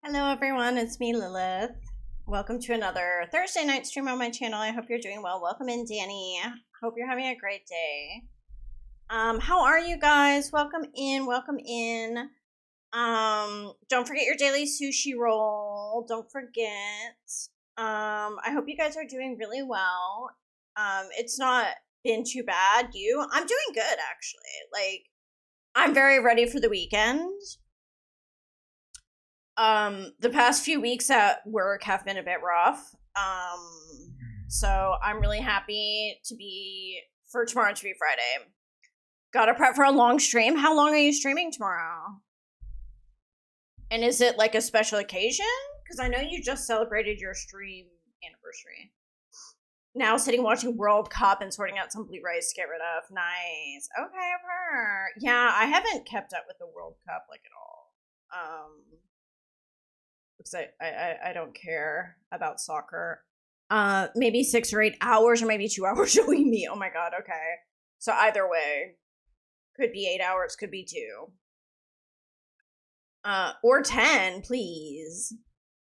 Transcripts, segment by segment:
Hello everyone, it's me Lilith. Welcome to another Thursday night stream on my channel. I hope you're doing well. Welcome in, Danny. Hope you're having a great day. How are you guys? Welcome in, welcome in. Don't forget your daily sushi roll. Don't forget. I hope you guys are doing really well. It's not been too bad. I'm doing good actually. Like, I'm very ready for the weekend. The past few weeks at work have been a bit rough. So I'm really happy for tomorrow to be Friday. Gotta prep for a long stream. How long are you streaming tomorrow? And is it like a special occasion? Because I know you just celebrated your stream anniversary. Now sitting watching World Cup and sorting out some Blu-rays to get rid of. Nice. Okay, yeah, I haven't kept up with the World Cup like at all. Because I don't care about soccer. Maybe 6 or 8 hours, or maybe 2 hours till we meet. Oh my god, okay. So either way. Could be 8 hours, could be 2. Or 10, please.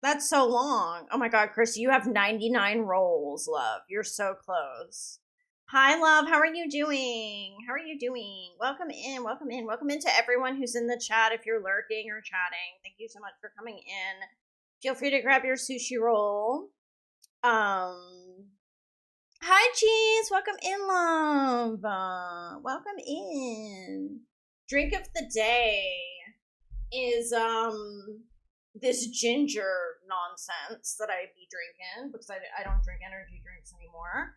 That's so long. Oh my god, Chris, you have 99 rolls, love. You're so close. Hi, love. How are you doing? How are you doing? Welcome in, welcome in. Welcome into everyone who's in the chat if you're lurking or chatting. Thank you so much for coming in. Feel free to grab your sushi roll. Hi, Cheese. Welcome in, love. Welcome in. Drink of the day is this ginger nonsense that I be drinking because I don't drink energy drinks anymore.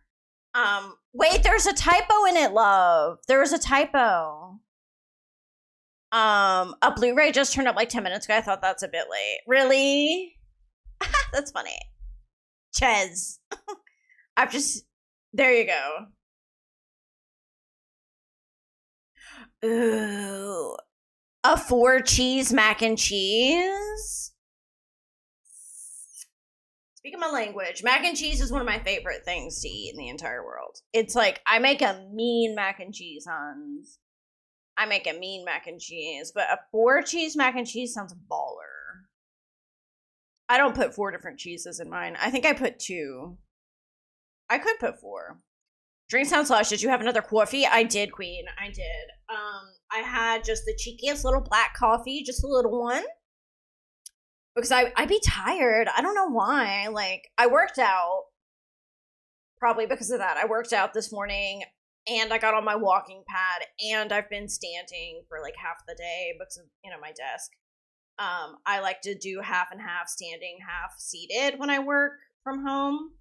Wait, there's a typo in it, love. There was a typo. A Blu-ray just turned up like 10 minutes ago. I thought that's a bit late. Really? That's funny. Ches. There you go. Ooh. A 4-cheese mac and cheese? Speaking my language, mac and cheese is one of my favorite things to eat in the entire world. It's like, I make a mean mac and cheese, Hans. I make a mean mac and cheese, but a 4-cheese mac and cheese sounds baller. I don't put 4 different cheeses in mine. I think I put 2. I could put 4. Drink sounds lush. Did you have another coffee? I did, Queen. I did. I had just the cheekiest little black coffee, just a little one. Because I'd be tired. I don't know why. Like, I worked out. Probably because of that. I worked out this morning, and I got on my walking pad, and I've been standing for like half the day because of, my desk. I like to do half and half, standing, half seated when I work from home.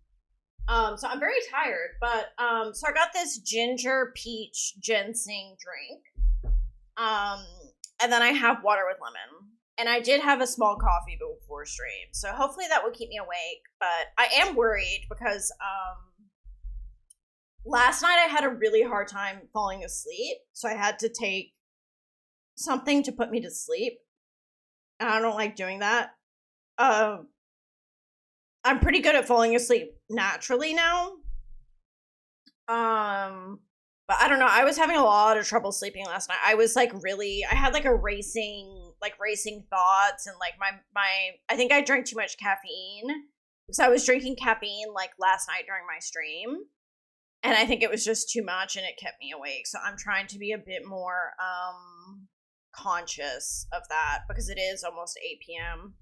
So I'm very tired, but, so I got this ginger peach ginseng drink. And then I have water with lemon. And I did have a small coffee before stream. So hopefully that will keep me awake. But I am worried because, last night I had a really hard time falling asleep. So I had to take something to put me to sleep. And I don't like doing that. I'm pretty good at falling asleep naturally now. But I don't know. I was having a lot of trouble sleeping last night. I was like I had like racing thoughts, and like I think I drank too much caffeine. So I was drinking caffeine like last night during my stream. And I think it was just too much and it kept me awake. So I'm trying to be a bit more, conscious of that because it is almost 8 p.m.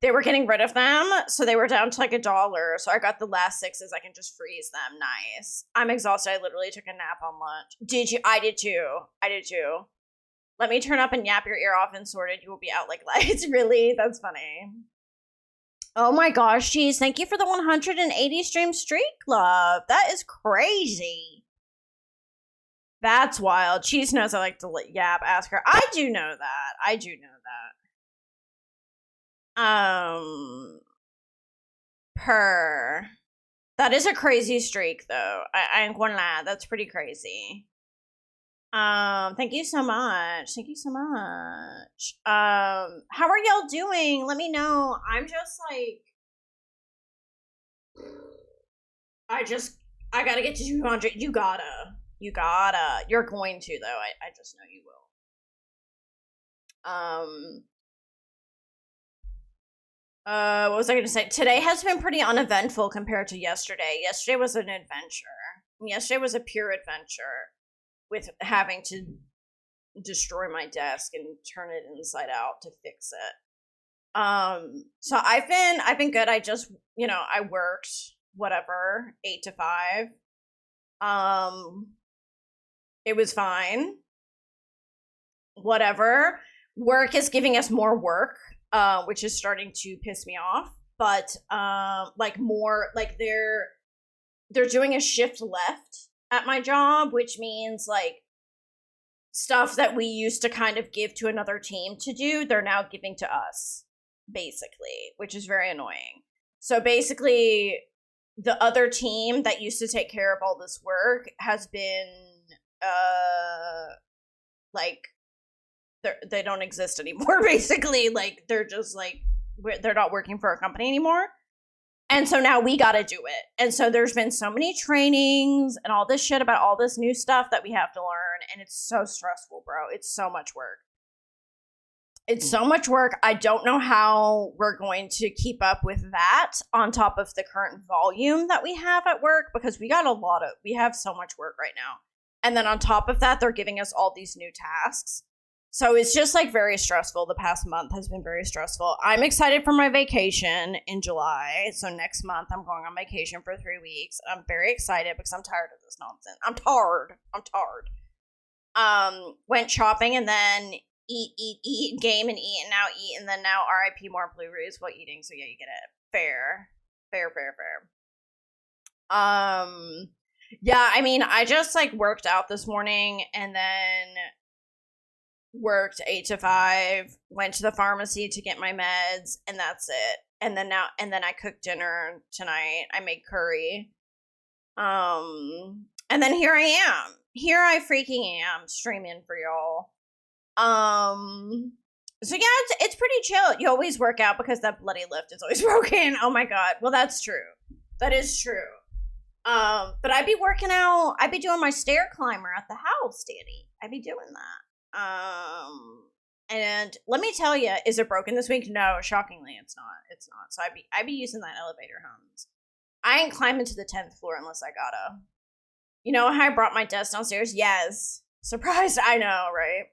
They were getting rid of them, so they were down to like $1. So I got the last 6s. I can just freeze them. Nice. I'm exhausted. I literally took a nap on lunch. Did you? I did too. Let me turn up and yap your ear off and sorted. You will be out like lights. Really? That's funny. Oh my gosh, geez. Thank you for the 180 stream streak, love. That is crazy. That's wild. Cheese knows I like to yap. Ask her. I do know that. That is a crazy streak, though. I ain't gonna lie. That's pretty crazy. Thank you so much. How are y'all doing? Let me know. I'm just like, I gotta get to 200. You gotta. You're going to, though. I just know you will. What was I going to say? Today has been pretty uneventful compared to yesterday. Yesterday was an adventure. Yesterday was a pure adventure with having to destroy my desk and turn it inside out to fix it. So I've been good. I just, I worked whatever 8 to 5. It was fine. Whatever. Work is giving us more work, which is starting to piss me off. But they're doing a shift left at my job, which means stuff that we used to kind of give to another team to do, they're now giving to us, basically, which is very annoying. So basically, the other team that used to take care of all this work has been, they don't exist anymore, basically. They're just, they're not working for our company anymore. And so now we gotta do it. And so there's been so many trainings and all this shit about all this new stuff that we have to learn. And it's so stressful, bro. It's so much work. It's so much work. I don't know how we're going to keep up with that on top of the current volume that we have at work, because we have so much work right now. And then on top of that, they're giving us all these new tasks. So it's just very stressful. The past month has been very stressful. I'm excited for my vacation in July. So next month I'm going on vacation for 3 weeks. I'm very excited because I'm tired of this nonsense. I'm tired. Went shopping and then eat, game and eat, and now eat, and then now RIP more Blu-rays while eating. So yeah, you get it. Fair. Yeah, I mean, I just worked out this morning and then worked 8 to 5, went to the pharmacy to get my meds, and that's it. And then I cooked dinner tonight. I made curry. And then here I am. Here I freaking am streaming for y'all. So yeah, it's pretty chill. You always work out because that bloody lift is always broken. Oh my god. Well, that's true. That is true. But I'd be working out. I'd be doing my stair climber at the house, Danny. I'd be doing that. And let me tell you, is it broken this week? No, shockingly, it's not. It's not. So I'd be using that elevator, Hums. I ain't climbing to the 10th floor unless I gotta. You know how I brought my desk downstairs? Yes. Surprised, I know, right?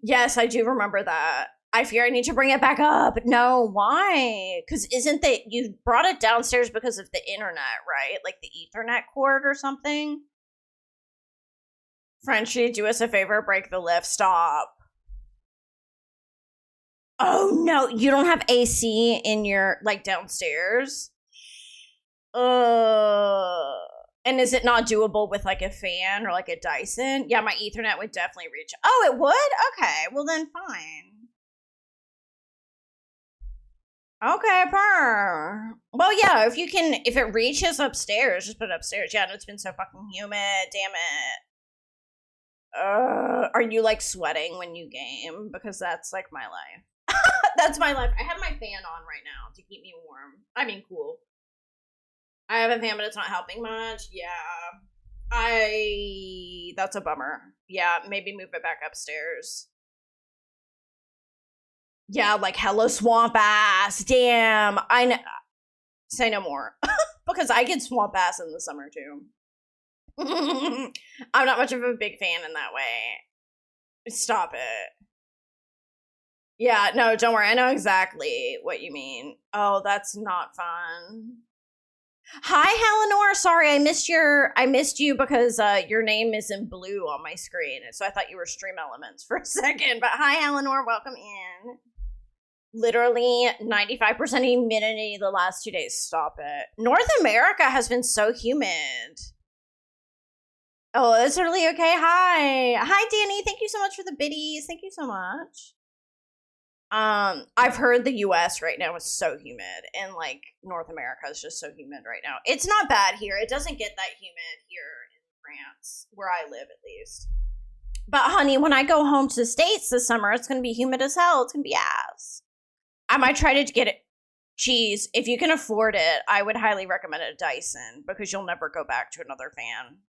Yes, I do remember that. I fear I need to bring it back up. No, why? Because isn't that you brought it downstairs because of the internet, right? The Ethernet cord or something? Frenchie, do us a favor, break the lift. Stop. Oh no, you don't have AC in your downstairs? And is it not doable with a fan or a Dyson? Yeah, my Ethernet would definitely reach. Oh, it would? Okay, well then fine. Okay, per. Well, yeah, if it reaches upstairs, just put it upstairs. Yeah, no, it's been so fucking humid. Damn it. Are you sweating when you game? Because that's my life. That's my life. I have my fan on right now to keep me warm. I mean, cool. I have a fan, but it's not helping much. Yeah. That's a bummer. Yeah, maybe move it back upstairs. Yeah, hella swamp ass. Damn. I know. Say no more. Because I get swamp ass in the summer too. I'm not much of a big fan in that way. Stop it. Yeah, no, don't worry. I know exactly what you mean. Oh, that's not fun. Hi, Helenor. Sorry, I missed you because your name is in blue on my screen. So I thought you were Stream Elements for a second. But hi, Helenor. Welcome in. Literally 95% humidity the last 2 days. Stop it. North America has been so humid. Oh, that's really okay. Hi, Danny. Thank you so much for the biddies. Thank you so much. I've heard the U.S. right now is so humid, and North America is just so humid right now. It's not bad here. It doesn't get that humid here in France, where I live at least. But honey, when I go home to the States this summer, it's gonna be humid as hell. It's gonna be ass. I might try to get it. Geez, if you can afford it, I would highly recommend a Dyson because you'll never go back to another fan.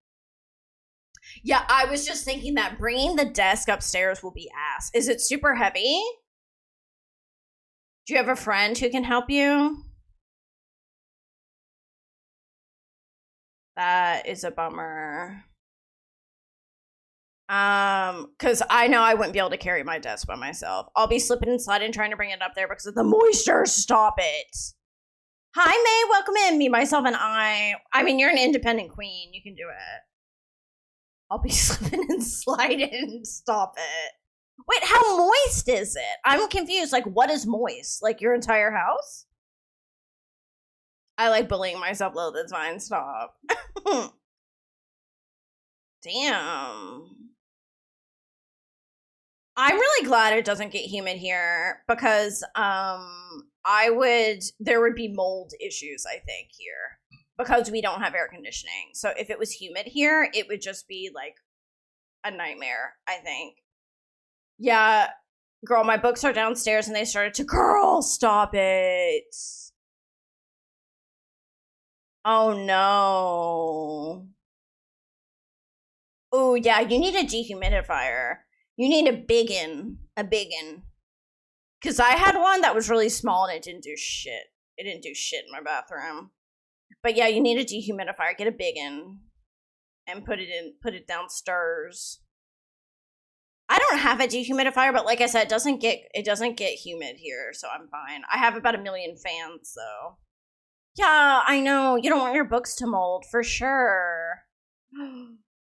Yeah, I was just thinking that bringing the desk upstairs will be ass. Is it super heavy? Do you have a friend who can help you? That is a bummer. Because I know I wouldn't be able to carry my desk by myself. I'll be slipping and sliding trying to bring it up there because of the moisture. Stop it. Hi, May. Welcome in. Me, myself, and I. I mean, you're an independent queen. You can do it. I'll be slipping and sliding. Stop it. Wait, how moist is it? I'm confused. Like, what is moist? Like, your entire house? I like bullying myself, though. That's fine. Stop. Damn. I'm really glad it doesn't get humid here because there would be mold issues, I think, here because we don't have air conditioning. So if it was humid here, it would just be like a nightmare, I think. Yeah, girl, my books are downstairs and they started to girl, stop it. Oh no. Oh yeah, you need a dehumidifier. You need a biggin. Because I had one that was really small and it didn't do shit. It didn't do shit in my bathroom. But yeah, you need a dehumidifier. Get a biggin and put it downstairs. I don't have a dehumidifier, but like I said, it doesn't get humid here, so I'm fine. I have about 1 million fans, though. Yeah, I know. You don't want your books to mold, for sure.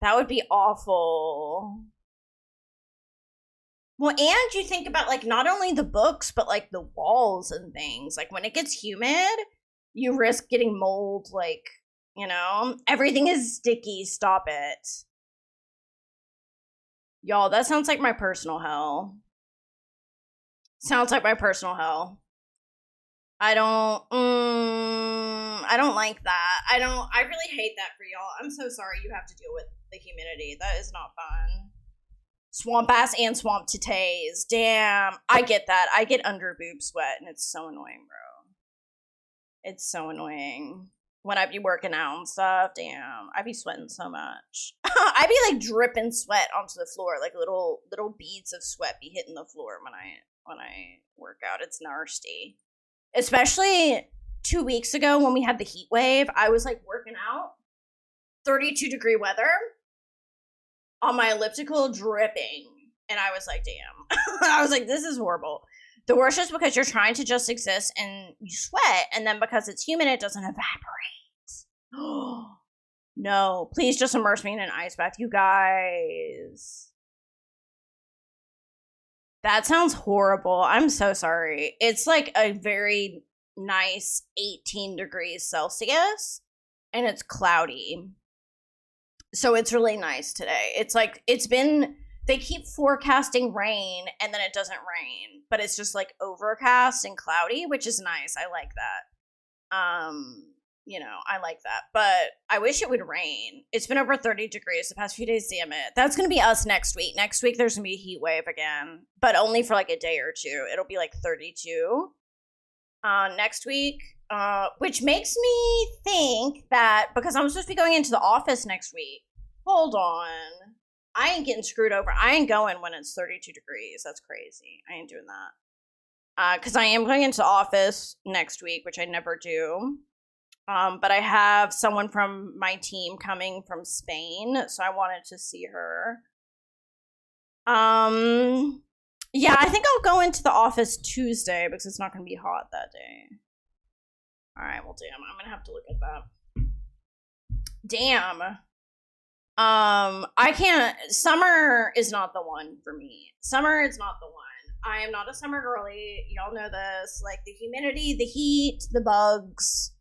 That would be awful. Well, and you think about, like, not only the books, but, like, the walls and things. Like, when it gets humid, you risk getting mold, like, you know? Everything is sticky. Stop it. Y'all, that sounds like my personal hell. Sounds like my personal hell. I don't like that. I really hate that for y'all. I'm so sorry you have to deal with the humidity. That is not fun. Swamp ass and swamp titties. Damn. I get that. I get under boob sweat and it's so annoying, bro. It's so annoying. When I be working out and stuff, damn, I be sweating so much. I be like dripping sweat onto the floor, like little beads of sweat be hitting the floor when I work out. It's nasty. Especially 2 weeks ago when we had the heat wave, I was like working out, 32-degree weather, on my elliptical dripping. And I was like, damn. I was like, this is horrible. The worst is because you're trying to just exist and you sweat, and then because it's humid, it doesn't evaporate. No, please just immerse me in an ice bath, you guys. That sounds horrible. I'm so sorry. It's like a very nice 18 degrees Celsius, and it's cloudy. So it's really nice today. It's like, they keep forecasting rain, and then it doesn't rain, but it's just like overcast and cloudy, which is nice. I like that. You know, I like that, but I wish it would rain. It's been over 30 degrees the past few days, damn it. That's going to be us next week. Next week, there's going to be a heat wave again, but only for like a day or two. It'll be like 32 next week, which makes me think that because I'm supposed to be going into the office next week. Hold on. I ain't getting screwed over. I ain't going when it's 32 degrees. That's crazy. I ain't doing that. Because I am going into the office next week, which I never do. But I have someone from my team coming from Spain, so I wanted to see her. Yeah, I think I'll go into the office Tuesday because it's not going to be hot that day. All right, well, damn, I'm going to have to look at that. Damn. I can't. Summer is not the one for me. Summer is not the one. I am not a summer girly. Y'all know this. Like the humidity, the heat, the bugs.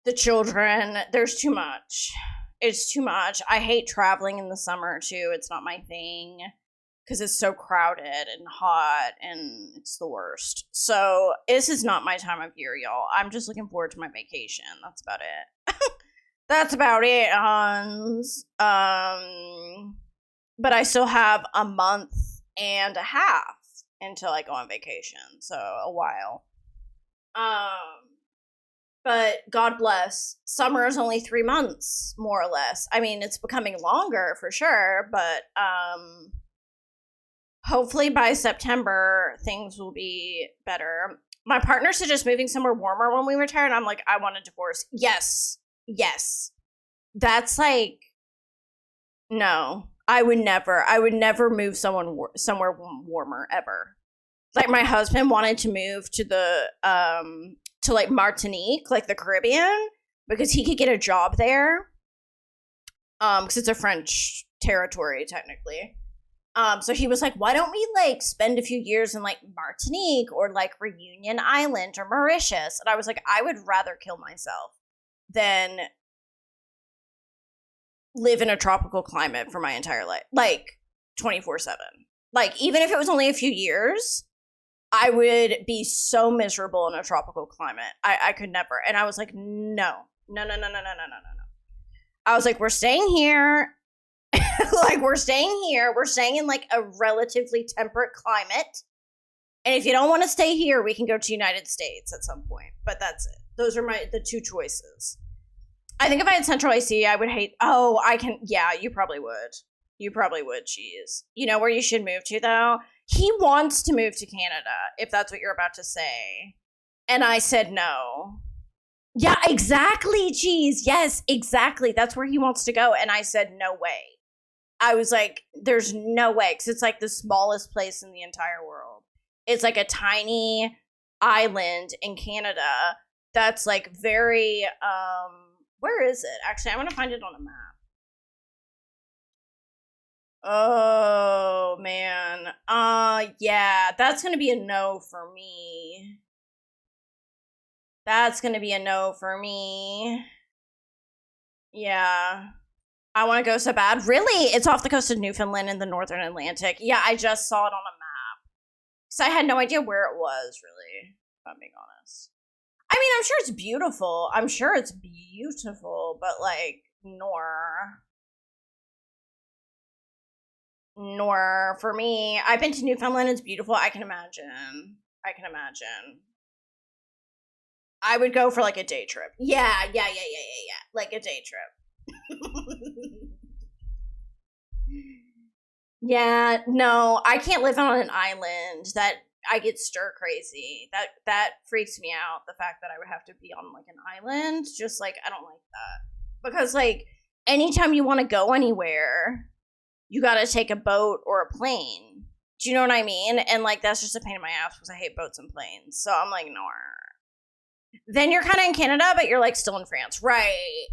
The children, there's too much. It's too much. I hate traveling in the summer too. It's not my thing because it's so crowded and hot and it's the worst. So this is not my time of year, y'all. I'm just looking forward to my vacation. That's about it. That's about it, Hans. But I still have a month and a half until I go on vacation. So a while. But God bless, summer is only 3 months, more or less. I mean, it's becoming longer for sure, but hopefully by September, things will be better. My partner suggests moving somewhere warmer when we retire, and I'm like, I want a divorce. Yes. That's like, no. I would never move somewhere warmer, ever. Like, my husband wanted to move to to like Martinique, like the Caribbean, because he could get a job there. Because it's a French territory, technically. So he was like, why don't we like spend a few years in like Martinique or like Reunion Island or Mauritius? And I was like, I would rather kill myself than live in a tropical climate for my entire life, like 24/7. Like, even if it was only a few years, I would be so miserable in a tropical climate. I could never. And I was like, no. I was like, we're staying here. Like, we're staying here. We're staying in like a relatively temperate climate. And if you don't want to stay here, we can go to United States at some point. But that's it. Those are the two choices. I think if I had central AC, I would hate. Oh, I can. Yeah, you probably would. You probably would, Cheese. You know where you should move to, though? He wants to move to Canada, if that's what you're about to say. And I said no. Yeah, exactly, Cheese. Yes, exactly. That's where he wants to go. And I said, no way. I was like, there's no way. Because it's like the smallest place in the entire world. It's like a tiny island in Canada that's like very, where is it? Actually, I'm going to find it on a map. Oh, man. Yeah, that's going to be a no for me. That's going to be a no for me. Yeah. I want to go so bad. Really? It's off the coast of Newfoundland in the Northern Atlantic. Yeah, I just saw it on a map. So I had no idea where it was, really, if I'm being honest. I mean, I'm sure it's beautiful. But, like, nor for me. I've been to Newfoundland. It's beautiful. I can imagine. I would go for like a day trip. Yeah. Like a day trip. Yeah, no, I can't live on an island. That I get stir crazy. That freaks me out. The fact that I would have to be on like an island, just like I don't like that. Because like anytime you want to go anywhere, you got to take a boat or a plane. Do you know what I mean? And like that's just a pain in my ass because I hate boats and planes. So I'm like, no. Then you're kind of in Canada, but you're like still in France, right?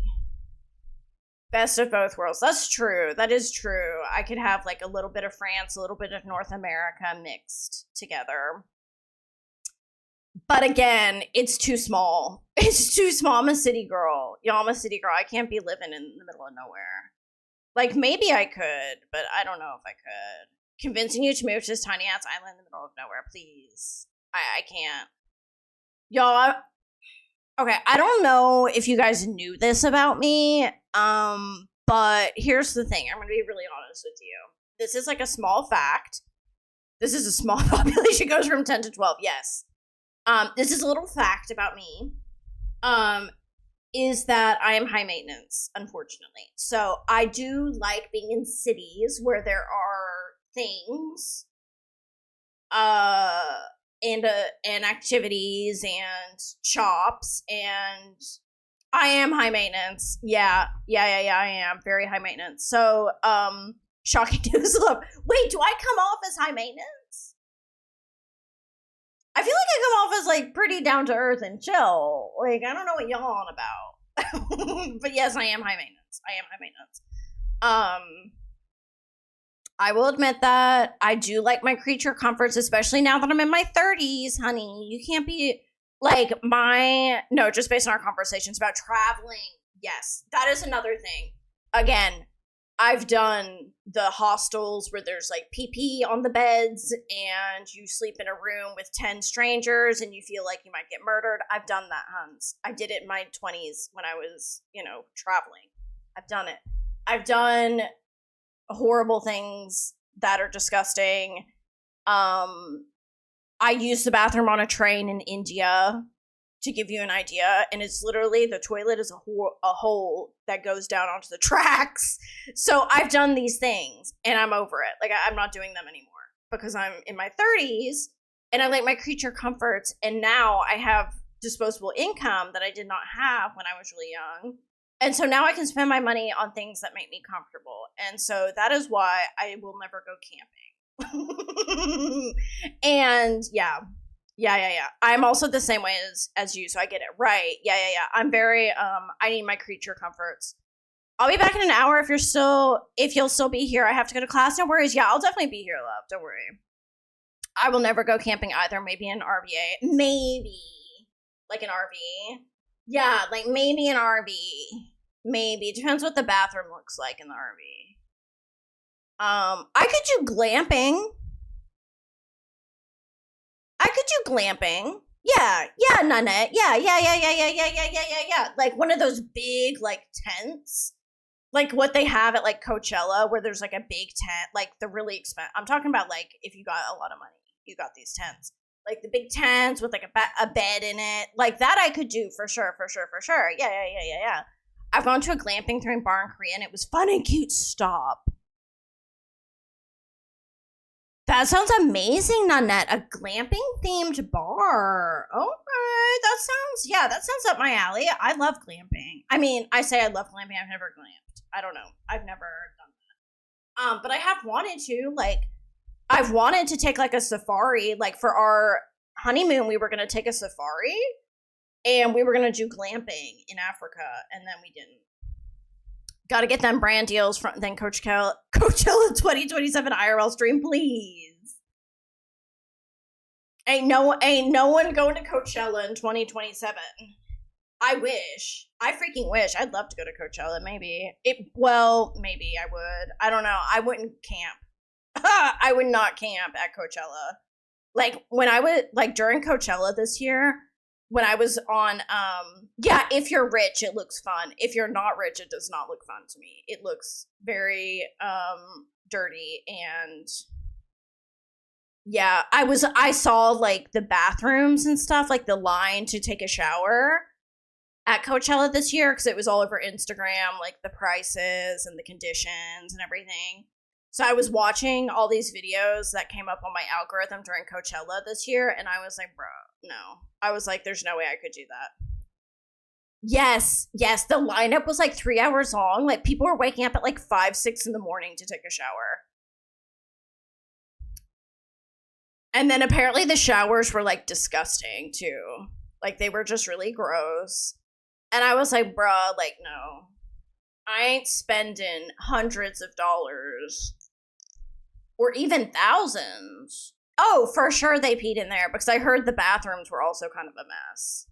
Best of both worlds. That's true. That is true. I could have like a little bit of France, a little bit of North America mixed together. But again, it's too small. It's too small. I'm a city girl. Y'all, I'm a city girl. I can't be living in the middle of nowhere. Like, maybe I could, but I don't know if I could. Convincing you to move to this tiny-ass island in the middle of nowhere, please. I can't. Y'all, okay, I don't know if you guys knew this about me, but here's the thing. I'm going to be really honest with you. This is like a small fact. This is a small population. Goes from 10 to 12, yes. This is a little fact about me. Is that I am high maintenance, unfortunately. So I do like being in cities where there are things, and activities and shops, and I am high maintenance. Yeah, I am very high maintenance. So, shocking news. Look, wait, do I come off as high maintenance? I feel like I come off as like pretty down to earth and chill. Like, I don't know what y'all on about. But yes, I am high maintenance. I will admit that I do like my creature comforts, especially now that I'm in my 30s, honey. You can't be like just based on our conversations about traveling. Yes, that is another thing. Again, I've done the hostels where there's like pee on the beds and you sleep in a room with 10 strangers and you feel like you might get murdered. I've done that, Hans. I did it in my 20s when I was, traveling. I've done it. I've done horrible things that are disgusting. I used the bathroom on a train in India, to give you an idea, and it's literally the toilet is a hole that goes down onto the tracks. So I've done these things and I'm over it. Like, I'm not doing them anymore. because I'm in my 30s and I like my creature comforts, and now I have disposable income that I did not have when I was really young. And so now I can spend my money on things that make me comfortable. And so that is why I will never go camping. And yeah. I'm also the same way as you, so I get it. Right. Yeah. I'm very I need my creature comforts. I'll be back in an hour if you'll still be here. I have to go to class. No worries. Yeah, I'll definitely be here, love. Don't worry. I will never go camping either. Maybe an RVA. Maybe. Like an RV. Yeah, like maybe an RV. Maybe. Depends what the bathroom looks like in the RV. I could do glamping. Yeah, Nanette. Yeah. Like one of those big, like, tents. Like what they have at, like, Coachella, where there's, like, a big tent. Like, the really expensive. I'm talking about, like, if you got a lot of money, you got these tents. Like, the big tents with, like, a bed in it. Like, that I could do for sure. Yeah. I've gone to a glamping thing bar in Korea, and it was fun and cute. Stop. That sounds amazing, Nanette. A glamping-themed bar. Okay, that sounds up my alley. I love glamping. I mean, I say I love glamping. I've never glamped. I don't know. I've never done that. But I have wanted to. Like, I've wanted to take, like, a safari. Like, for our honeymoon, we were going to take a safari, and we were going to do glamping in Africa, and then we didn't. Got to get them brand deals from then Coachella 2027 IRL stream, please. Ain't no one going to Coachella in 2027. I wish. I freaking wish. I'd love to go to Coachella. Maybe I would. I don't know. I wouldn't camp. I would not camp at Coachella. Like, when I would, like, during Coachella this year, when I was on, if you're rich, it looks fun. If you're not rich, it does not look fun to me. It looks very, dirty, and yeah, I saw, like, the bathrooms and stuff, like, the line to take a shower at Coachella this year, because it was all over Instagram, like, the prices and the conditions and everything. So I was watching all these videos that came up on my algorithm during Coachella this year, and I was like, bro, no. I was like, there's no way I could do that. Yes, the lineup was like 3 hours long. Like, people were waking up at like 5, 6 in the morning to take a shower. And then apparently the showers were, like, disgusting too. Like, they were just really gross. And I was like, bruh, like, no. I ain't spending hundreds of dollars. Or even thousands. Oh, for sure they peed in there, because I heard the bathrooms were also kind of a mess.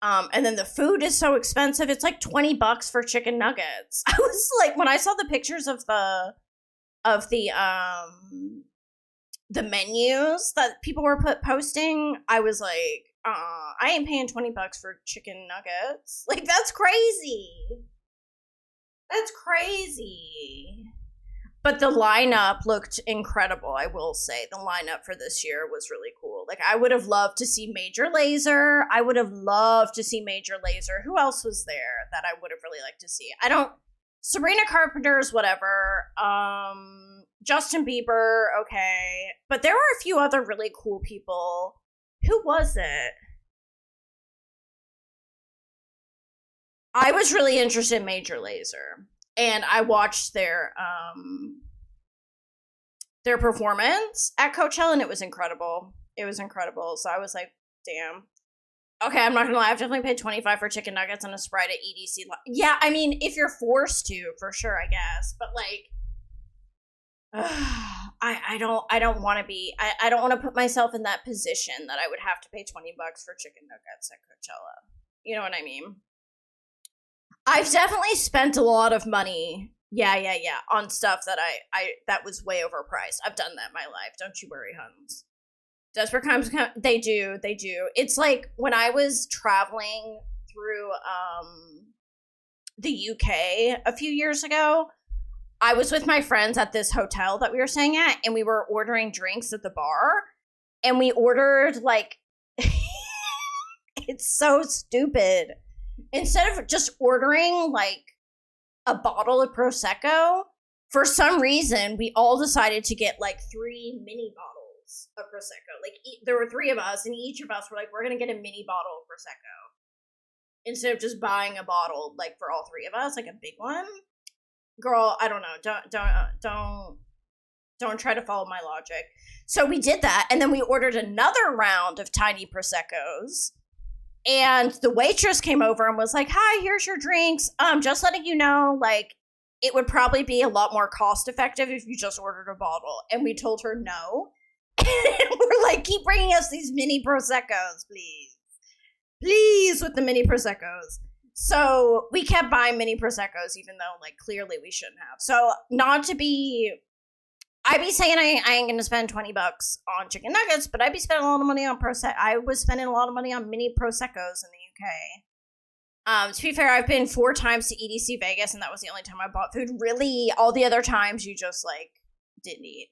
And then the food is so expensive. It's like $20 for chicken nuggets. I was like, when I saw the pictures of the menus that people were posting, I was like, I ain't paying $20 for chicken nuggets. Like, that's crazy. That's crazy. But the lineup looked incredible, I will say. The lineup for this year was really cool. Like, I would have loved to see Major Lazer. Who else was there that I would have really liked to see? Sabrina Carpenter's whatever. Justin Bieber, okay. But there were a few other really cool people. Who was it? I was really interested in Major Lazer. And I watched their performance at Coachella, and it was incredible. So I was like, damn. Okay, I'm not gonna lie, I've definitely paid $25 for chicken nuggets and a Sprite at EDC. Yeah, I mean, if you're forced to, for sure, I guess. But, like, I don't want to be. I don't want to put myself in that position that I would have to pay $20 for chicken nuggets at Coachella. You know what I mean? I've definitely spent a lot of money, on stuff that that was way overpriced. I've done that in my life. Don't you worry, huns. Desperate times, they do. It's like when I was traveling through the UK a few years ago, I was with my friends at this hotel that we were staying at, and we were ordering drinks at the bar, and we ordered, like, it's so stupid. Instead of just ordering, like, a bottle of Prosecco, for some reason, we all decided to get like 3 mini bottles of Prosecco. Like, there were 3 of us, and each of us were like, we're going to get a mini bottle of Prosecco. Instead of just buying a bottle, like, for all 3 of us, like a big one. Girl, I don't know. Don't try to follow my logic. So we did that, and then we ordered another round of tiny Proseccos. And the waitress came over and was like, hi, here's your drinks. Just letting you know, like, it would probably be a lot more cost effective if you just ordered a bottle. And we told her no. And we're like, keep bringing us these mini Proseccos, please. Please, with the mini Proseccos. So we kept buying mini Proseccos, even though, like, clearly we shouldn't have. So not to be... I'd be saying I ain't gonna spend $20 on chicken nuggets, but I'd be spending a lot of money on Prosecco. I was spending a lot of money on mini Proseccos in the UK. To be fair, I've been 4 times to EDC Vegas, and that was the only time I bought food. Really, all the other times you just, like, didn't eat.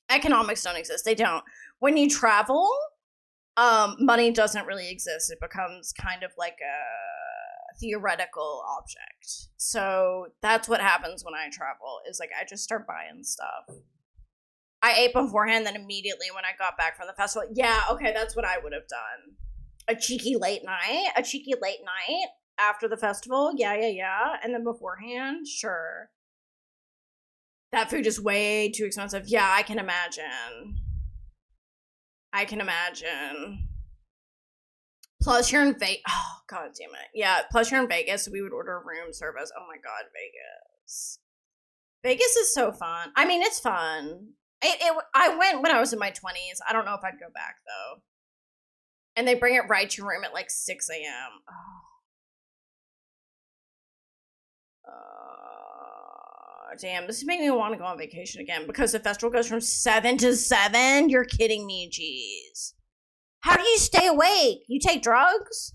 Economics don't exist. They don't. When you travel, money doesn't really exist. It becomes kind of like a theoretical object. So that's what happens when I travel, is like I just start buying stuff. I ate beforehand, then immediately when I got back from the festival, yeah, okay, that's what I would have done. A cheeky late night after the festival, yeah, and then beforehand, sure. That food is way too expensive. Yeah, I can imagine. Plus, you're in Vegas. Oh, god damn it. Yeah, plus you're in Vegas, so we would order room service. Oh my god, Vegas. Vegas is so fun. I mean, it's fun. I went when I was in my 20s. I don't know if I'd go back, though. And they bring it right to your room at like 6 a.m. Damn, this is making me want to go on vacation again because the festival goes from 7 to 7. You're kidding me, jeez. How do you stay awake? You take drugs?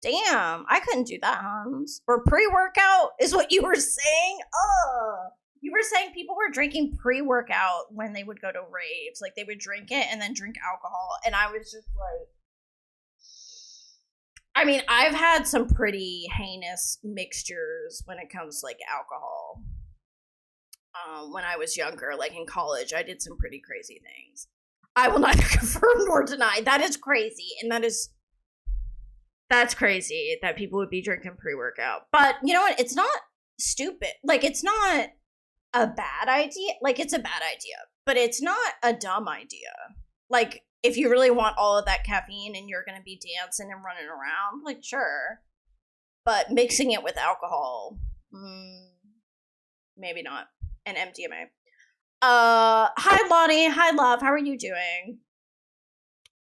Damn, I couldn't do that, Hans. Or pre-workout is what you were saying? You were saying people were drinking pre-workout when they would go to raves. Like, they would drink it and then drink alcohol. And I was just like... I mean, I've had some pretty heinous mixtures when it comes to, like, alcohol. When I was younger, like in college, I did some pretty crazy things. I will neither confirm nor deny. That is crazy. And that's crazy that people would be drinking pre-workout. But you know what? It's not stupid. Like, it's not a bad idea. Like, it's a bad idea. But it's not a dumb idea. Like, if you really want all of that caffeine and you're going to be dancing and running around, like, sure. But mixing it with alcohol, maybe not. And MDMA. Hi Lottie, hi love, how are you doing?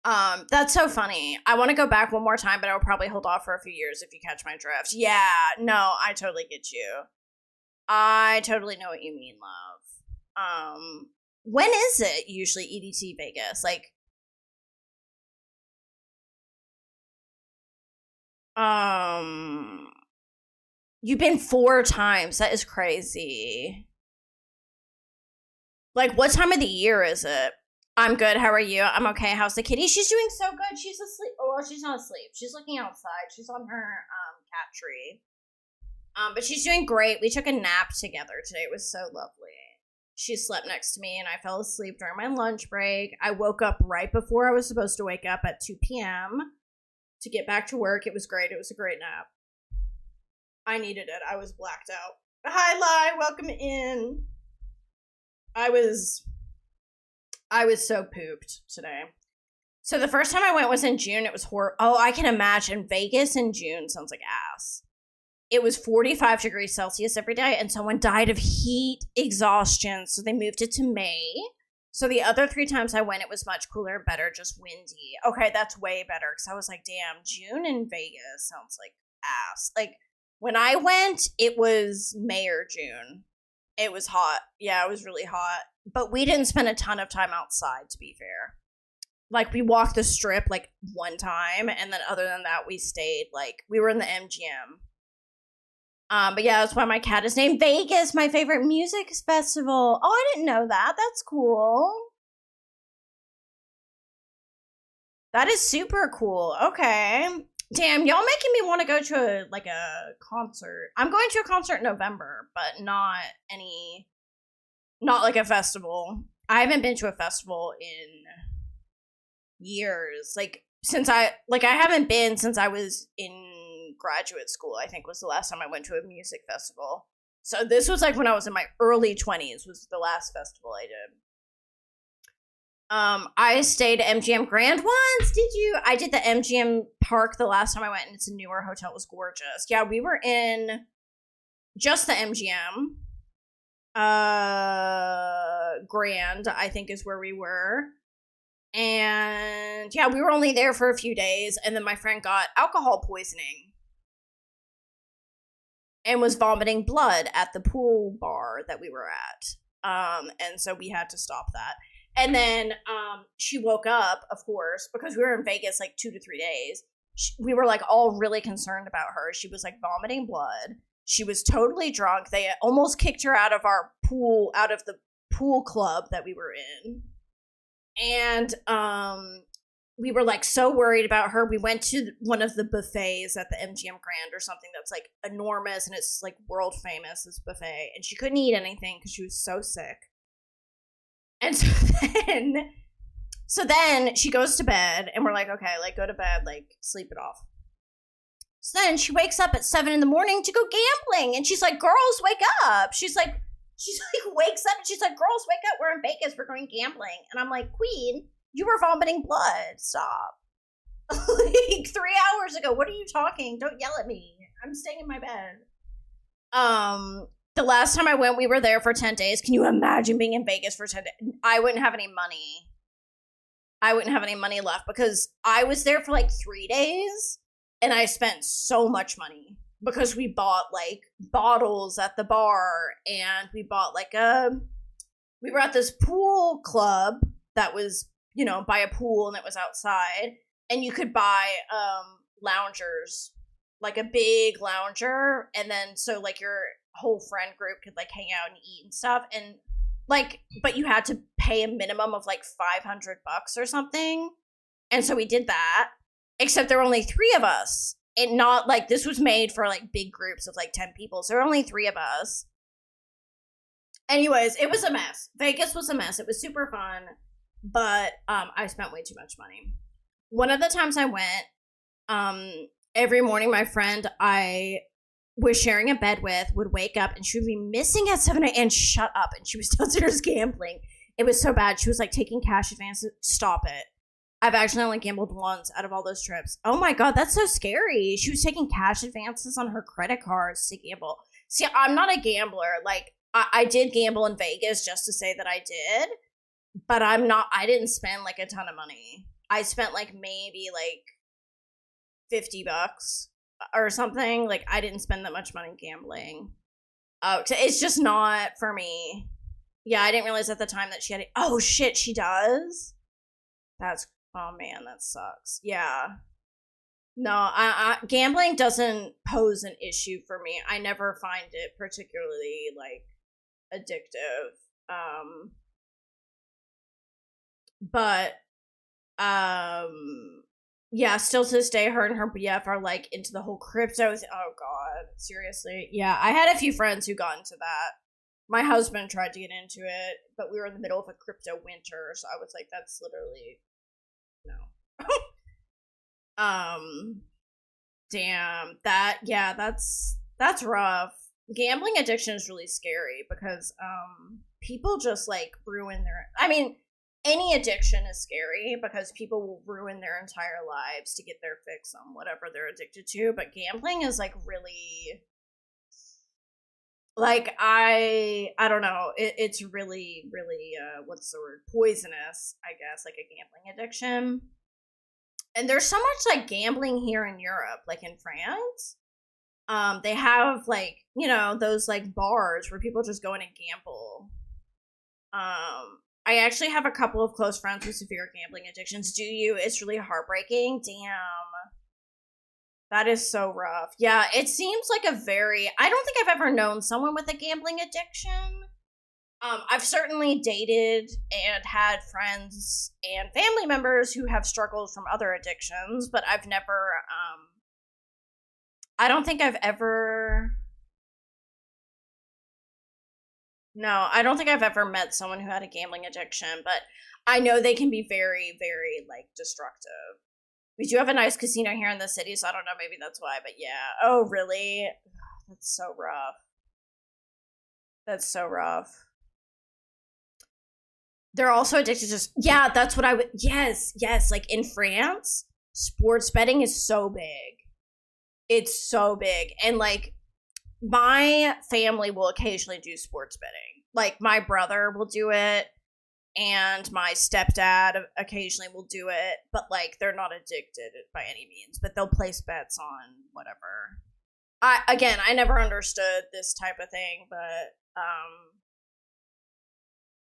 That's so funny. I want to go back one more time, but I'll probably hold off for a few years if you catch my drift. Yeah, no, I totally get you. I totally know what you mean, love. When is it usually EDC Vegas? Like, you've been 4 times. That is crazy. Like, what time of the year is it? I'm good. How are you? I'm okay. How's the kitty? She's doing so good. She's asleep. Oh, well, she's not asleep. She's looking outside. She's on her cat tree. But she's doing great. We took a nap together today. It was so lovely. She slept next to me, and I fell asleep during my lunch break. I woke up right before I was supposed to wake up at 2 p.m. to get back to work. It was great. It was a great nap. I needed it. I was blacked out. Hi, Lai. Welcome in. I was so pooped today. So the first time I went was in June. It was horrible. Oh, I can imagine. Vegas in June sounds like ass. It was 45 degrees Celsius every day, and someone died of heat exhaustion, so they moved it to May. So the other 3 times I went, it was much cooler and better, just windy. Okay, that's way better, because I was like, damn, June in Vegas sounds like ass. Like, when I went, it was May or June. It was hot. Yeah, it was really hot. But we didn't spend a ton of time outside, to be fair. Like, we walked the strip, like, 1 time. And then other than that, we stayed, like, we were in the MGM. But yeah, that's why my cat is named Vegas, my favorite music festival. Oh, I didn't know that. That's cool. That is super cool. Okay. Damn, y'all making me want to go to a concert. I'm going to a concert in November, but not like a festival. I haven't been to a festival in years. I haven't been since I was in graduate school. I think was the last time I went to a music festival. So this was when I was in my early 20s was the last festival I did. I stayed at MGM Grand once. Did you? I did the MGM Park the last time I went, and it's a newer hotel. It was gorgeous. Yeah, we were in just the MGM. Grand, I think, is where we were. And yeah, we were only there for a few days, and then my friend got alcohol poisoning and was vomiting blood at the pool bar that we were at. And so we had to stop that. And then she woke up, of course, because we were in Vegas 2 to 3 days. We were all really concerned about her. She was vomiting blood. She was totally drunk. They almost kicked her out of the pool club that we were in. And we were so worried about her. We went to one of the buffets at the MGM Grand or something that's enormous, and it's world famous, this buffet. And she couldn't eat anything because she was so sick. And so then she goes to bed, and we're okay, go to bed, sleep it off. So then she wakes up at 7 a.m. to go gambling, and she's girls, wake up. She's wakes up, and she's girls, wake up, we're in Vegas, we're going gambling. And I'm Queen, you were vomiting blood, stop. 3 hours ago, what are you talking? Don't yell at me. I'm staying in my bed. The last time I went, we were there for 10 days. Can you imagine being in Vegas for 10 days? I wouldn't have any money. I wouldn't have any money left because I was there for 3 days and I spent so much money because we bought bottles at the bar, and we bought we were at this pool club that was, by a pool, and it was outside, and you could buy loungers, a big lounger, and then so your whole friend group could hang out and eat and stuff, and but you had to pay a minimum of $500 or something. And so we did that, except there were only 3 of us. And not this was made for big groups of 10 people, so there were only 3 of us. Anyways, it was a mess. Vegas was a mess. It was super fun, but I spent way too much money. One of the times I went, every morning my friend I was sharing a bed with would wake up, and she would be missing at 7 a.m. and shut up, and she was downstairs gambling. It was so bad. She was taking cash advances. Stop it. I've actually only gambled once out of all those trips. Oh my god, that's so scary. She was taking cash advances on her credit cards to gamble. See, I'm not a gambler. I did gamble in Vegas just to say that I did, but I didn't spend a ton of money. I spent maybe $50 or something. I didn't spend that much money gambling. It's just not for me. Yeah, I didn't realize at the time that she had oh shit, she does? Oh man, that sucks. Yeah. No, gambling doesn't pose an issue for me. I never find it particularly addictive. But yeah, still to this day, her and her BF are into the whole crypto. Oh god, seriously. Yeah, I had a few friends who got into that. My husband tried to get into it, but we were in the middle of a crypto winter, so I was that's literally no. Damn, that's rough. Gambling addiction is really scary because people just ruin any addiction is scary because people will ruin their entire lives to get their fix on whatever they're addicted to, but gambling is really I don't know, it's really what's the word, poisonous, I guess, a gambling addiction. And there's so much gambling here in Europe, in France. They have those bars where people just go in and gamble. I actually have a couple of close friends with severe gambling addictions. Do you? It's really heartbreaking. Damn. That is so rough. Yeah, it seems I don't think I've ever known someone with a gambling addiction. I've certainly dated and had friends and family members who have struggled from other addictions, but I've never I don't think I've ever. No, I don't think I've ever met someone who had a gambling addiction, but I know they can be very, very like destructive. We do have a nice casino here in the city, so I don't know, maybe that's why, but yeah. Oh, really? That's so rough. That's so rough. They're also addicted to, yeah, that's what I would, yes, like in France, sports betting is so big. It's so big. And like, my family will occasionally do sports betting. Like, my brother will do it, and my stepdad occasionally will do it, but like, they're not addicted by any means, but they'll place bets on whatever. I never understood this type of thing, but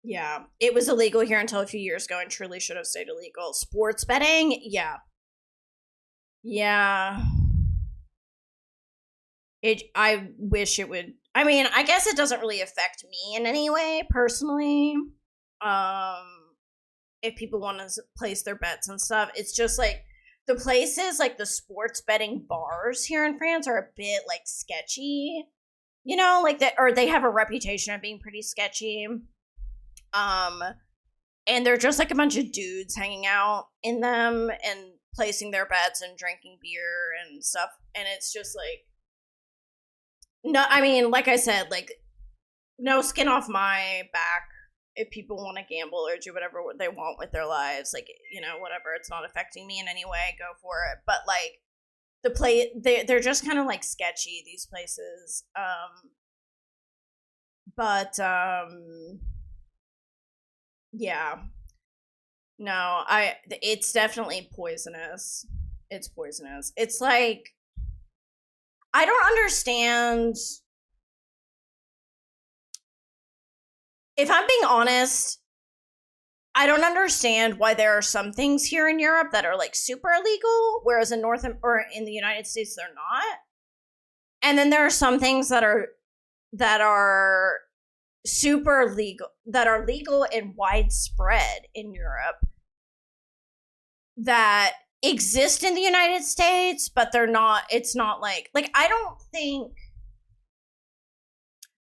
yeah, it was illegal here until a few years ago and truly should have stayed illegal. Sports betting, yeah. Yeah. I wish it would. I mean, I guess it doesn't really affect me in any way personally. If people want to place their bets and stuff, it's just like the places, like the sports betting bars here in France, are a bit like sketchy. You know, like that, or they have a reputation of being pretty sketchy. And they're just like a bunch of dudes hanging out in them and placing their bets and drinking beer and stuff. And it's just like, no, I mean, like I said, like, no skin off my back if people want to gamble or do whatever they want with their lives. Like, you know, whatever, it's not affecting me in any way, go for it. But like, they're just kind of like sketchy, these places. But yeah, no, it's definitely poisonous. It's poisonous. It's like, I don't understand. If I'm being honest, I don't understand why there are some things here in Europe that are like super illegal, whereas in in the United States they're not. And then there are some things that are super legal, that are legal and widespread in Europe, that exist in the United States, but they're not. It's not like I don't think,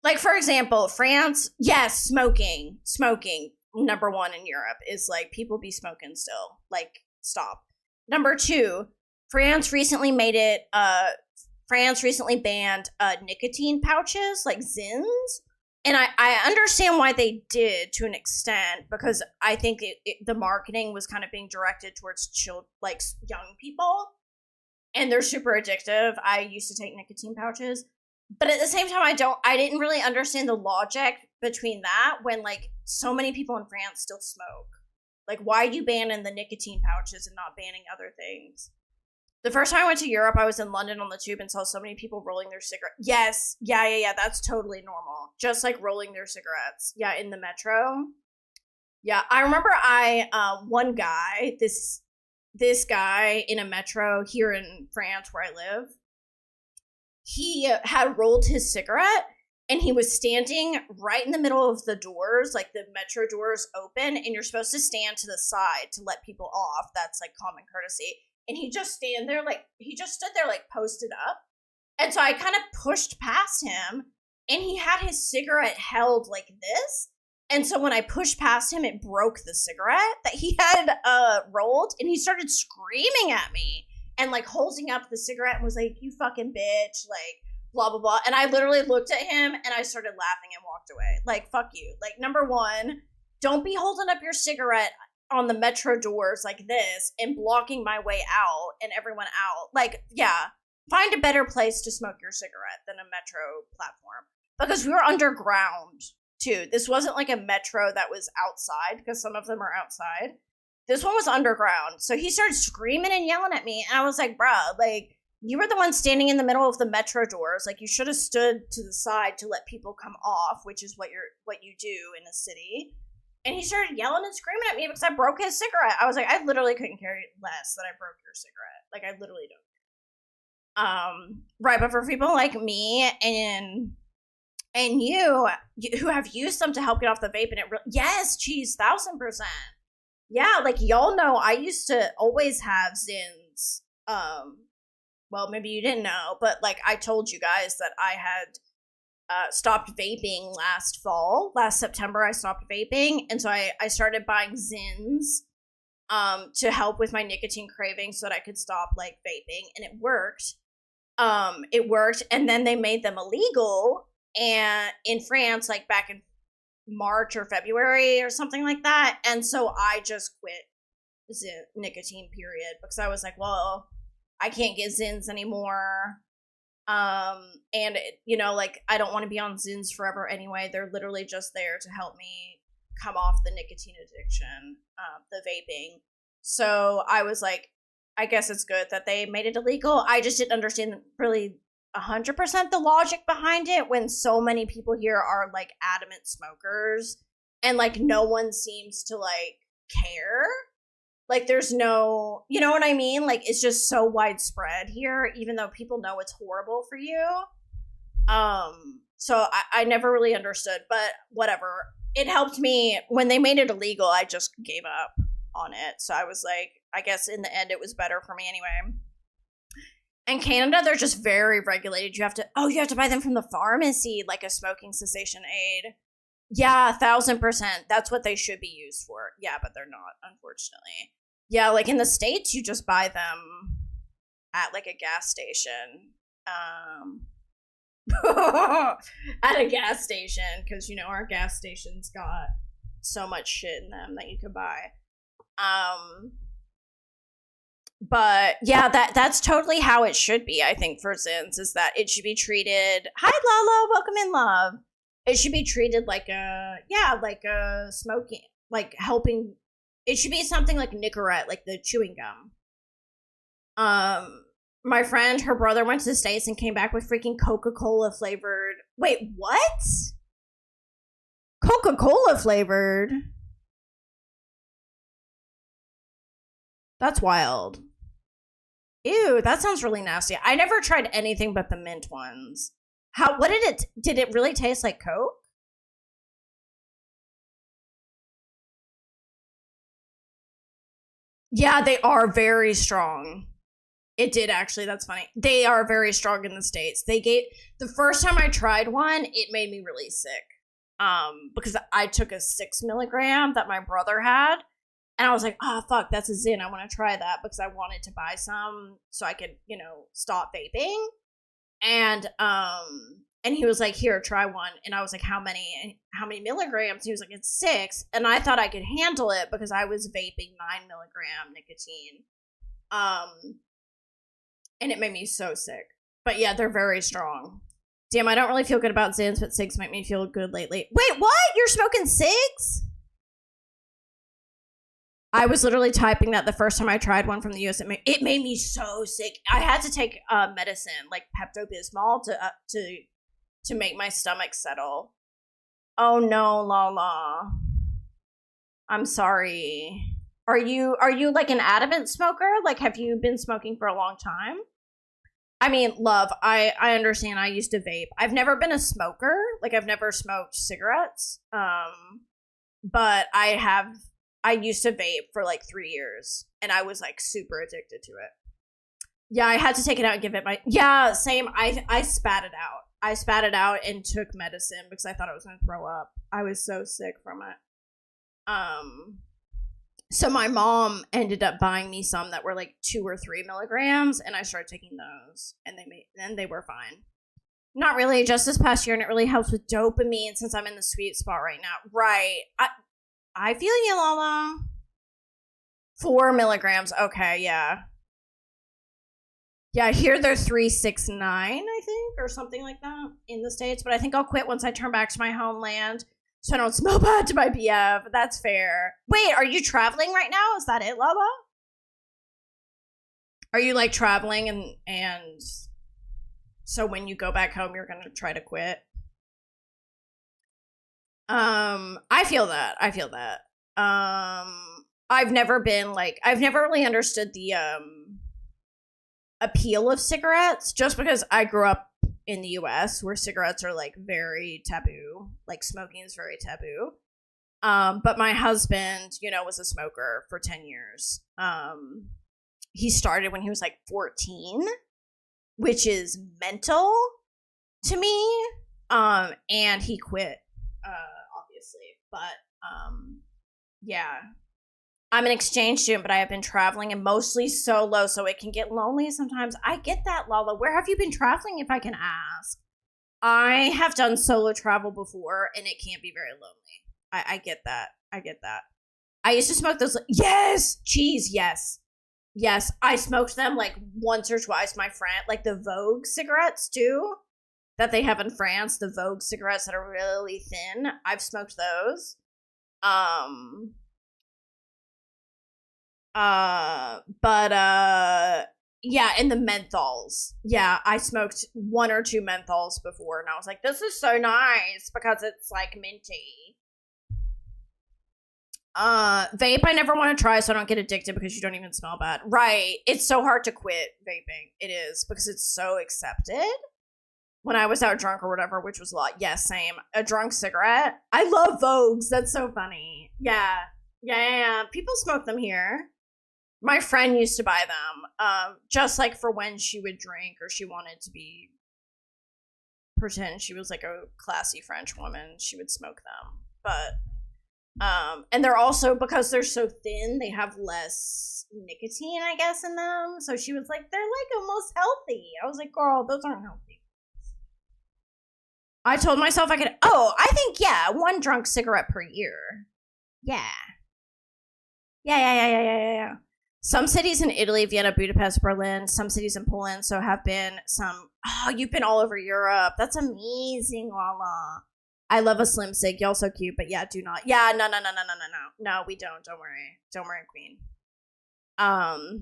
like, for example, France, yes, smoking number one in Europe is like, people be smoking still, like, stop. Number two, France recently banned nicotine pouches, like Zins. And I understand why they did to an extent, because I think the marketing was kind of being directed towards young people, and they're super addictive. I used to take nicotine pouches, but at the same time, I didn't really understand the logic between that when like so many people in France still smoke. Like, why are you banning the nicotine pouches and not banning other things? The first time I went to Europe, I was in London on the tube and saw so many people rolling their cigarettes. Yes. Yeah. That's totally normal. Just like rolling their cigarettes. Yeah, in the metro. Yeah, I remember one guy, this guy in a metro here in France where I live, he had rolled his cigarette and he was standing right in the middle of the doors, like the metro doors open, and you're supposed to stand to the side to let people off. That's like common courtesy. And he just stood there like posted up. And so I kind of pushed past him, and he had his cigarette held like this. And so when I pushed past him, it broke the cigarette that he had rolled, and he started screaming at me and like holding up the cigarette and was like, "You fucking bitch," like blah blah blah. And I literally looked at him and I started laughing and walked away. Like, fuck you. Like, number one, don't be holding up your cigarette on the metro doors like this and blocking my way out and everyone out. Like, yeah, find a better place to smoke your cigarette than a metro platform, because we were underground too. This wasn't like a metro that was outside, because some of them are outside. This one was underground. So he started screaming and yelling at me, and I was like, bruh, like, you were the one standing in the middle of the metro doors. Like, you should have stood to the side to let people come off, which is what you do in a city. And he started yelling and screaming at me because I broke his cigarette. I was like, I literally couldn't care less that I broke your cigarette. Like, I literally don't. Right, but for people like me and you who have used them to help get off the vape, and yes, cheese, 1000%. Yeah, like, y'all know I used to always have Zins, well, maybe you didn't know, but like I told you guys that I had stopped vaping last September. I stopped vaping, and so I started buying Zins to help with my nicotine cravings so that I could stop like vaping, and it worked. And then they made them illegal and in France, like back in March or February or something like that. And so I just quit nicotine, period, because I was like, well, I can't get Zins anymore. And like I don't want to be on Zins forever anyway. They're literally just there to help me come off the nicotine addiction, the vaping. So I was like, I guess it's good that they made it illegal. I just didn't understand really 100% the logic behind it when so many people here are like adamant smokers and like no one seems to like care. Like there's no, you know what I mean? Like it's just so widespread here, even though people know it's horrible for you. So I never really understood, but whatever. It helped me when they made it illegal. I just gave up on it. So I was like, I guess in the end it was better for me anyway. In Canada, they're just very regulated. You have to buy them from the pharmacy, like a smoking cessation aid. Yeah, 1,000%. That's what they should be used for. Yeah, but they're not, unfortunately. Yeah, like in the States, you just buy them at like a gas station. At a gas station, because our gas stations got so much shit in them that you could buy. But yeah, that's totally how it should be, I think, for Zins, is that it should be treated. Hi, Lalo, welcome in, love. It should be treated like a smoking, like helping. It should be something like Nicorette, like the chewing gum. My friend, her brother went to the States and came back with freaking Coca-Cola flavored. Wait, what? Coca-Cola flavored? That's wild. Ew, that sounds really nasty. I never tried anything but the mint ones. What did it really taste like Coke? Yeah, they are very strong. It did actually, that's funny. They are very strong in the States. The first time I tried one, it made me really sick. Because I took a 6 milligram that my brother had. And I was like, oh, fuck, that's a Zin. I want to try that because I wanted to buy some so I could, stop vaping. And he was like, here, try one. And I was like, how many milligrams? And he was like, it's 6. And I thought I could handle it because I was vaping 9 milligram nicotine. And it made me so sick. But yeah, they're very strong. Damn, I don't really feel good about Zins, but cigs make me feel good lately. Wait, what? You're smoking cigs? I was literally typing that the first time I tried one from the US. It made me so sick. I had to take medicine, like Pepto-Bismol, to make my stomach settle. Oh no, Lala. I'm sorry. Are you like an adamant smoker? Like, have you been smoking for a long time? I mean, love, I understand. I used to vape. I've never been a smoker. Like, I've never smoked cigarettes. But I used to vape for like 3 years, and I was like super addicted to it. Yeah, I had to take it out and give it yeah, same. I spat it out. I spat it out and took medicine because I thought I was going to throw up. I was so sick from it. So my mom ended up buying me some that were like 2 or 3 milligrams, and I started taking those, and they were fine. Not really, just this past year, and it really helps with dopamine since I'm in the sweet spot right now. Right. I feel you, Lala. 4 milligrams. Okay, yeah. Yeah, here they're 369, I think, or something like that in the States. But I think I'll quit once I turn back to my homeland so I don't smell bad to my BF. That's fair. Wait, are you traveling right now? Is that it, Lala? Are you like traveling and so when you go back home, you're going to try to quit? I feel that. I've never really understood the, appeal of cigarettes just because I grew up in the US where cigarettes are like very taboo. Like smoking is very taboo. But my husband, was a smoker for 10 years. He started when he was like 14. which is mental to me. And he quit, obviously, but yeah. I'm an exchange student, but I have been traveling and mostly solo, so it can get lonely sometimes. I get that, Lala. Where have you been traveling, if I can ask? I have done solo travel before, and it can't be very lonely. I get that. I get that. I used to smoke those. Yes! Cheese, yes. Yes, I smoked them like once or twice. My friend, like the Vogue cigarettes, too, that they have in France. The Vogue cigarettes that are really thin. I've smoked those. Yeah, and the menthols. Yeah, I smoked 1 or 2 menthols before, and I was like, this is so nice because it's like minty. Vape I never want to try, so I don't get addicted because you don't even smell bad. Right. It's so hard to quit vaping. It is, because it's so accepted. When I was out drunk or whatever, which was a lot. Yes, same. A drunk cigarette. I love Vogues. That's so funny. Yeah. Yeah. People smoke them here. My friend used to buy them, just like for when she would drink or she wanted to pretend she was like a classy French woman. She would smoke them, but and they're also, because they're so thin, they have less nicotine, I guess, in them. So she was like, they're like almost healthy. I was like, girl, those aren't healthy. I told myself I could. Oh, I think, yeah, 1 drunk cigarette per year. Yeah. Yeah. Some cities in Italy, Vienna, Budapest, Berlin, some cities in Poland, so have been some. Oh, you've been all over Europe. That's amazing, Lala. I love a slim cig. Y'all so cute, but yeah, do not. Yeah, no. No, we don't. Don't worry, Queen. I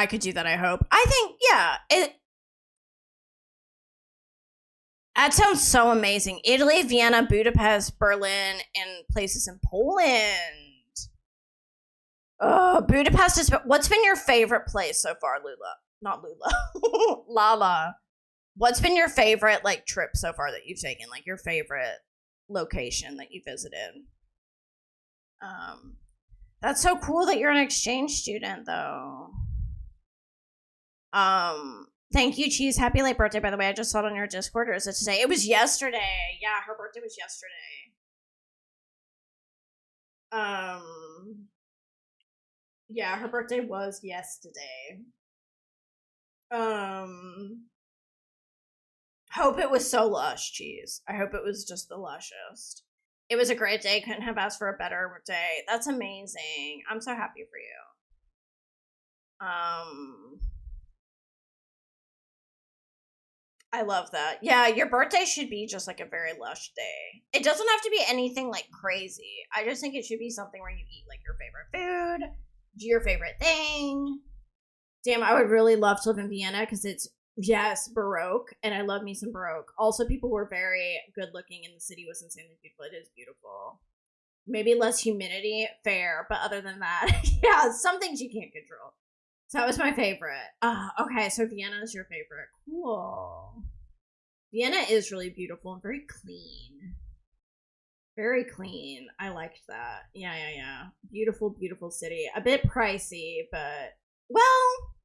could do that, I hope. I think, yeah, that sounds so amazing. Italy, Vienna, Budapest, Berlin, and places in Poland. Oh, Budapest is. What's been your favorite place so far, Lula? Not Lula. Lala. What's been your favorite, like, trip so far that you've taken? Like, your favorite location that you visited? That's so cool that you're an exchange student, though. Thank you, Cheese. Happy late birthday, by the way. I just saw it on your Discord, or is it today? It was yesterday. Yeah, her birthday was yesterday. Yeah, her birthday was yesterday. Hope it was so lush, Cheese. I hope it was just the lushest. It was a great day. Couldn't have asked for a better day. That's amazing. I'm so happy for you. I love that. Yeah, your birthday should be just like a very lush day. It doesn't have to be anything like crazy. I just think it should be something where you eat like your favorite food, do your favorite thing. Damn, I would really love to live in Vienna because it's, yes, Baroque, and I love me some Baroque. Also, people were very good looking, and the city was insanely beautiful. It is beautiful. Maybe less humidity, fair, but other than that, yeah, some things you can't control. So that was my favorite. Okay, so Vienna is your favorite. Cool. Vienna is really beautiful and very clean. Very clean. I liked that. Yeah. Beautiful, beautiful city. A bit pricey, but, well,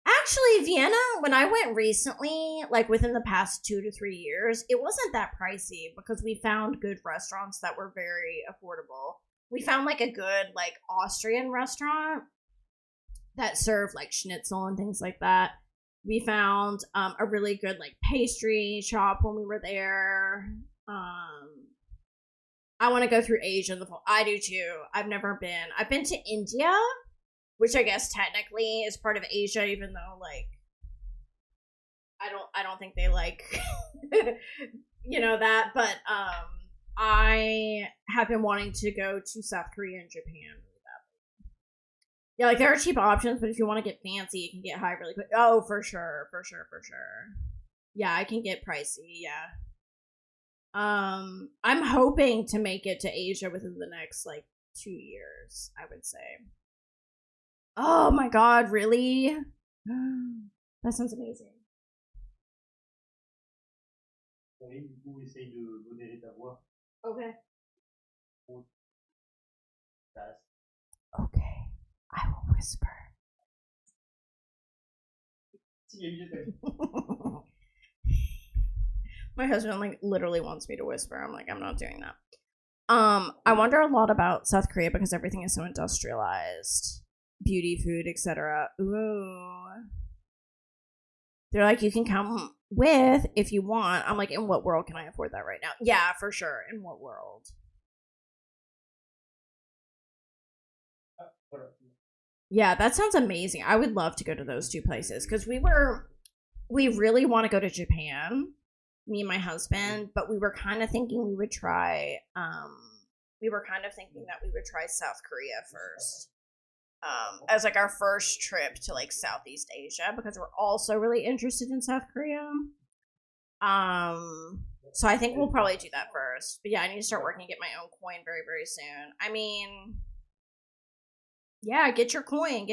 actually, Vienna, when I went recently, like within the past 2 to 3 years, it wasn't that pricey because we found good restaurants that were very affordable. We found like a good like Austrian restaurant that served like schnitzel and things like that. We found a really good like pastry shop when we were there. I want to go through Asia in the fall. I do too. I've never been. I've been to India, which I guess technically is part of Asia, even though like I don't think they like that. But I have been wanting to go to South Korea and Japan. Yeah, like there are cheap options, but if you want to get fancy, you can get high really quick. Oh, for sure. Yeah, I can get pricey. Yeah. I'm hoping to make it to Asia within the next like 2 years, I would say. Oh my god, really? That sounds amazing. Okay. Okay, I will whisper. My husband like literally wants me to whisper. I'm like, I'm not doing that. I wonder a lot about South Korea because everything is so industrialized. Beauty, food, etc. Ooh. They're like, you can come with if you want. I'm like, in what world can I afford that right now? Yeah, for sure. In what world? Yeah, that sounds amazing. I would love to go to those two places because we really want to go to Japan, me and my husband, but we were kind of thinking we would try South Korea first. As like our first trip to like Southeast Asia because we're also really interested in South Korea. So I think we'll probably do that first. But yeah, I need to start working and get my own coin very, very soon. I mean, yeah, get your coin,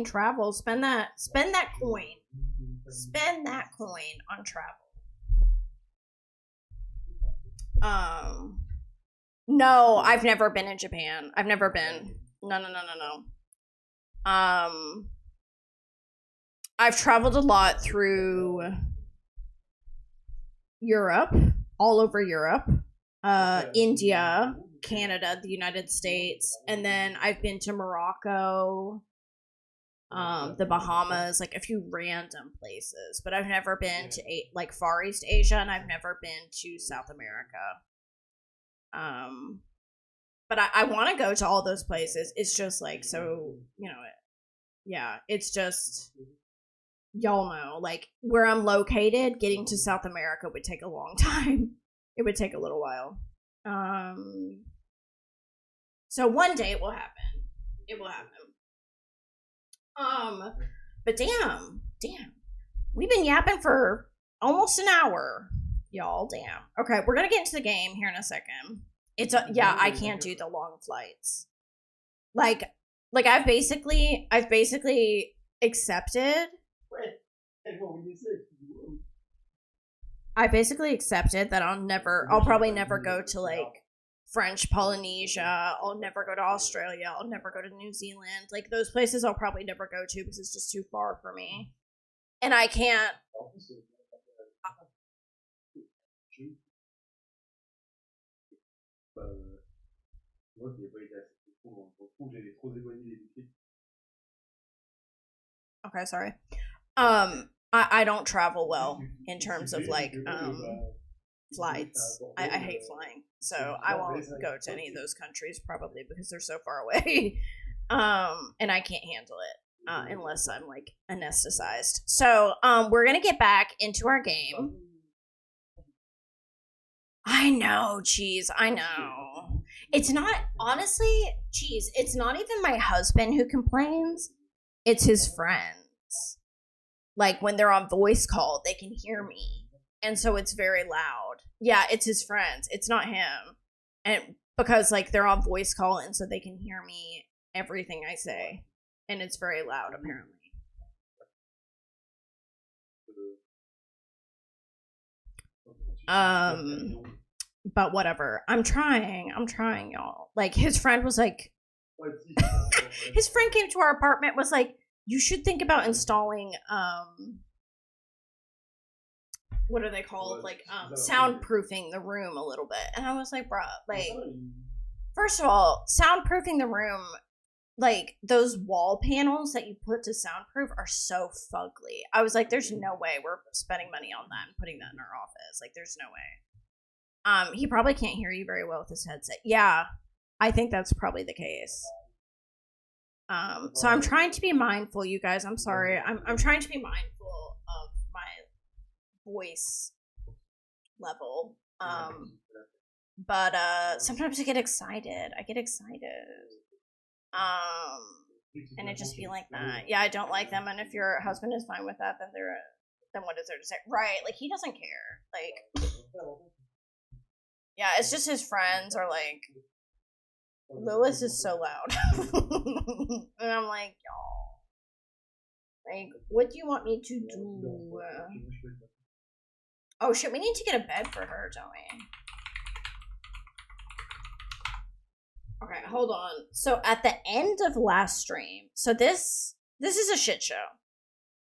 travel, spend that coin. Spend that coin on travel. No, I've never been in Japan. I've never been. No. I've traveled a lot through Europe, all over Europe, India, Canada, the United States, and then I've been to Morocco, the Bahamas, like a few random places, but I've never been to like Far East Asia, and I've never been to South America. But I want to go to all those places. It's just like, so, yeah, it's just, y'all know, like, where I'm located, getting to South America would take a long time. It would take a little while. So one day it will happen. But damn. We've been yapping for almost an hour, y'all. Damn. Okay, we're gonna get into the game here in a second. I can't do the long flights. Like I've basically accepted. I basically accepted that I'll probably never go to like French Polynesia. I'll never go to Australia. I'll never go to New Zealand. Like those places I'll probably never go to because it's just too far for me. And I can't. Okay, sorry. I don't travel well in terms of like flights. I hate flying, so I won't go to any of those countries probably because they're so far away. And I can't handle it unless I'm like anesthetized. So we're gonna get back into our game. I know, Cheese. I know. It's not, honestly, Cheese, it's not even my husband who complains. It's his friends. Like, when they're on voice call, they can hear me. And so it's very loud. Yeah, it's his friends. It's not him. And because, like, they're on voice call, and so they can hear me, everything I say. And it's very loud, apparently. But whatever. I'm trying, y'all. Like, his friend was like, his friend came to our apartment, was like, you should think about installing, what are they called? Like, soundproofing the room a little bit. And I was like, bruh, like, first of all, soundproofing the room, like, those wall panels that you put to soundproof are so fugly. I was like, there's no way we're spending money on that and putting that in our office. Like, there's no way. He probably can't hear you very well with his headset. Yeah, I think that's probably the case. So I'm trying to be mindful, you guys. I'm sorry. I'm trying to be mindful of my voice level. But sometimes I get excited. And it just be like that. Yeah, I don't like them. And if your husband is fine with that, then what is there to say? Right? Like, he doesn't care. Like, yeah, it's just his friends are like, Lewis is so loud. And I'm like, y'all, like, what do you want me to do? Oh shit, we need to get a bed for her, don't we? Okay, hold on. So at the end of last stream, so this is a shit show.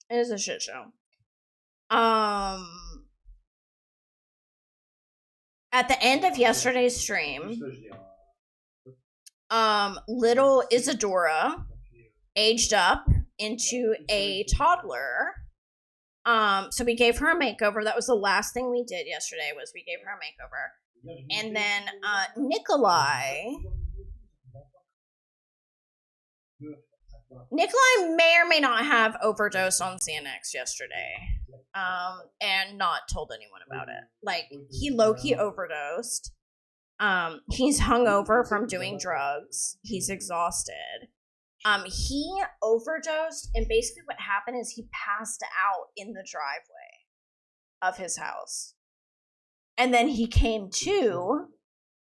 It is a shit show. At the end of yesterday's stream, little Isadora aged up into a toddler. So we gave her a makeover. That was the last thing we did yesterday, was we gave her a makeover. And then Nikolai may or may not have overdosed on Xanax yesterday, and not told anyone about it. Like, he low-key overdosed. He's hungover from doing drugs. He's exhausted. He overdosed, and basically what happened is he passed out in the driveway of his house. And then he came to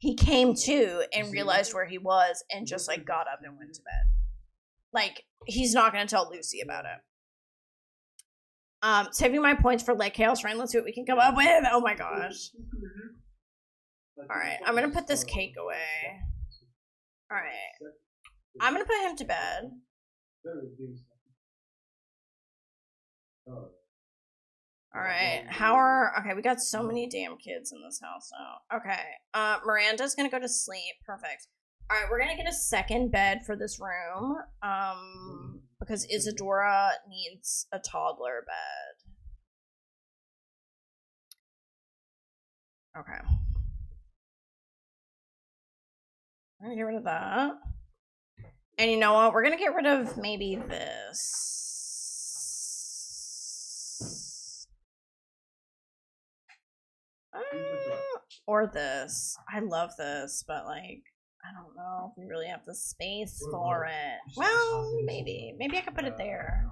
and realized where he was and just, like, got up and went to bed. Like, he's not going to tell Lucy about it. Saving my points for Leg Chaos Rain. Let's see what we can come up with. Oh my gosh. Alright, I'm going to put this cake away. Alright. I'm going to put him to bed. Alright, okay, we got so many damn kids in this house now. Okay, Miranda's going to go to sleep. Perfect. Alright, we're going to get a second bed for this room, because Isadora needs a toddler bed. Okay. I'm going to get rid of that. And you know what? We're going to get rid of maybe this. Or this. I love this, but, like, I don't know if we really have the space for it. Well, maybe. Maybe I could put it there.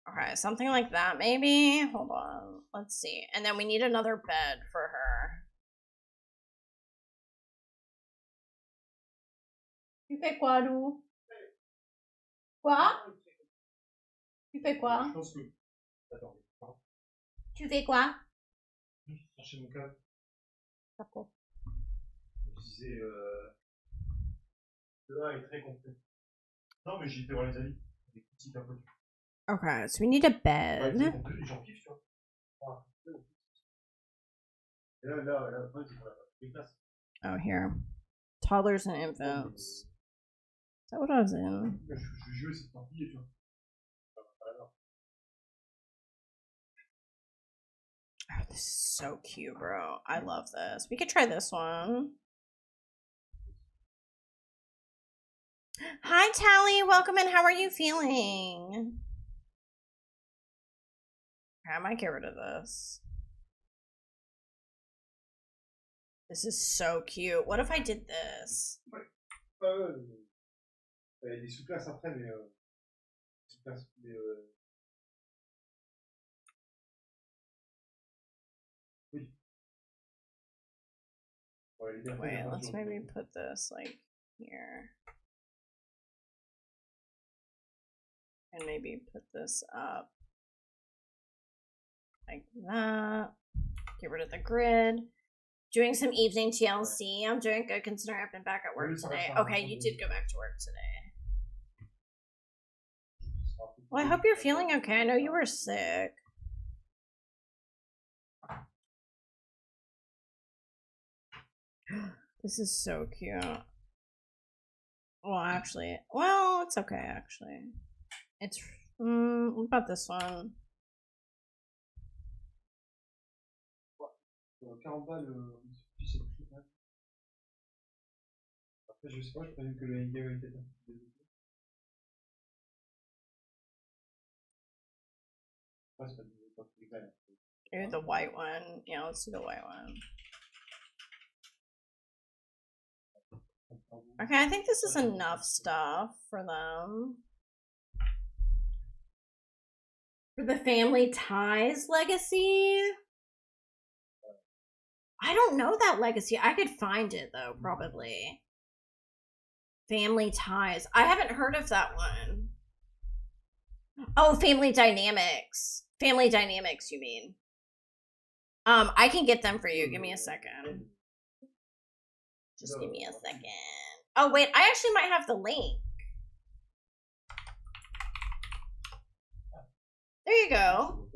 Okay, something like that, maybe? Hold on. Let's see. And then we need another bed for her. Tu fais quoi, Lou? Quoi? Tu fais quoi? Tu fais quoi? Chercher mon câble. Pourquoi? Je disais, le 1 est très complet. Non, mais j'ai été voir les amis. Des petits un peu. Okay, so we need a bed. Les gens kiffent, tu vois. Et là, le problème, c'est qu'on a pas toutes les classes. Oh, here. Toddlers and infants. Is that what I was in? Je vais jouer cette partie, tu vois. Oh, this is so cute, bro. I love this. We could try this one. Hi, Tally. Welcome in. How are you feeling? I might get rid of this. This is so cute. What if I did this? Il y a des sous-classes après, mais sous-classes, mais oui. Wait, let's maybe put this like here. And maybe put this up like that. Get rid of the grid. Doing some evening TLC. I'm doing good considering I've been back at work today. Okay, you did go back to work today. Well, I hope you're feeling okay. I know you were sick. This is so cute. Well, actually, well, it's okay, actually. It's, what about this one? 40 balles, c'est plus cher. Après, je sais pas, j'ai pas vu que le Gigabyte était développé. Ouais, c'est pas légal. Here's the white one. Yeah, let's do the white one. Okay, I think this is enough stuff for them. For the family ties legacy. I I don't know that legacy. I could find it though, probably. Family Ties. I haven't heard of that one. Oh, Family Dynamics. Family Dynamics, you mean? I can get them for you. Give me a second. Just give me a second. Oh, wait. I actually might have the link. There you go.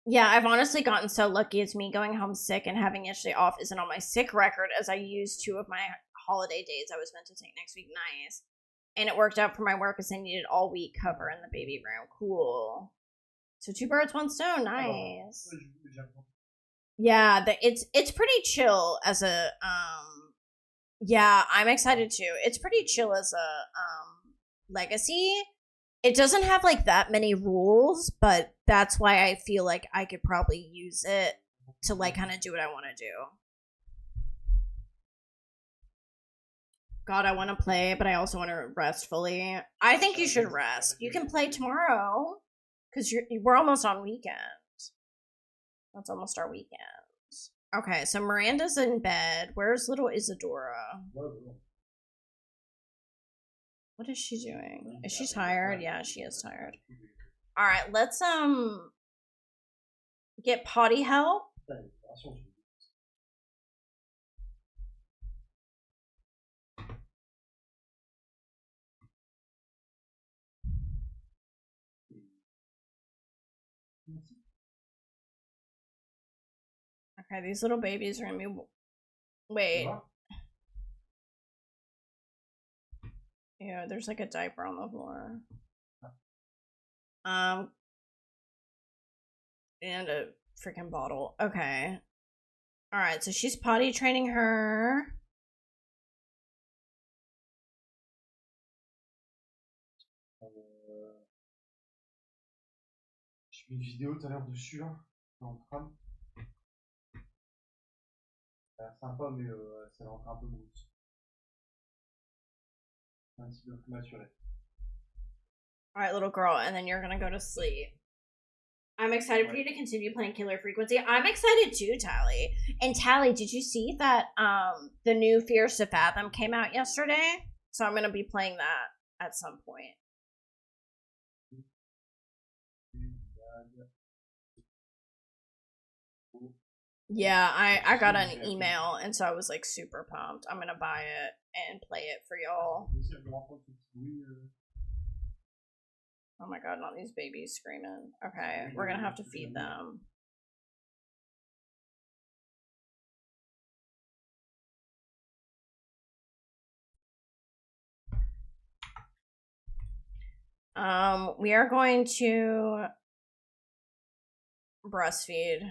Yeah, I've honestly gotten so lucky. It's me going home sick and having yesterday off isn't on my sick record, as I used 2 of my holiday days I was meant to take next week. Nice. And it worked out for my work as I needed all week cover in the baby room. Cool. So 2 birds, 1 stone. Nice. Yeah, it's pretty chill as a yeah, I'm excited too. It's pretty chill as a legacy. It doesn't have like that many rules, but that's why I feel like I could probably use it to like kind of do what I want to do. God, I want to play, but I also want to rest fully. I think you should rest. You can play tomorrow because we're almost on weekend. That's almost our weekend. Okay, so Miranda's in bed. Where's little Isadora? What is she doing? Is she tired? Yeah, she is tired. All right, let's get potty help. Okay, these little babies are gonna be. Wait. Yeah, there's like a diaper on the floor. And a freaking bottle. Okay. Alright, so she's potty training her. Je fais une vidéo tout à l'heure dessus là, dans le tram. Ça a l'air sympa, mais ça va rentrer un peu brut. Un petit peu prématuré. Alright, little girl, and then you're gonna go to sleep. I'm excited for you to continue playing Killer Frequency. I'm excited too, Tally. And Tally, did you see that the new Fears to Fathom came out yesterday? So I'm gonna be playing that at some point. Yeah, I got an email, and so I was like super pumped. I'm gonna buy it and play it for y'all. Oh my god, not these babies screaming. Okay, we're gonna have to feed them. We are going to breastfeed.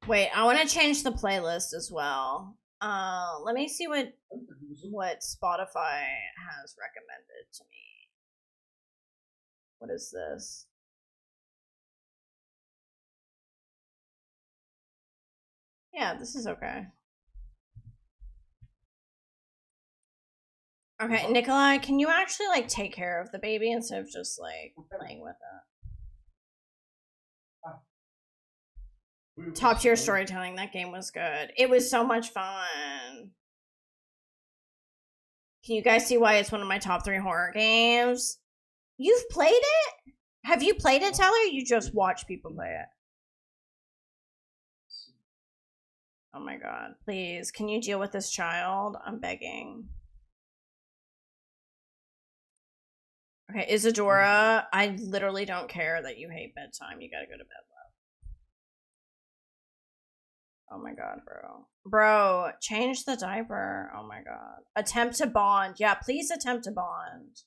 Wait, I want to change the playlist as well. Let me see what Spotify has recommended to me. What is this? Yeah, this is okay. Okay, Nikolai, can you actually like take care of the baby instead of just like playing with it? Top tier storytelling. That game was good. It was so much fun. Can you guys see why it's one of my top 3 horror games? You've played it? Have you played it, Tyler? You just watch people play it. Oh my god. Please, can you deal with this child? I'm begging. Okay, Isadora, I literally don't care that you hate bedtime. You gotta go to bed, love. Oh my god, bro. Bro, change the diaper. Oh my god. Attempt to bond. Yeah, please attempt to bond.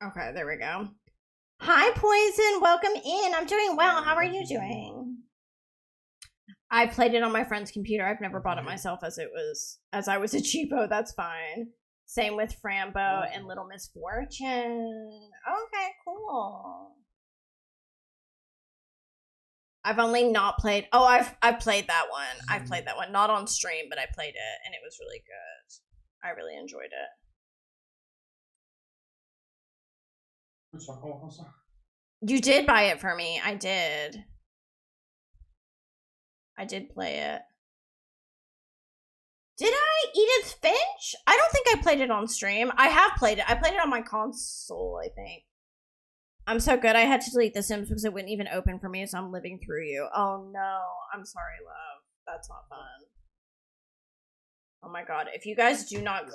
Okay, there we go. Hi, Poison. Welcome in. I'm doing well. How are you doing? I played it on my friend's computer. I've never bought it myself as I was a cheapo. That's fine. Same with Frambo and Little Misfortune. Okay, cool. I've only not played. Oh, I've played that one. I've played that one. Not on stream, but I played it and it was really good. I really enjoyed it. You did buy it for me. I did. I did play it. Did I? Edith Finch? I don't think I played it on stream. I have played it. I played it on my console, I think. I'm so good. I had to delete The Sims because it wouldn't even open for me, so I'm living through you. Oh no. I'm sorry, love. That's not fun. Oh my god. If you guys do not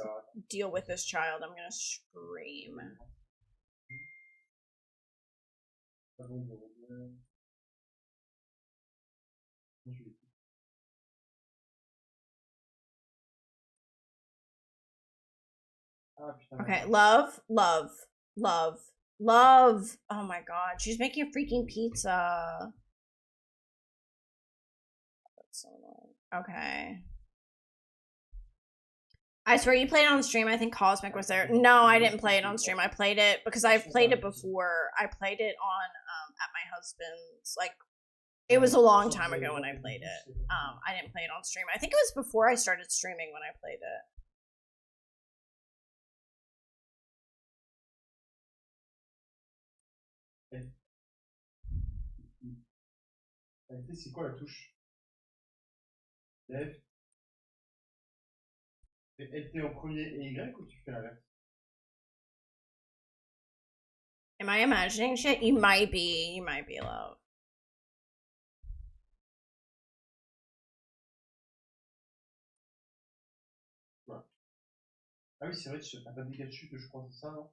deal with this child, I'm gonna scream. Okay, love. Oh my god, she's making a freaking pizza. That's so annoying. Okay. I swear you played it on stream. I think Cosmic was there. No, I didn't play it on stream. I played it because I've played it before. I played it on at my husband's. Like, it was a long time ago when I played it. I didn't play it on stream. I think it was before I started streaming when I played it. C'est quoi la touche? F. LT en premier et Y ou tu fais l'inverse? Am I imagining shit? You might be, love. Ouais. Ah oui, c'est vrai, t'as pas de dégâts de chute, je crois, c'est ça, non?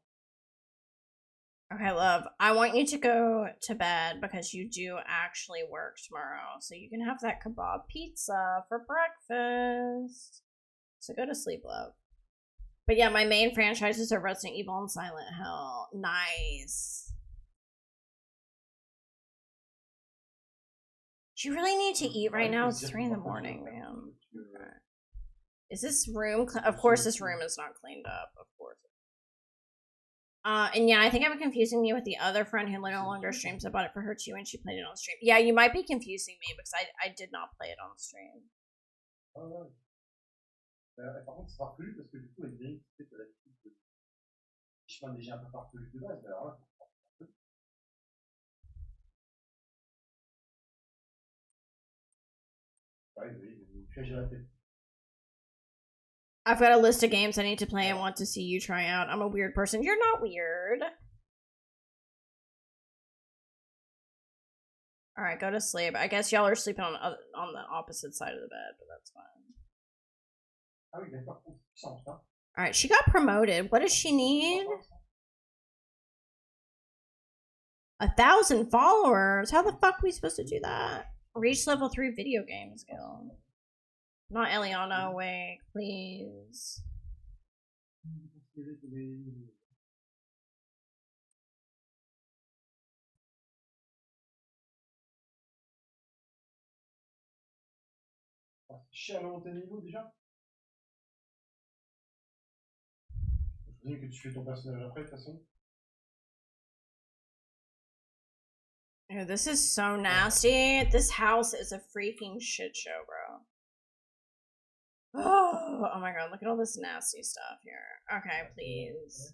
Okay, love. I want you to go to bed because you do actually work tomorrow. So you can have that kebab pizza for breakfast. So go to sleep, love. But yeah, my main franchises are Resident Evil and Silent Hill. Nice. Do you really need to eat right now? It's 3 in the morning, man. Okay. Is this room? Of course, this room is not cleaned up. Of course. And yeah, I think I'm confusing you with the other friend who no longer streams. I bought it for her too, and she played it on stream. Yeah, you might be confusing me because I did not play it on stream. Oh, ouais. Par contre, c'est farfelu parce que du coup, elle dit que la petite. Je suis pas déjà un peu farfelu de base, mais alors là, oui, tu as la tête. I've got a list of games I need to play and want to see you try out. I'm a weird person. You're not weird. All right, go to sleep. I guess y'all are sleeping on the opposite side of the bed, but that's fine. Ah oui, d'accord. All right, she got promoted. What does she need? 1,000 followers. How the fuck are we supposed to do that? Reach level 3 video game skill. Not Eliana, wait, please. Cher le monter niveau déjà. Je présume que tu fais ton personnage après de toute façon. Ew, this is so nasty. This house is a freaking shit show, bro. Oh my god, look at all this nasty stuff here. Okay, please.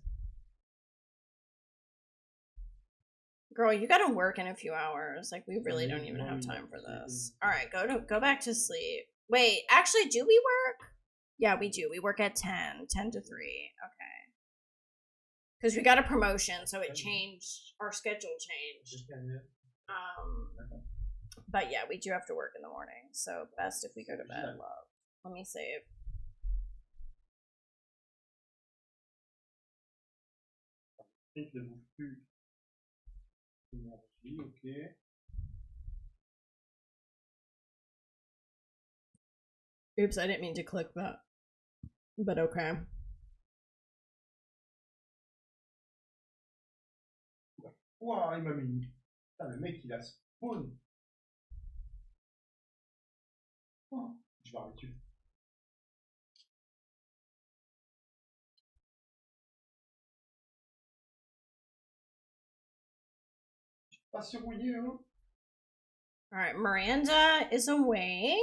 Girl, you gotta work in a few hours. Like, we really don't even have time for this. Alright, go back to sleep. Wait, actually, do we work? Yeah, we do. We work at 10 to 3. Okay. Because we got a promotion, so it changed. Our schedule changed. But yeah, we do have to work in the morning. So best if we go to bed, love. Let me save. Okay. Oops, I didn't mean to click that. But okay. Ouah, il m'a mis. Putain, le mec, il a spawn. Oh, je vais arrêter. Pas surrouillé, hein. All right, Miranda is awake.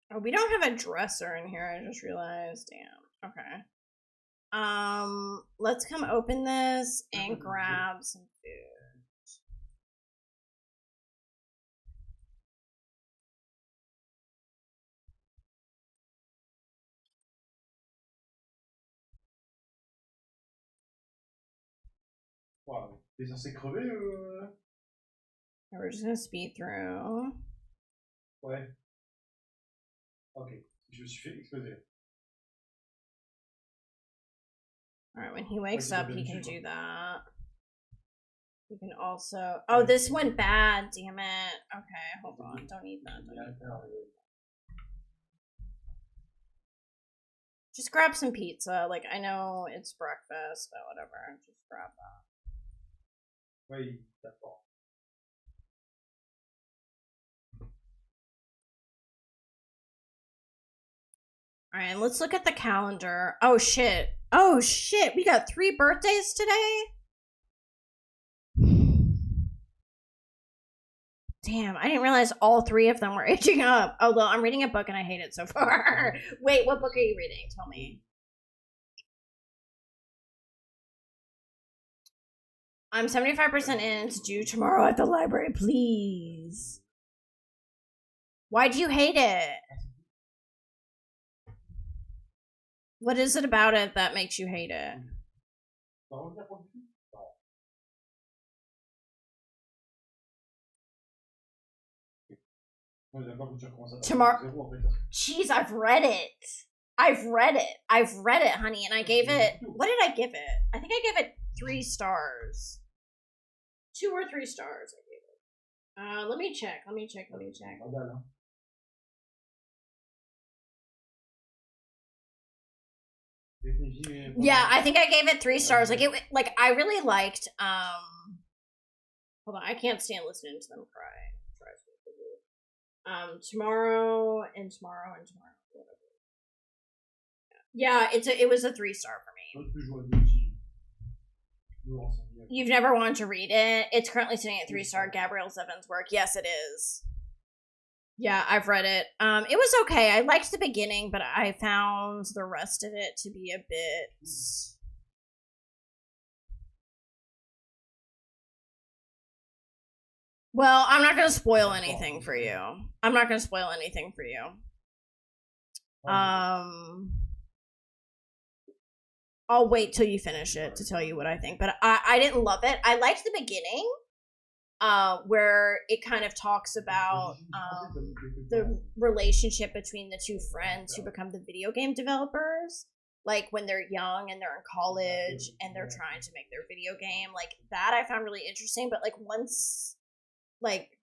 Oh, we don't have a dresser in here. I just realized. Damn. Okay. Let's come open this and grab some food. Wow, t'es censé crever And we're just gonna speed through. Ouais. Ok, je me suis fait exploser. Alright, when he wakes up, he can do that. You can also. Oh, this went bad. Damn it. Okay, hold on. Don't eat that. Don't eat that. Just grab some pizza. Like, I know it's breakfast, but whatever. Just grab that. Oui, d'accord. Alright, let's look at the calendar. Oh shit. Oh shit. We got 3 birthdays today? Damn, I didn't realize all 3 of them were aging up. Although I'm reading a book and I hate it so far. Wait, what book are you reading? Tell me. I'm 75% in. It's due tomorrow at the library, please. Why do you hate it? What is it about it that makes you hate it? Tomorrow. Jeez, I've read it. I've read it, honey, and I gave it. What did I give it? I think I gave it 3 stars. 2 or 3 stars. I gave it. Let me check. Yeah, I think I gave it 3 stars. Like I really liked. Hold on, I can't stand listening to them cry. Tomorrow and tomorrow and tomorrow. Yeah, it was a 3-star for me. You've never wanted to read it? It's currently sitting at 3-star. Gabrielle Zevin's work. Yes, it is. Yeah, I've read it. It was okay. I liked the beginning, but I found the rest of it to be a bit. Well, I'm not gonna spoil anything for you. I'll wait till you finish it to tell you what I think. But I didn't love it. I liked the beginning, where it kind of talks about the relationship between the 2 friends who become the video game developers. Like when they're young and they're in college and they're trying to make their video game. Like that I found really interesting. But like once, like,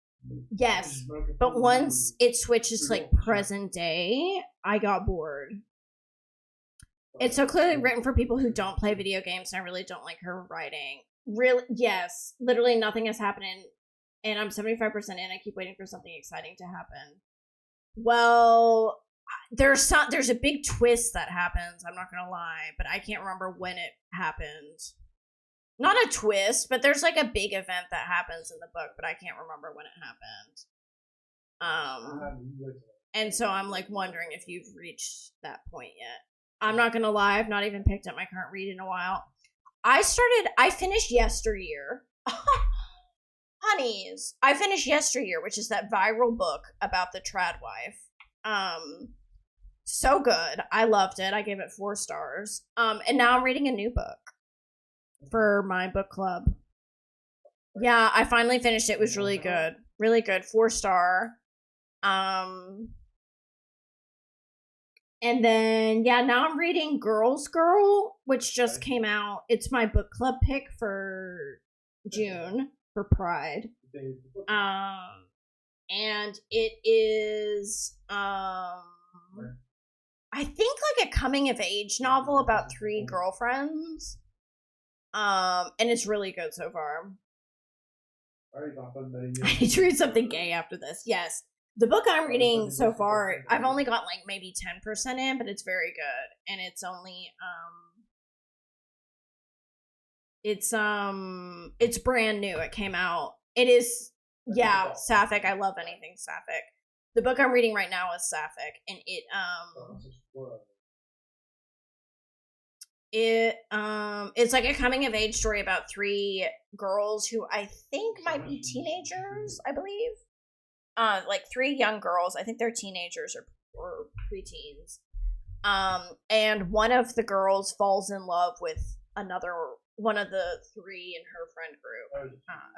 yes, but once it switches to like present day, I got bored. It's so clearly written for people who don't play video games, and I really don't like her writing. Really, yes, literally nothing is happening, and I'm 75% in. I keep waiting for something exciting to happen. Well, there's a big twist that happens. I'm not gonna lie, but I can't remember when it happened. Not a twist, but there's like a big event that happens in the book, but I can't remember when it happened. And so I'm like wondering if you've reached that point yet. I'm not gonna lie, I've not even picked up my current read in a while. I finished Yesteryear. Honeys, I finished Yesteryear, which is that viral book about the trad wife. So good. I loved it. I gave it 4 stars. And now I'm reading a new book for my book club. Yeah, I finally finished it. It was really good. Really good. 4-star. And then, yeah, now I'm reading Girls Girl, which just came out. It's my book club pick for June for Pride. And it is I think like a coming of age novel about 3 girlfriends. And it's really good so far. I need to read something gay after this. Yes. The book I'm reading so far, I've only got like maybe 10% in, but it's very good. And it's only it's brand new. It came out. It is sapphic. I love anything sapphic. The book I'm reading right now is sapphic, and it's like a coming of age story about 3 girls who I think might be teenagers, I believe. Like 3 young girls. I think they're teenagers or preteens. And one of the girls falls in love with another one of the 3 in her friend group,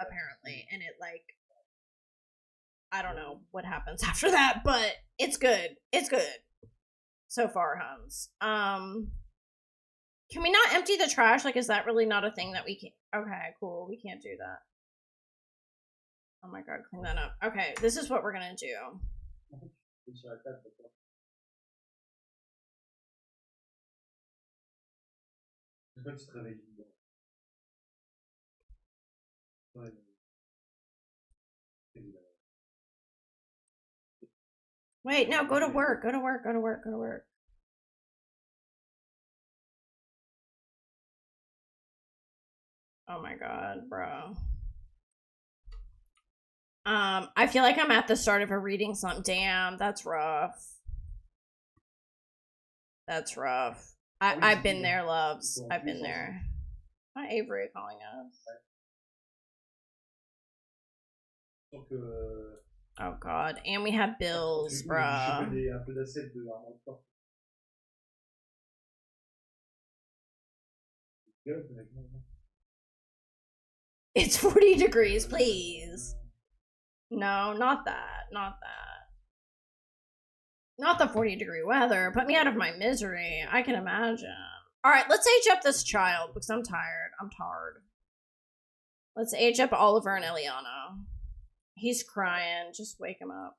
apparently, and it like I don't know what happens after that, but it's good. It's good so far, Hans. Can we not empty the trash? Like, is that really not a thing that we can? Okay, cool. We can't do that. Oh my god, clean that up. Okay, this is what we're gonna do. Wait, no, go to work. Go to work. Go to work. Go to work. Oh my god, bro. I feel like I'm at the start of a reading slump. Damn, that's rough. That's rough. I've been there, loves. I've been there. Not Avery calling us. Oh god, and we have bills, bruh. It's 40 degrees, please. No, not that. Not that. Not the 40-degree weather. Put me out of my misery. I can imagine. Alright, let's age up this child, because I'm tired. I'm tired. Let's age up Oliver and Eliana. He's crying. Just wake him up.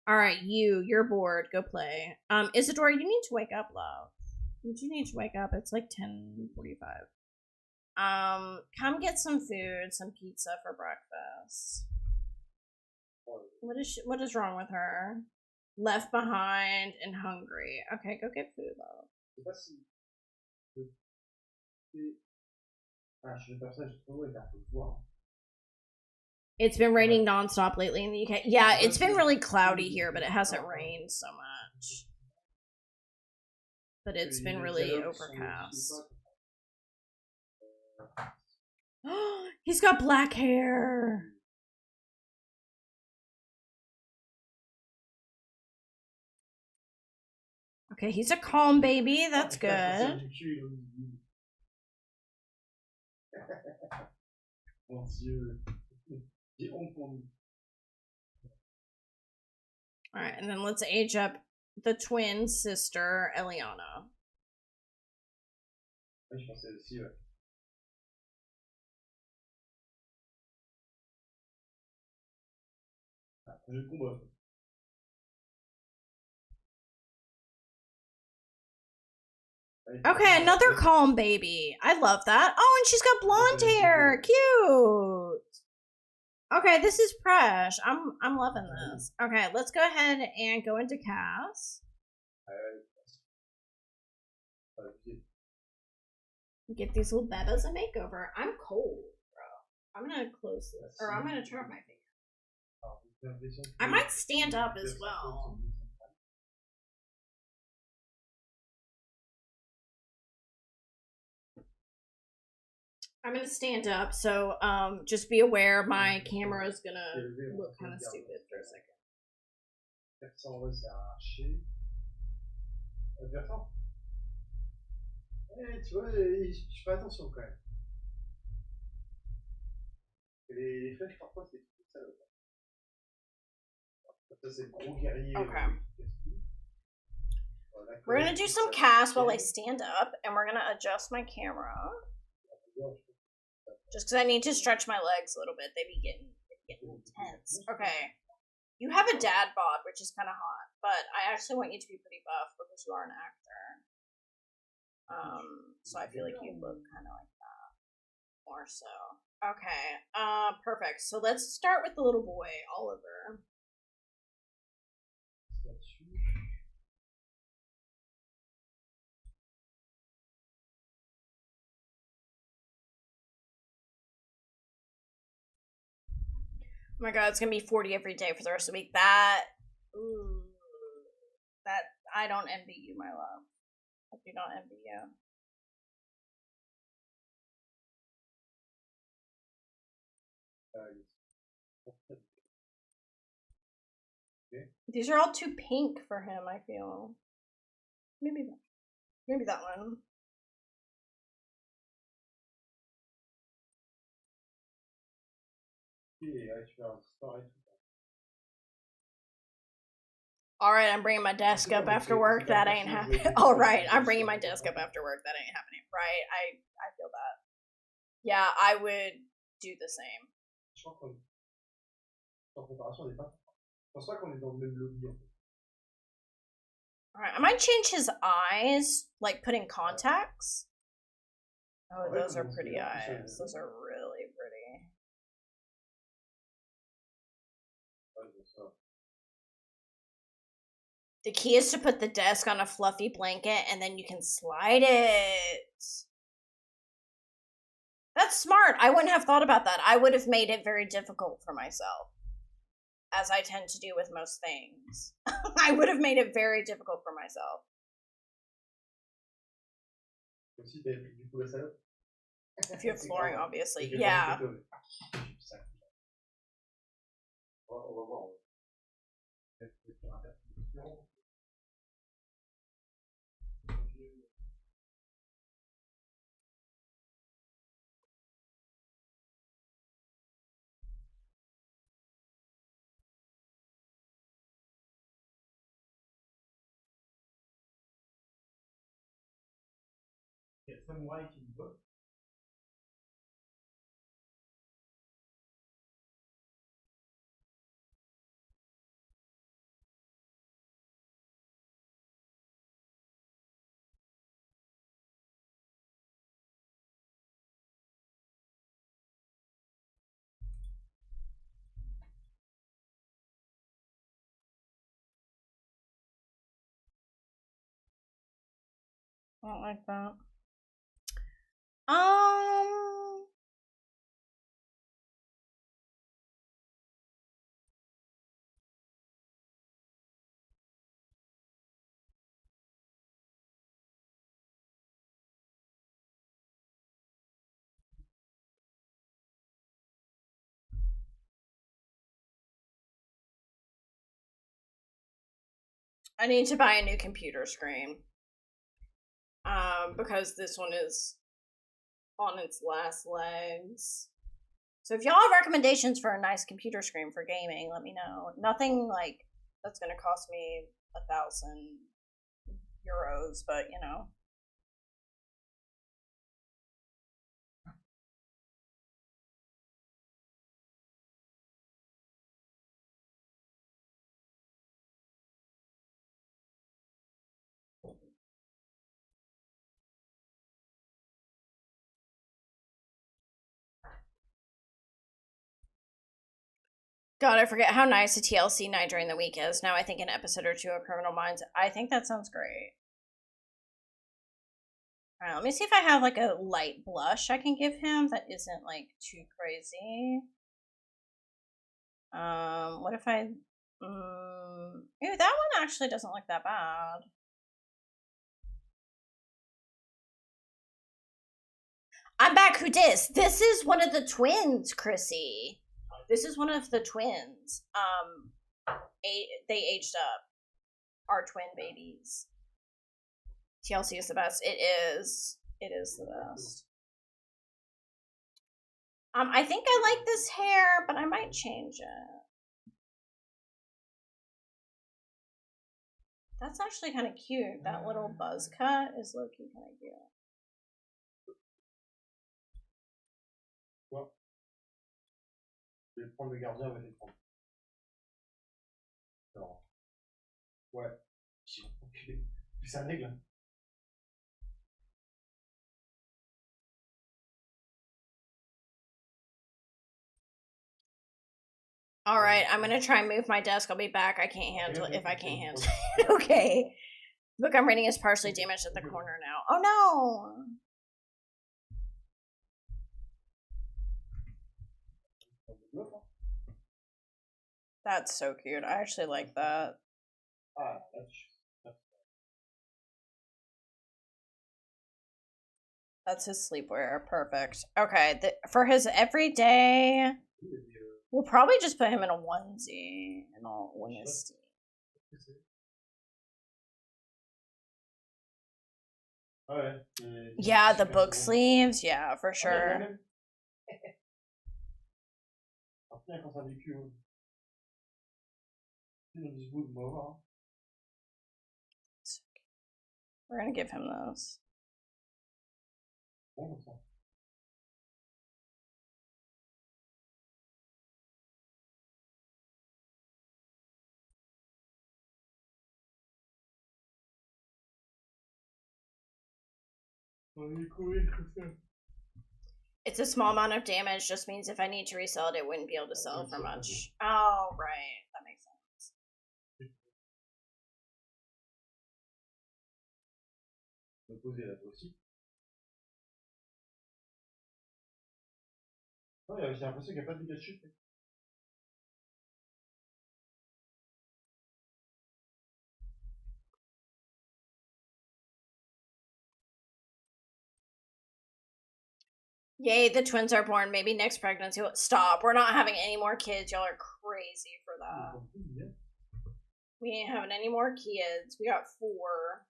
Alright, you're bored. Go play. Isadora, you need to wake up, love. You need to wake up. It's like 10:45. Come get some food, some pizza for breakfast. What is wrong with her? Left behind and hungry. Okay, go get food, love. It's been raining nonstop lately in the UK. Yeah, it's been really cloudy here, but it hasn't rained so much. But it's been really overcast. He's got black hair. Okay, he's a calm baby. That's good. Alright, and then let's age up the twin sister, Eliana. Okay, another calm baby. I love that. Oh, and she's got blonde hair. Cute. Okay, this is fresh. I'm loving this. Okay, let's go ahead and go into Cass. Get these little bebas a makeover. I'm cold, bro. I'm gonna close this, or I'm gonna turn up my fan. I might stand up as well. I'm gonna stand up, so just be aware my camera is gonna look kind of stupid for a second. Tu vois, je fais attention quand même. Les flèches, parfois, c'est tout ça. Ça, c'est le gros guerrier. Okay. We're gonna do some cast while I stand up, and we're gonna adjust my camera. Just because I need to stretch my legs a little bit. They be getting intense. Okay. You have a dad bod, which is kind of hot, but I actually want you to be pretty buff because you are an actor. So I feel like you look kind of like that. More so. Okay. Perfect. So let's start with the little boy, Oliver. Oh my god, it's gonna be 40 every day for the rest of the week. That, ooh, that, I don't envy you, my love. I do not envy you. These are all too pink for him, I feel. Maybe that one. Alright, I'm bringing my desk up after work. That ain't happening. Alright, I'm bringing my desk up after work. That ain't happening. Right? I feel that. Yeah, I would do the same. Alright, I might change his eyes, like put in contacts. Oh, those are pretty eyes. Those are really pretty. The key is to put the desk on a fluffy blanket and then you can slide it. That's smart. I wouldn't have thought about that. I would have made it very difficult for myself, as I tend to do with most things. I would have made it very difficult for myself. If you have flooring, obviously. Yeah. I don't like that. I need to buy a new computer screen. Because this one is on its last legs. So if y'all have recommendations for a nice computer screen for gaming, let me know. Nothing like that's gonna cost me 1,000 euros, but you know. God, I forget how nice a TLC night during the week is. Now I think an episode or two of Criminal Minds. I think that sounds great. Alright, let me see if I have like a light blush I can give him that isn't like too crazy. What if I... Ew, that one actually doesn't look that bad. I'm back, who dis? This is one of the twins, Chrissy. This is one of the twins. They aged up. Our twin babies. TLC is the best. It is. It is the best. I think I like this hair, but I might change it. That's actually kind of cute. That little buzz cut is low-key kind of cute. Je vais prendre le gardien, on va le prendre. Alors. Ouais. J'ai enculé. C'est un aigle. All right, I'm gonna try and move my desk. I'll be back. I can't handle it if I can't handle it. Okay. The book I'm reading is partially damaged at the corner now. Oh no! That's so cute. I actually like that. That's his sleepwear. Perfect. Okay, for his everyday, we'll probably just put him in a onesie and all honesty. Yeah, the book sleeves. Yeah, for sure. We're gonna give him those. It's a small amount of damage, just means if I need to resell it, it wouldn't be able to sell it for much. Oh, right. That makes sense. J'ai l'impression qu'il n'y a pas de dégâts de chute. Yay, the twins are born. Maybe next pregnancy. Stop. We're not having any more kids. Y'all are crazy for that. We ain't having any more kids. We got 4.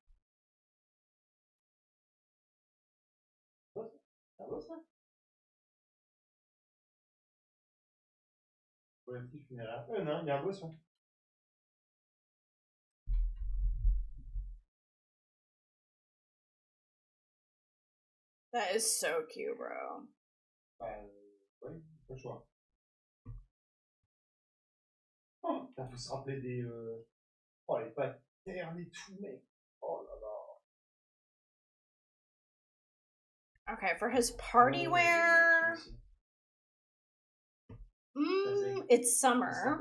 That is so cute, bro. Oh, faut se rappeler des. Oh, les patterns et tout, mec. Oh là là. Okay, for his party wear. It's summer.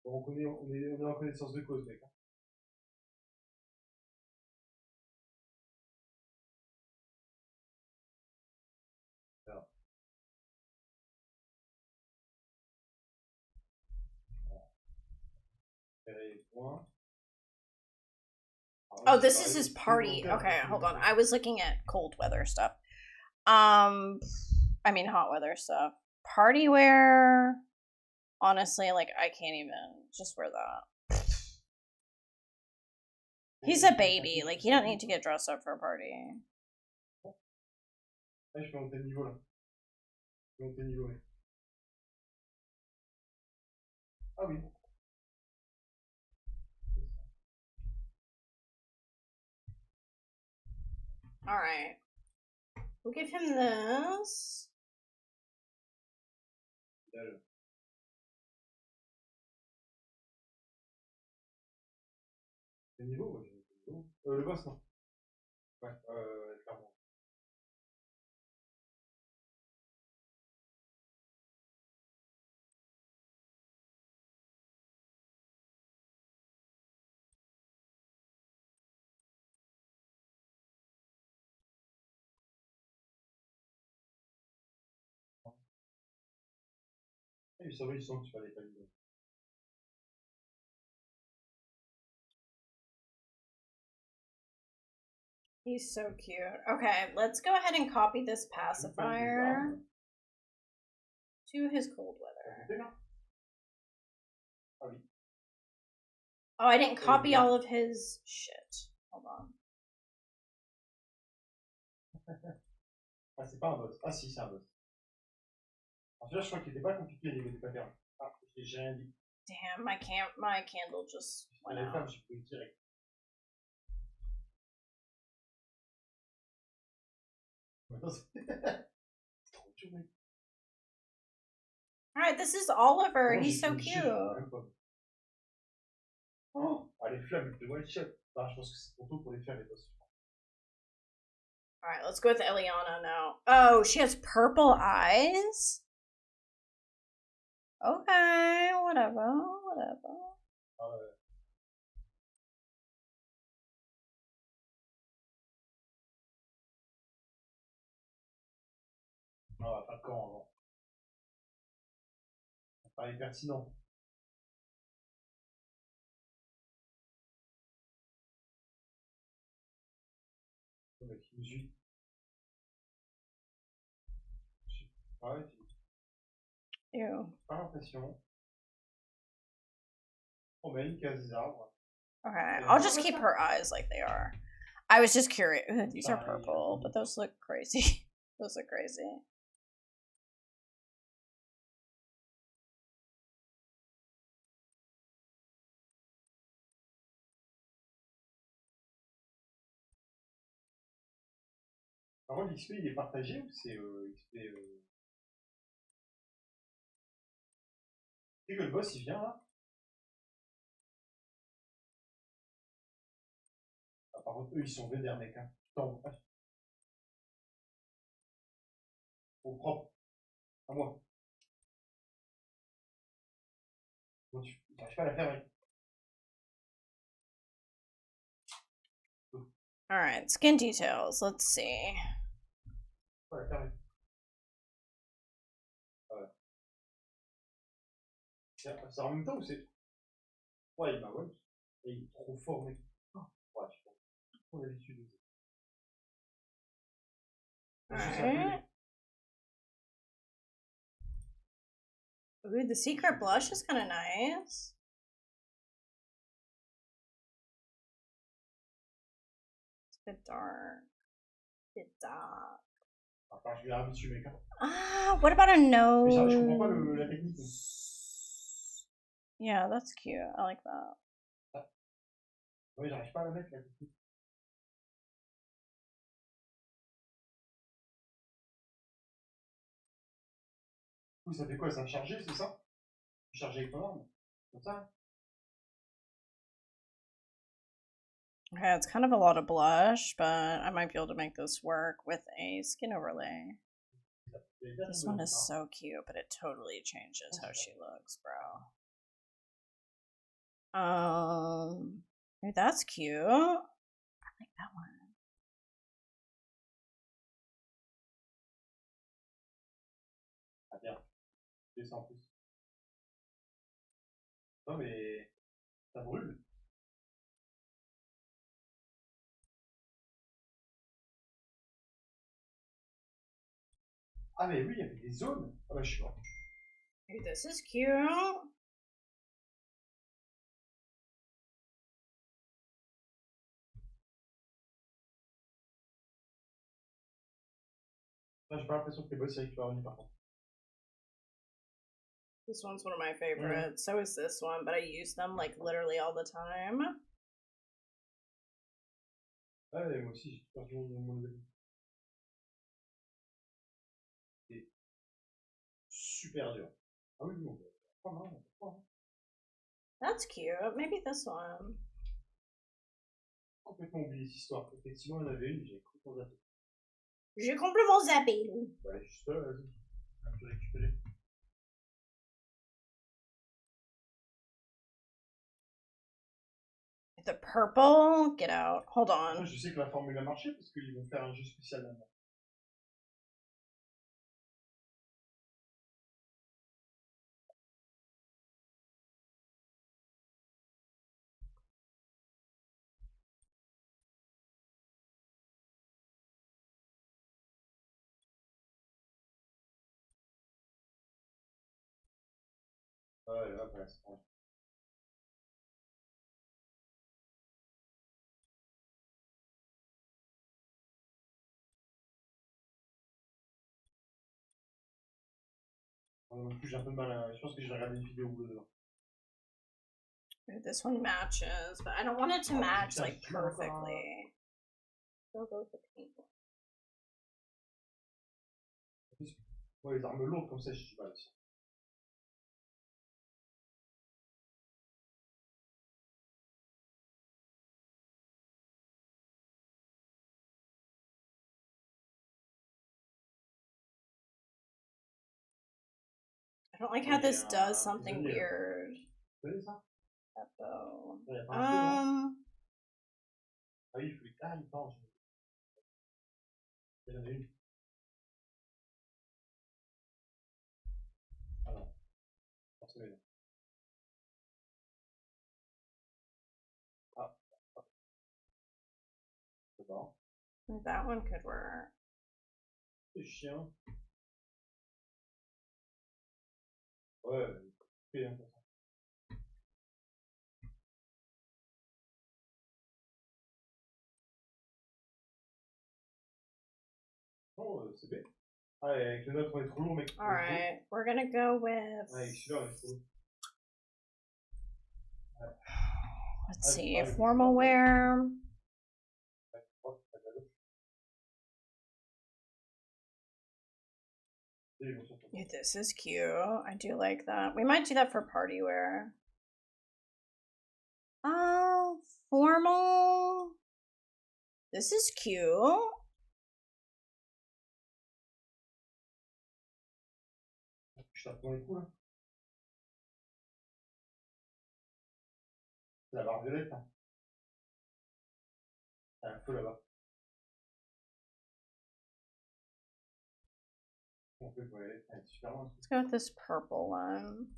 On est en connaissance de cause, mec. Oh, this is his party. Okay, hold on. I was looking at cold weather stuff. I mean hot weather stuff. Party wear. Honestly, like I can't even just wear that. He's a baby. Like you don't need to get dressed up for a party. Je peux monter le niveau là. Je peux monter le niveau, ouais. Ah oui. Alright. We'll give him this. Le niveau, ouais, le boss, non. Ouais, clairement. Et ça va, ils sont que tu vas les valider. He's so cute. Okay, let's go ahead and copy this pacifier to his cold weather. Oh, I didn't copy all of his shit. Hold on. Ah, c'est pas un boss. Ah, si, c'est un boss. Alors, celui-là, je crois qu'il était pas compliqué au niveau des patterns. Ah, j'ai rien dit. Damn, my candle just went out. Je peux direct. Attends, c'est trop dur, mec. Alright, this is Oliver. Non, He's j'ai so fait cute. le gif, même pas. Oh, ah, les flammes de one shot. Bah, je pense que c'est trop tôt pour les faire, les boss. Alright, let's go with Eliana now. Oh, she has purple eyes? Okay, whatever, whatever. Ah, ouais. Ah, on va faire quand avant. Ça paraît pertinent. Le mec, il me suit. Ah ouais, Ew. pas l'impression. On met une case des arbres. Okay, I'll just keep her eyes like they are. I was just curious. These are purple, but those look crazy. Those look crazy. Par contre, l'XP il est partagé ou c'est XP Tu sais que le boss il vient là? Ah, par contre, eux ils sont vénères, mec. Hein. Putain, au propre. À moi. Bon, tu n'arrives pas à la faire avec. Alright, skin details. Let's see. Pas la faire avec. Ouais. C'est en même temps ou c'est. Ouais, il m'a ouais. Et il est trop fort, mec. Oh, ouais, je pense. Trop d'habitude. Alright. Ooh, the secret blush is kind of nice. It's a bit dark. A bit dark. Enfin, je vais arriver dessus, mec. Hein. Ah, what about a nose? Mais je comprends pas la technique. Yeah, that's cute. I like that. Ah. Ouais, j'arrive pas à la mettre, la technique. Oui, ça fait quoi? Ça a chargé, c'est ça? Chargé avec ton arme? Comme ça? Okay, it's kind of a lot of blush, but I might be able to make this work with a skin overlay. This one is so cute, but it totally changes how she looks, bro. Hey, that's cute. I like that one. Ah bien, descends en plus. Non mais ça brûle. Ah mais oui, il y avait des zones. Ah bah je suis mort. Hey, this is cute. Là, j'ai pas l'impression que les boss avec leur par contre. This one's one of my favorites. So is this one, but I use them like literally all the time. Ouais, moi aussi, j'ai perdu mon level. C'est super dur. Ah oui, non, pas mal, pas mal. That's cute. Maybe this one. Complètement oublié cette histoire. Effectivement, il y en avait une, j'ai complètement zappé. J'ai complètement zappé. Ouais, juste là, vas-y. On peut récupérer. The purple? Get out. Hold on. Moi, je sais que la formule a marché parce qu'ils vont faire un jeu spécial maintenant. Ouais, là, ouais, c'est bon. Non plus, j'ai un peu de mal à. Je pense que je vais regarder une vidéo ou deux. This one matches, but I don't want it to match like perfectly. Go with the pink one. Ouais, les armes lourdes comme ça, je suis pas aussi. don't like how this does something weird. Tu connais ça? Echo. Il y a pas un peu, non? Ah oui, il faut... Ah, il pense. Il y en a une. Ah non. Ah, c'est bien. Ah. C'est bon. That one could work. C'est chiant. Ouais, c'est bien. Oh, c'est bien. Ah, avec le nôtre, on est trop lourd, mec. Alright, we're gonna go with. Ouais, celui-là, on est trop lourd. Let's see, formal wear. Yeah, this is cute. I do like that. We might do that for party wear. Oh, formal. This is cute. Je tape dans les coups, là. C'est la barre violette, là. Il y a un feu là-bas. On peut y aller. Elle est super loin. Let's go with this purple one.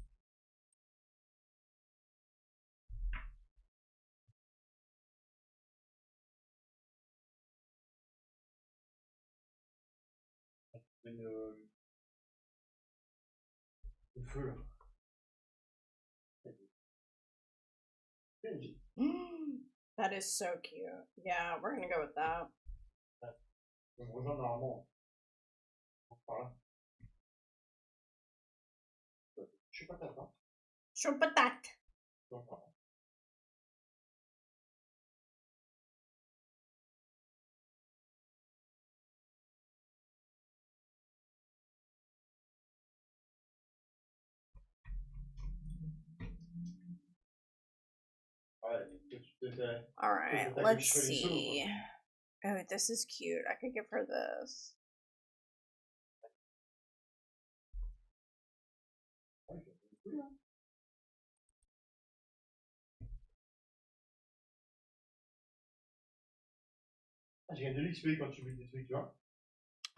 Le feu, là. That is so cute. Yeah, we're gonna go with that. On me rejoint normalement. Par là. Je suis pas d'accord. Sure, but that. All right, let's see. Oh, this is cute. I could give her this. J'ai gagné de l'XP quand tu mets des trucs, tu vois.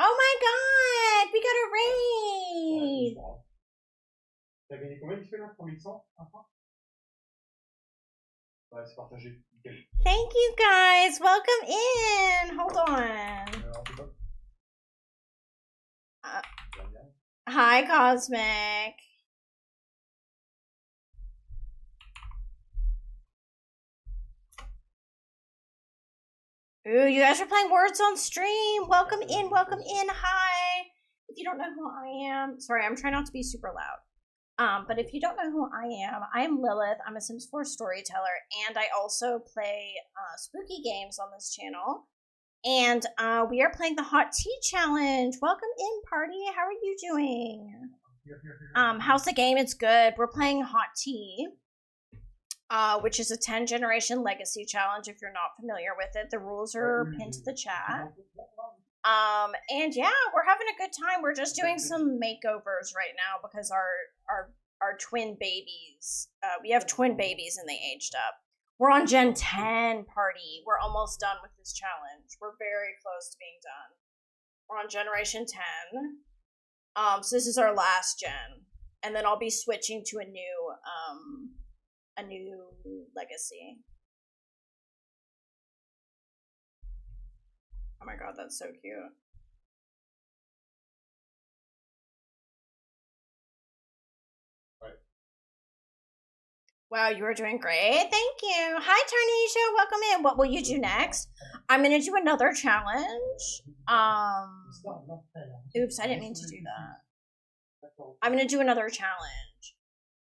Oh my god! We got a raid! T'as gagné combien d'XP là? 3100? Ouais, c'est partagé. Nickel. Thank you guys! Welcome in! Hold on. Hi, Cosmic. Ooh, you guys are playing Words on stream. Welcome in, welcome in. Hi. If you don't know who I am, sorry, I'm trying not to be super loud. But if you don't know who I am Lilith. I'm a Sims 4 storyteller, and I also play spooky games on this channel. And we are playing the Hot Tea Challenge. Welcome in, party. How are you doing? How's the game? It's good. We're playing Hot Tea. Which is a 10 generation legacy challenge. If you're not familiar with it, the rules are pinned to the chat. And yeah, we're having a good time. We're just doing some makeovers right now because our twin babies, we have twin babies and they aged up. We're on Gen 10, party. We're almost done with this challenge. We're very close to being done. We're on generation 10. So this is our last gen, and then I'll be switching to a new legacy. Oh my god, that's so cute. Right. Wow, you are doing great. Thank you. Hi, Tarnisha. Welcome in. What will you do next? I'm gonna do another challenge. Oops, I didn't mean to do that. I'm gonna do another challenge.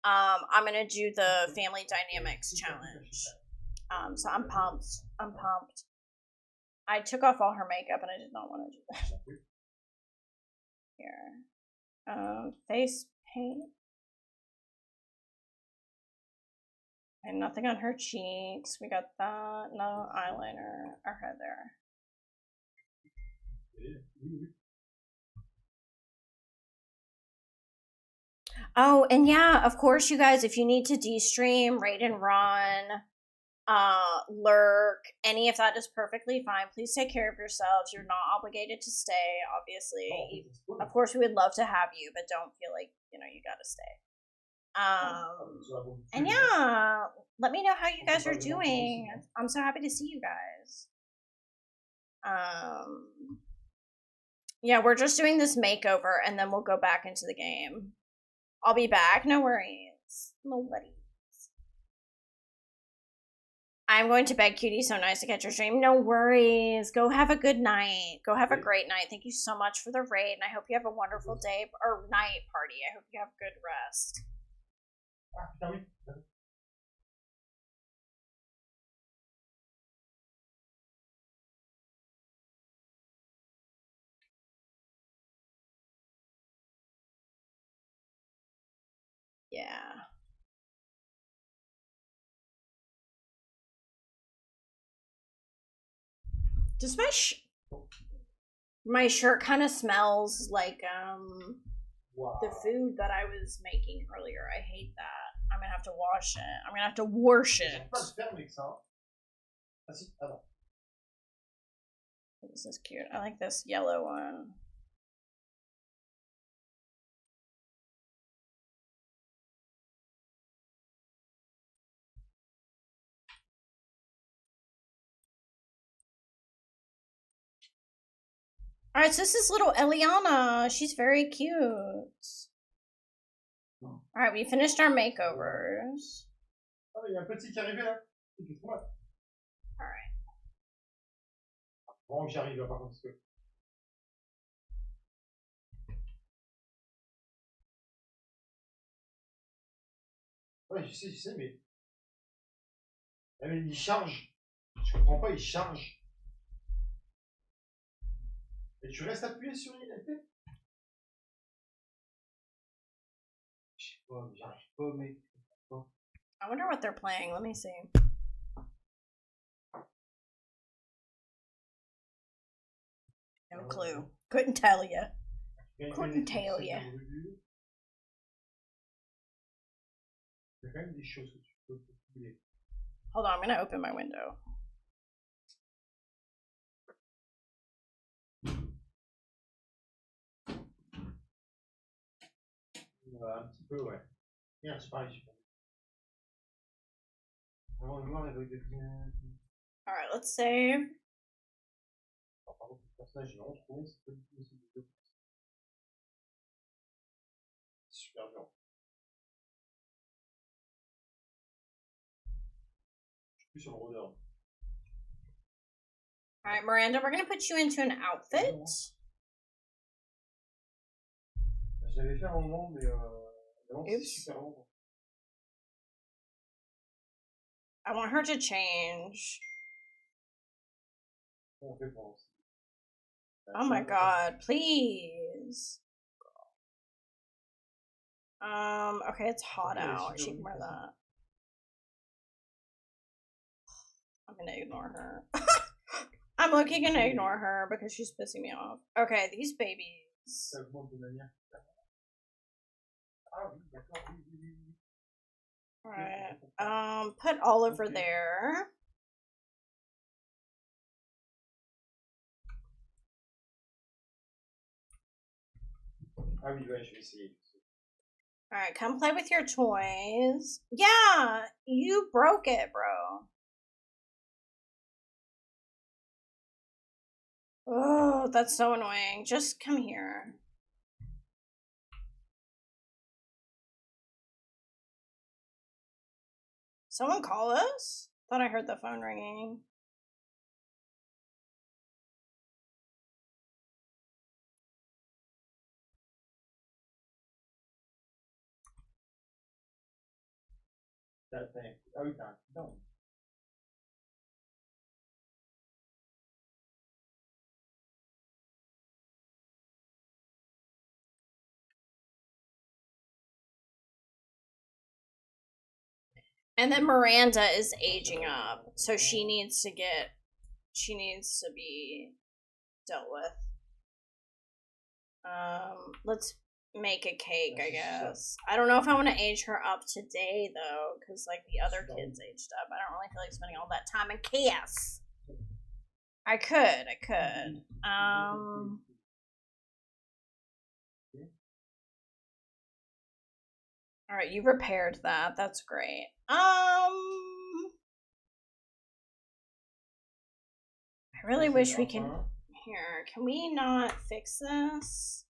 I'm gonna do the family dynamics challenge. So I'm pumped. I'm pumped. I took off all her makeup and I did not want to do that. Here. Face paint. And nothing on her cheeks. We got that. No eyeliner. Our head there. Oh, and yeah, of course, you guys, if you need to de-stream, raid and run, lurk, any of that is perfectly fine. Please take care of yourselves. You're not obligated to stay, obviously. Of course, we would love to have you, but don't feel like, you know, you gotta stay. And yeah, let me know how you guys are doing. I'm so happy to see you guys. Yeah, we're just doing this makeover and then we'll go back into the game. I'll be back, no worries. No worries. I'm going to bed, cutie. So nice to catch your stream. No worries. Go have a good night. Go have a great night. Thank you so much for the raid, and I hope you have a wonderful day or night party. I hope you have good rest. Yeah. Does my shirt kind of smells like the food that I was making earlier. I hate that. I'm gonna have to wash it. I'm gonna have to wash it. This is cute. I like this yellow one. Alright, so this is little Eliana. She's very cute. Alright, we finished our makeovers. Alright. Bon, j'arrive par contre. Ouais, je sais, mais. Il charge. Je comprends pas, il charge. Et tu restes appuyé sur l'épée? Je sais pas, j'arrive pas, mec. I wonder what they're playing. Let me see. No clue. Couldn't tell you. Couldn't tell you. Hold on, I'm gonna open my window. Un petit peu, ouais. Regarde, c'est pareil, Alright, let's save. Super dur. Je suis plus sur le rôdeur. Alright, Miranda, we're gonna put you into an outfit. Je l'avais fait un moment, mais c'est super long. I want her to change. Oh my god, please. Okay, it's hot out. She can wear that. I'm gonna ignore her. I'm looking and ignore her because she's pissing me off. Okay, these babies. Alright, put Oliver there. Alright, come play with your toys. Yeah, you broke it, bro. Oh, that's so annoying. Just come here. Someone call us? Thought I heard the phone ringing. That thing. Oh, no. And then Miranda is aging up, so she needs to be dealt with. Let's make a cake, I guess. I don't know if I want to age her up today, though, because, like, the other kids aged up. I don't really feel like spending all that time in chaos. I could. Alright, you repaired that. That's great. I really wish we can... Here, can we not fix this?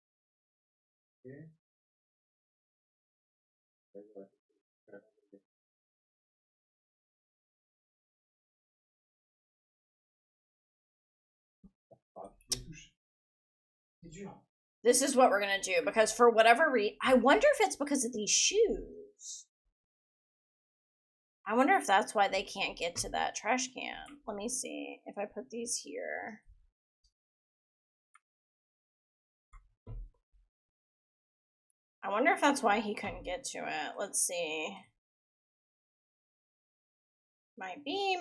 This is what we're gonna do, because for whatever reason... I wonder if it's because of these shoes. I wonder if that's why they can't get to that trash can. Let me see if I put these here. I wonder if that's why he couldn't get to it. Let's see. Might be.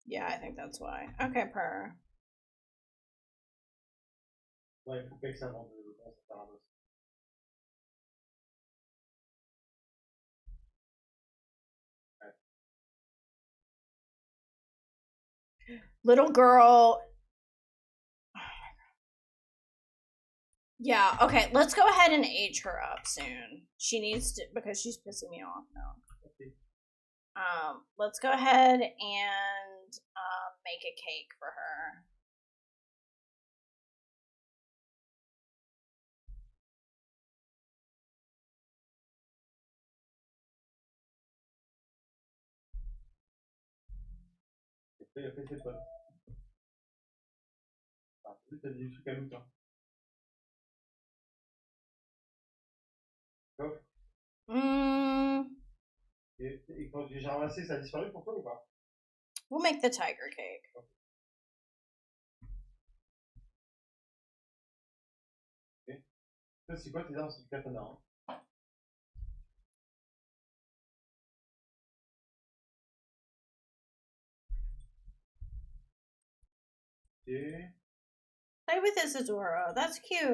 Yeah, I think that's why. Okay, per. Ouais, il faut que ça avant de commencer à faire un boss. Little girl. Yeah, okay, let's go ahead and age her up soon. She needs to, because she's pissing me off now. Okay. Let's go ahead and make a cake for her. Après, c'est pas. Ah, t'as des trucs à nous, toi. Et quand j'ai ramassé, ça a disparu pour toi ou pas? We'll make the tiger cake. Okay. Ça, c'est quoi tes armes? C'est du katana, hein? Okay. Play with Isadora. That's cute.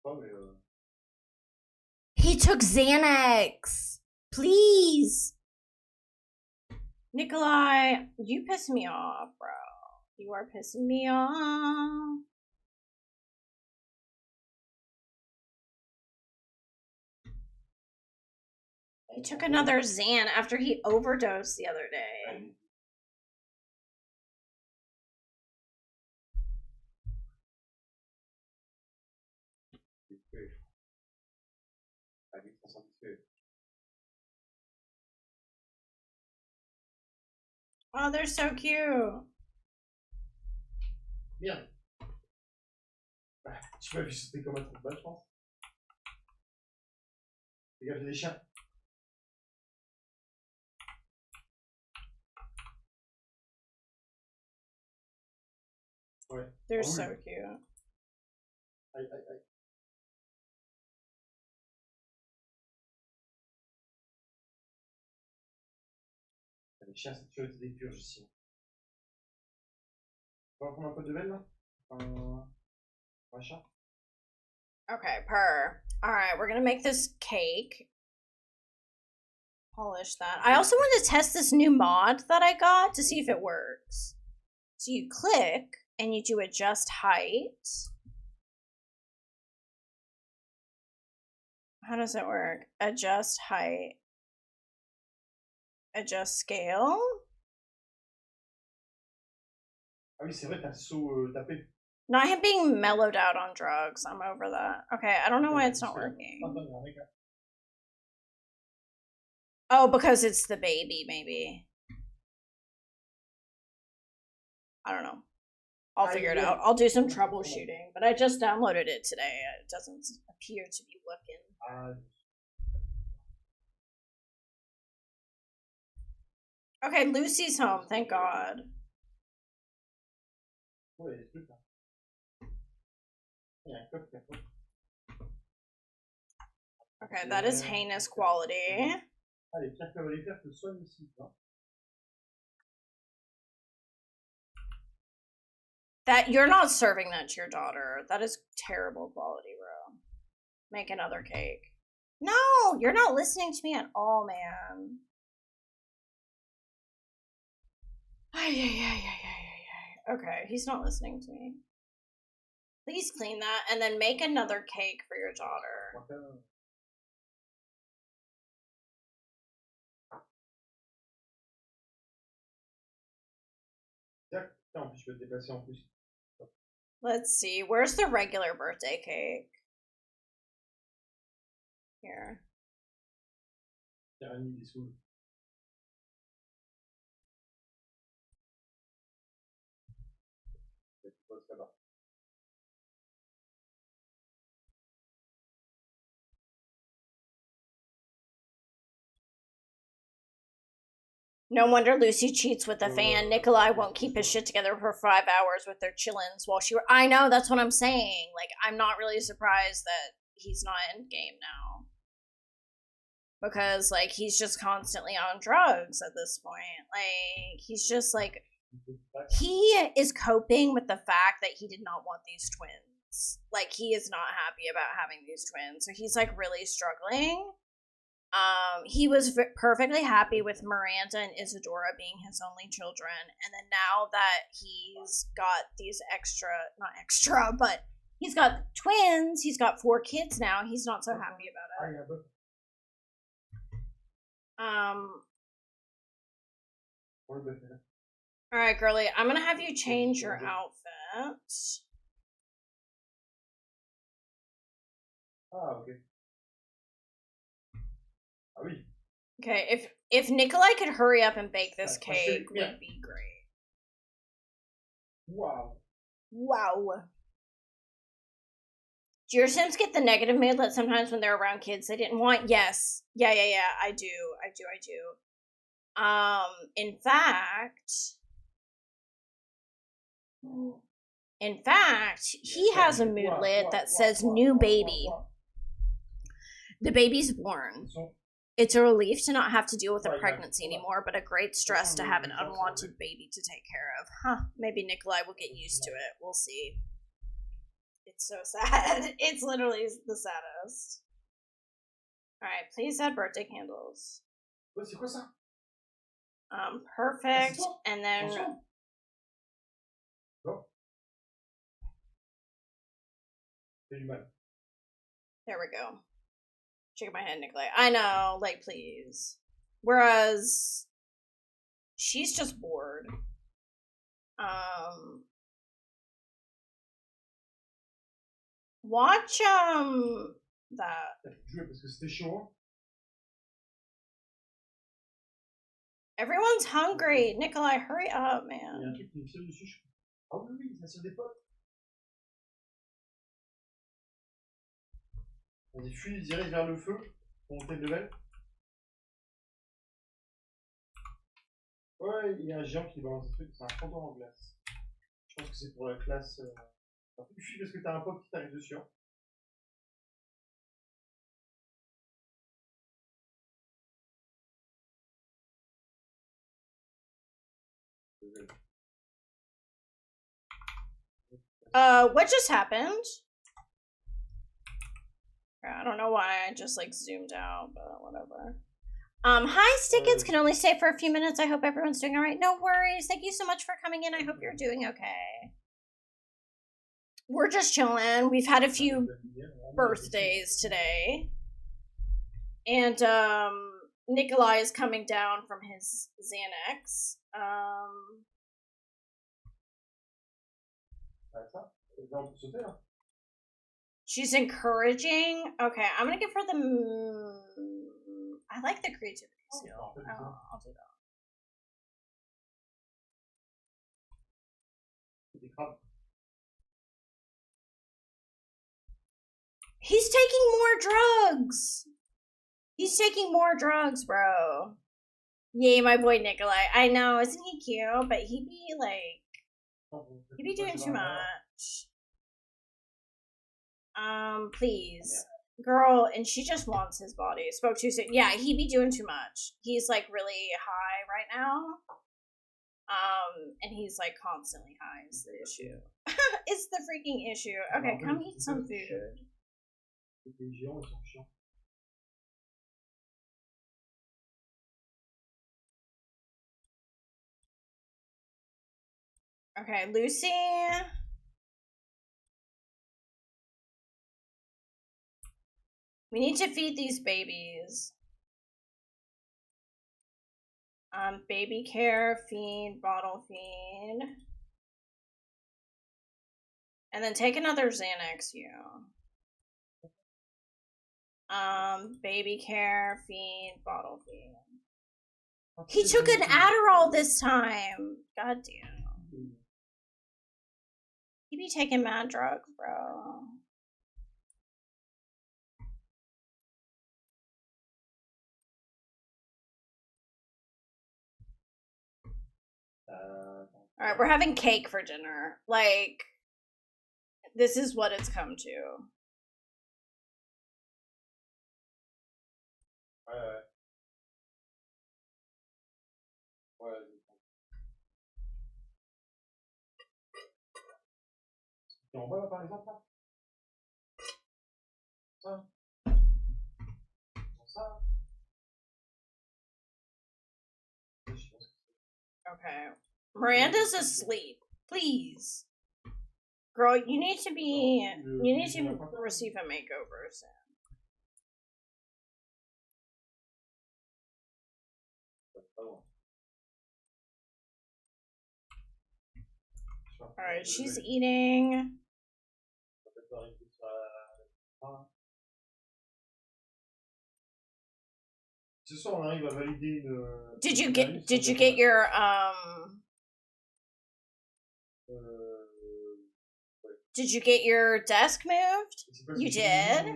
Oh, mais He took Xanax. Please. Nikolai, you piss me off, bro. You are pissing me off. He took another Xan after he overdosed the other day. Oh, they're so cute. Merde. Tu m'as vu sauter comme un trou de balle, je pense. Les gars, j'ai des chiens. Ouais. They're so cute. Aïe, aïe, aïe. Les chiens, c'est toujours des purges ici. On va prendre un peu de veine là? Machin. Okay, per. Alright, we're gonna make this cake. Polish that. I also want to test this new mod that I got to see if it works. So you click and you do adjust height. How does it work? Adjust height. Adjust scale. Ah oui, c'est vrai, t'as le saut tapé. Not him being mellowed out on drugs. I'm over that. Okay, I don't know why it's not working. Oh, because it's the baby, maybe. I don't know. I'll figure it out. I'll do some troubleshooting. But I just downloaded it today. It doesn't appear to be working. Okay, Lucy's home. Thank God. Okay, that is heinous quality. Ah, les pierres cavalifères te soignent aussi, hein. That you're not serving that to your daughter. That is terrible quality, bro. Make another cake. No, you're not listening to me at all, man. Okay, he's not listening to me. Please clean that and then make another cake for your daughter. En plus, je peux te déplacer en plus. Let's see. Where's the regular birthday cake? Here. Tyrannie des sous. No wonder Lucy cheats with the fan. Nikolai won't keep his shit together for 5 hours with their chillins while she... I know, that's what I'm saying. Like, I'm not really surprised that he's not in game now. Because, like, he's just constantly on drugs at this point. Like, he's just, like... He is coping with the fact that he did not want these twins. Like, he is not happy about having these twins. So he's, like, really struggling. He was perfectly happy with Miranda and Isadora being his only children, and then now that he's got these not extra, but he's got twins, he's got 4 kids now, he's not so happy about it. Alright, girly, I'm gonna have you change your outfit. Ah, okay. Ah oui. Okay, if Nikolai could hurry up and bake this cake, would be great. Wow. Wow. Do your Sims get the negative mood that sometimes when they're around kids they didn't want? Yes. Yeah, I do. In fact, he has a moodlet that says new baby. The baby's born. It's a relief to not have to deal with a pregnancy anymore, but a great stress to have an unwanted baby to take care of. Huh, maybe Nikolai will get used to it. We'll see. It's so sad. It's literally the saddest. Alright, please add birthday candles. Perfect. And then... There we go. Shaking my head, Nikolai. I know, like, please. Whereas, she's just bored. Watch, that. Everyone's hungry. Nikolai, hurry up, man. Vas-y, fuis direct vers le feu pour monter de level. Ouais, il y a un géant qui balance des trucs, c'est un fantôme en glace. Je pense que c'est pour la classe. Fuis parce que t'as un pote qui t'arrive dessus. Hein. What just happened? I don't know why I just like zoomed out, but whatever. Hi, Stickets can only stay for a few minutes. I hope everyone's doing all right. No worries. Thank you so much for coming in. I hope you're doing okay. We're just chilling. We've had a few birthdays today. And Nikolai is coming down from his Xanax. She's encouraging. Okay, I'm gonna give her the. I like the creativity skill. I'll do that. He's taking more drugs. He's taking more drugs, bro. Yay, my boy Nikolai. I know, isn't he cute? But he'd be like, he'd be doing too much. Please. Girl, and she just wants his body. Spoke too soon. Yeah, he be doing too much. He's like really high right now. And he's like constantly high is the issue. It's the freaking issue. Okay, come eat some food. Okay, Lucy. We need to feed these babies. Baby care, feed, bottle feed. And then take another Xanax, you. Baby care, feed, bottle feed. He took an Adderall this time. God damn. He be taking mad drugs, bro. Alright, we're having cake for dinner. Like, this is what it's come to. Tu envoies là par exemple là ça ça Okay. Miranda's asleep. Please. Girl, you need to receive a makeover soon. Alright, she's eating. Ce soir, on arrive à valider le. Did you get your Did you get your desk moved? You did?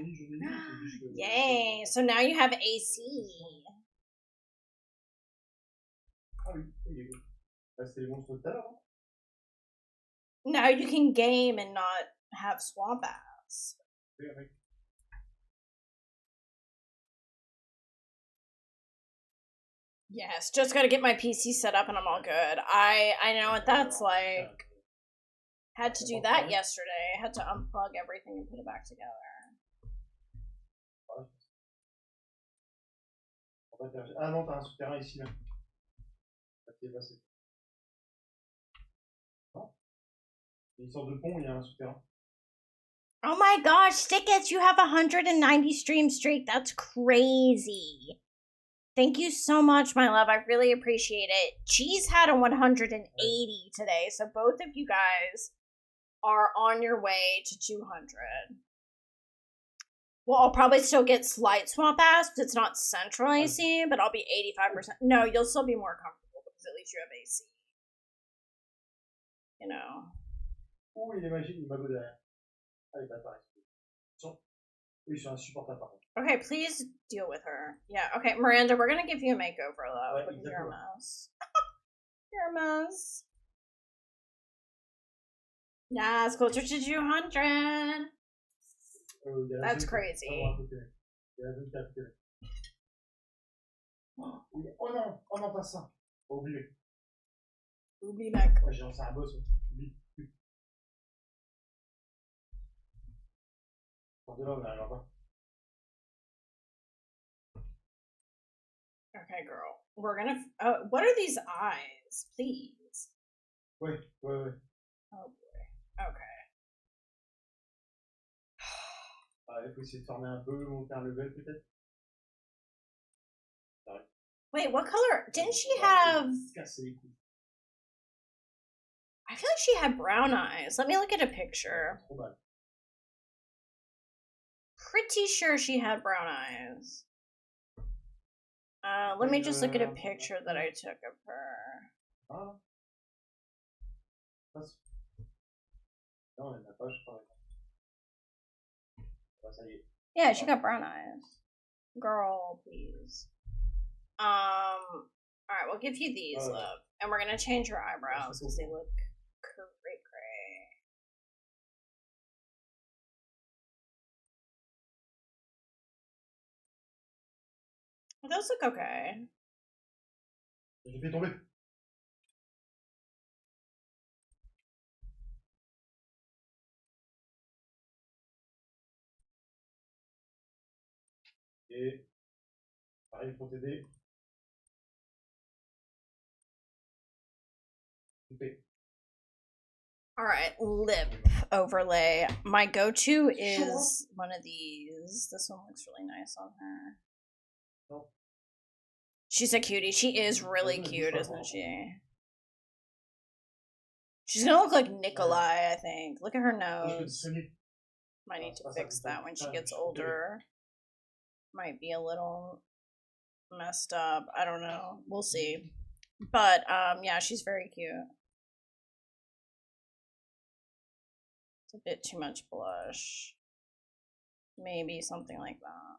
Yay. So now you have AC. Ah oui, c'était les monstres de tout à l'heure. Now you can game and not have swamp ass. Yes, just gotta get my PC set up and I'm all good. I know what that's like. Had to do that yesterday. I had to unplug everything and put it back together. Ah non, t'as un souterrain ici là. Non? Il y a une sorte de pont, il y a un souterrain. Oh my gosh, Stickets, you have a 190 stream streak. That's crazy. Thank you so much, my love. I really appreciate it. Cheese had a 180 today, so both of you guys are on your way to 200. Well, I'll probably still get slight swamp ass because it's not central AC, but I'll be 85%. No, you'll still be more comfortable because at least you have AC. You know. Oh, il est magique, il m'a go derrière. Allez, bâtard. Oui, je suis insupportable par contre. Okay, please deal with her. Yeah, okay, Miranda, we're gonna give you a makeover though, because you're a mess. You're a mess. Yeah, it's closer to 200. That's crazy. Oh non, pas ça. Oublié. Oublie mec. J'ai lancé un boss. Oublie. De là, on n'arrivera pas. Okay, girl. We're gonna. What are these eyes? Please. Ouais. Oh boy. Okay. Il faut essayer de former un peu, monter un level peut-être. Wait, what color? Didn't she have. I feel like she had brown eyes. Let me look at a picture. Pretty sure she had brown eyes. Let me just look at a picture that I took of her. Yeah, she got brown eyes. Girl, please. Alright, we'll give you these, love. And we're gonna change her eyebrows because they look cray. Those look okay. J'ai fait tomber. Et pareil pour t'aider. Coupé. All right, lip overlay. My go-to is one of these. This one looks really nice on her. No. She's a cutie. She is really cute, isn't she? She's gonna look like Nikolai, I think. Look at her nose. Might need to fix that when she gets older. Might be a little messed up. I don't know. We'll see. But yeah, she's very cute. It's a bit too much blush. Maybe something like that.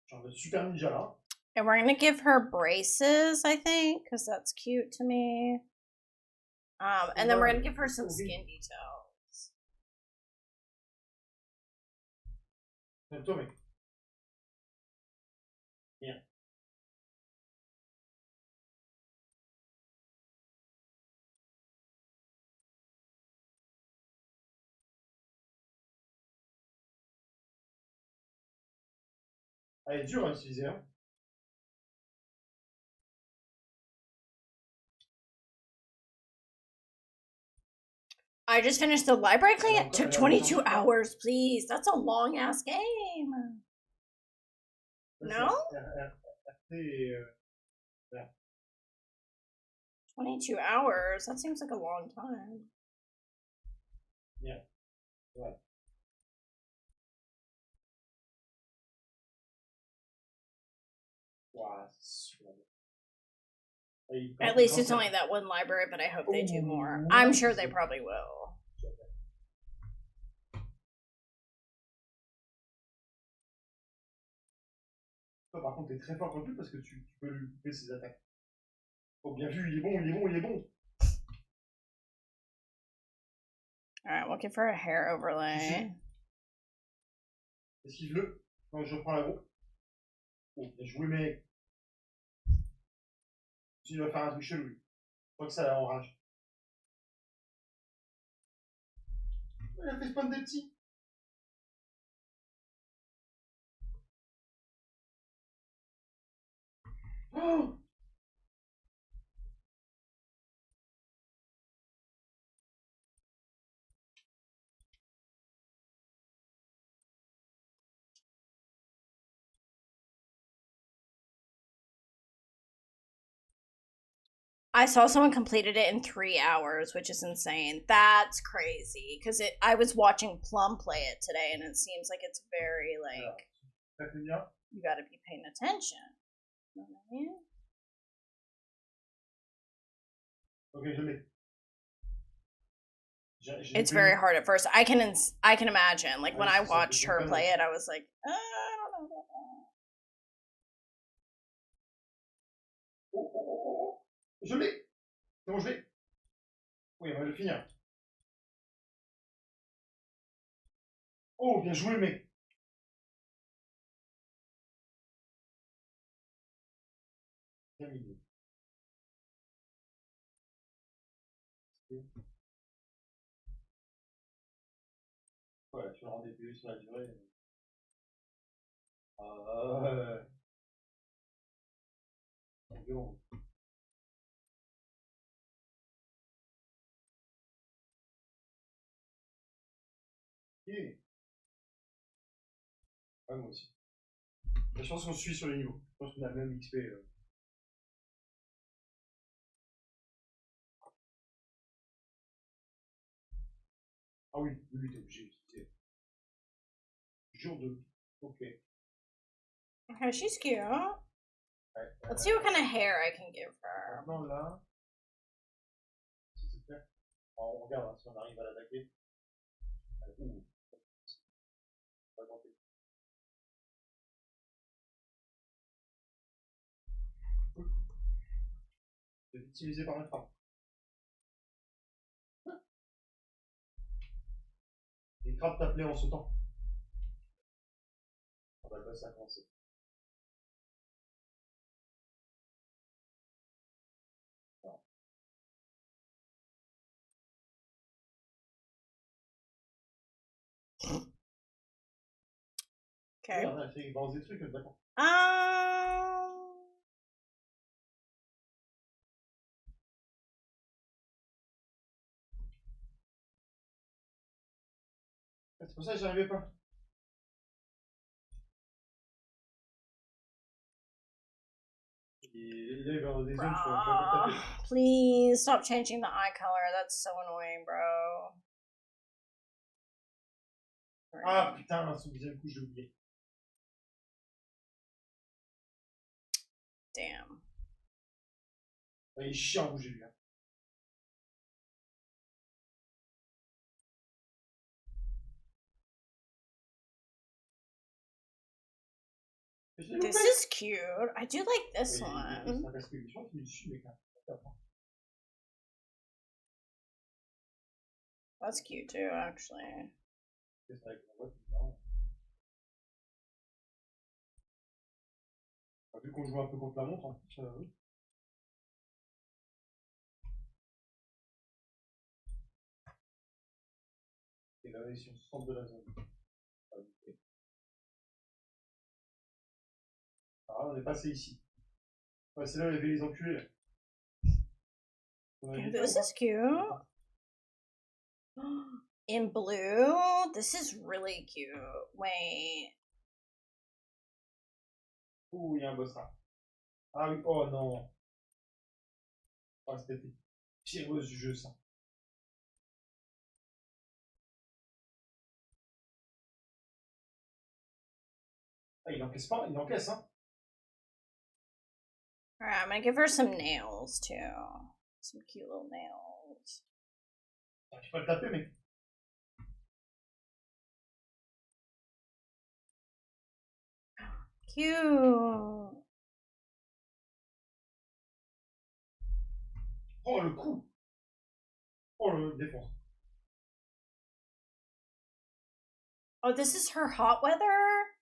Genre de super ninja là. And we're gonna give her braces, I think, because that's cute to me. And then we're gonna give her some skin details. Toi, mec. Bien. Elle est dure à utiliser, hein. I just finished the library clean. It took 22 hours, please. That's a long ass game. No? 22 hours? That seems like a long time. Yeah. Ouais. Wow, At least it's only that one library, but I hope they do more. I'm sure they probably will. Toi, par contre, t'es très fort contre lui parce que tu peux lui couper ses attaques. Oh, bien vu, il est bon, il est bon, il est bon. Alright, we'll give her a hair overlay. Esquive-le. Non, je reprends la go. Oh, bien joué, mec. Tu vas faire un truc chelou. Je crois que ça la enrage. Elle a fait spawn des petits. Oh! I saw someone completed it in 3 hours, which is insane. That's crazy. Because I was watching Plum play it today, and it seems like it's very, like, you gotta be paying attention. You know what I mean? Ok, je l'ai. It's very hard at first. I can imagine. Like, when I watched her play it, I was like, I don't know about that. Oh, oh, oh, oh. Je l'ai. C'est bon, je l'ai. Oui, on va le finir. Oh, bien joué, mec. Terminé. Ouais, tu le rendais plus sur la durée. Bon. Ok. Ouais, moi aussi. Je pense qu'on suit sur les niveaux. Je pense qu'on a le même XP. Ah oui, oui, t'es obligé d'utiliser. Jour 2. Ok. Okay, she's cute. Ouais, Let's see what kind of hair I can give her. Maintenant là, si c'est clair. Alors, on regarde hein, si on arrive à l'attaquer. Ouh. On va tenter. utilisé par notre femme. Les crabes t'appelaient en sautant. Ah bah là, ça a commencé. Okay. Il balance des trucs, d'accord. C'est pour ça que j'y arrivais pas. Et là, il va dans des zones, je peux pas taper. Please stop changing the eye color. That's so annoying, bro. Ah putain, son deuxième coup, j'ai oublié. Damn. Il est chiant, j'ai vu. Hein. This is cute. I do like this one. That's cute too, actually. Vu qu'on joue un peu contre la montre, en plus, oui. Et là, si on se sort de la zone. Ah, on est passé ici. Ouais, c'est là où il y avait les enculés. This is cute. In blue? This is really cute. Wait. Ouh, il y a un boss là. Ah oui, oh non. Ah, c'était pire boss du jeu, ça. Ah, il encaisse pas, il encaisse, hein. Alright, I'm gonna give her some nails too. Some cute little nails. Tu peux le taper, mec. Cute. Oh, le coup. Oh, le défense. Oh, this is her hot weather?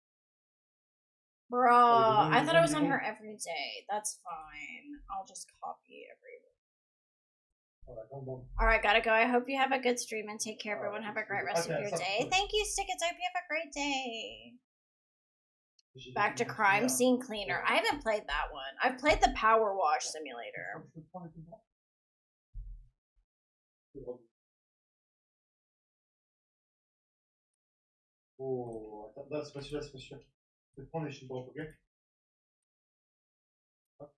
Bruh, I thought it was on her every day. That's fine. I'll just copy everything. Alright, gotta go. I hope you have a good stream and take care, everyone. Have a great rest of your day. Thank you, Stickets. I hope you have a great day. Back to Crime Scene Cleaner. I haven't played that one. I've played the Power Wash Simulator. Oh, attends, là, c'est pas celui-là, c'est pas celui-là. Je vais te prendre les chutes droite, ok? Hop,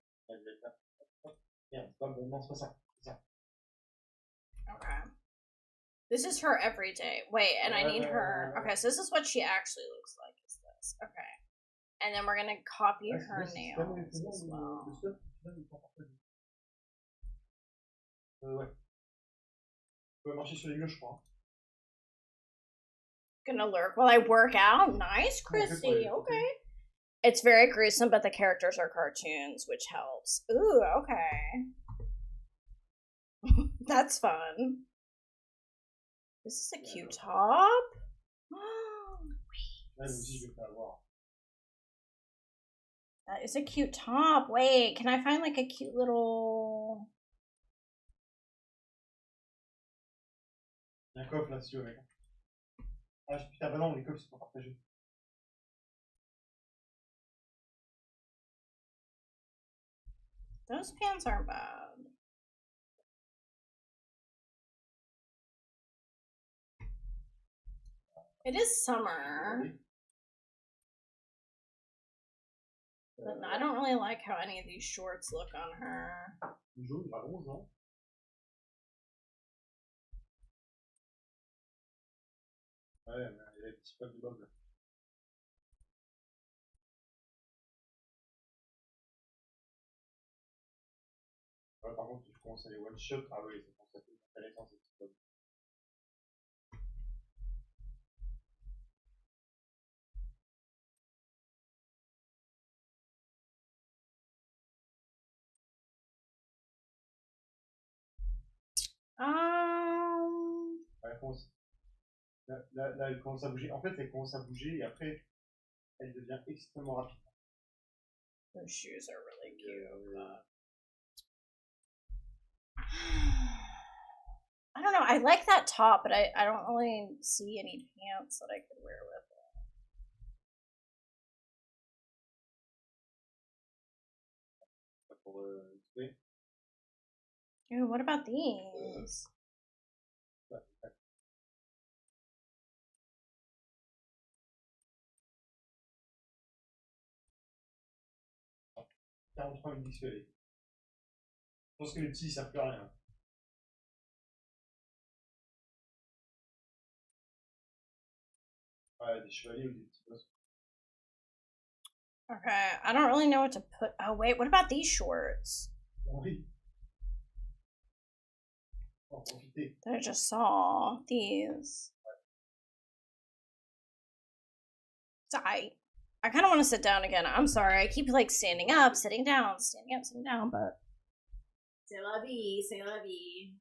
merde, c'est pas bon, non, c'est pas ça. C'est ça. Okay. This is her every day. Wait, and I need her. Okay, so this is what she actually looks like. Is this okay? And then we're gonna copy her nails as well. Ouais. Tu peux marcher sur les murs, je crois. Gonna lurk while I work out. Nice, Chrissy. Okay. It's very gruesome, but the characters are cartoons, which helps. Ooh, okay. That's fun. This is a cute top. That is a cute top. Wait, can I find like a cute little... Il y a un coffre là, si tu veux, mec. Ah, putain, bah non, les coffres, c'est pas partagé. Those pants aren't bad. It is summer. But I don't really like how any of these shorts look on her. Jaune, il rouge, non? Ouais, mais il y a des petits poils de bob là. Ouais, par contre, si je commence à les one shot, ah oui, ça commence à être intéressant ces petits poils. Elle commence... Là, elle commence à bouger. En fait, elle commence à bouger et après, elle devient extrêmement rapide. Those shoes are really cute. I don't know. I like that top, but I don't really see any pants that I could wear with it. Ooh, what about these? Je pense que les petits, ils servent plus à rien. Ouais, des chevaliers ou des petits boss. Okay, I don't really know what to put. Oh, wait, what about these shorts? Oui. Oh, profitez. That I just saw. These. I kind of want to sit down again. I'm sorry. I keep like standing up, sitting down, standing up, sitting down, but. C'est la vie, c'est la vie.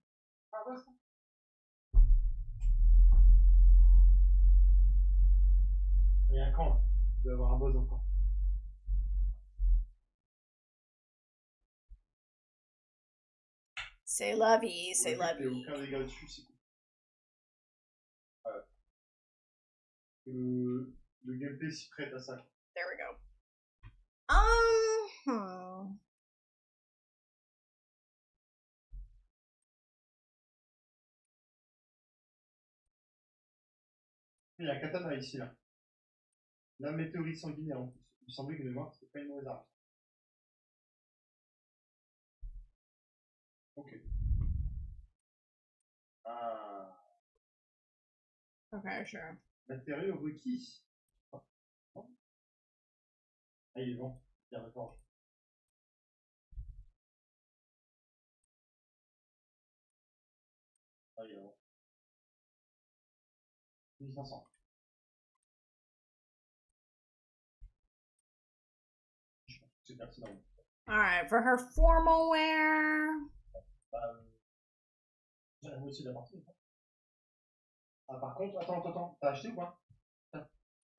Il y a un camp là. Il doit y avoir un boss encore. C'est la vie, c'est la vie. Aucun dégât dessus, c'est cool. Voilà. Le gameplay s'y prête à ça. There we go. Il y a un katana ici là. La météorite sanguinaire en plus. Il me semblait que de mémoire, c'était pas une mauvaise arme. Ok. Ah. Okay, sure. Matériaux requis. Ah, il est bon. Il y a d'accord. Ah, il est bon. 1500. Je pense que c'est pertinent. Alright, for her formal wear. J'ai la moitié de la partie. Ah, par contre, attends. T'as acheté ou pas?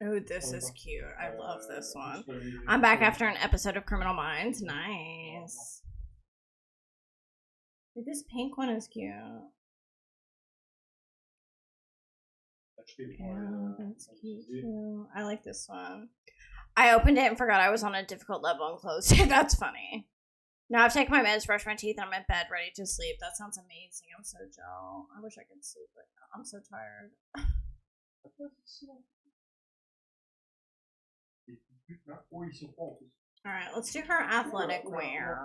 Oh, this is cute. I love this one. I'm back after an episode of Criminal Minds. Nice. This pink one is cute. Yeah, that's cute too. I like this one. I opened it and forgot I was on a difficult level and closed it. That's funny. Now I've taken my meds, brushed my teeth, and I'm in bed ready to sleep. That sounds amazing. I'm so jealous. I wish I could sleep right now. I'm so tired. Alright, let's do her athletic wear.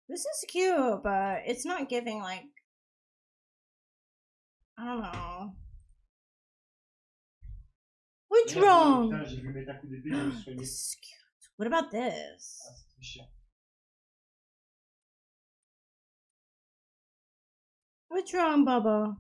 This is cute, but it's not giving, like, I don't know. What's wrong? This is cute. What about this? What's wrong, Bubba?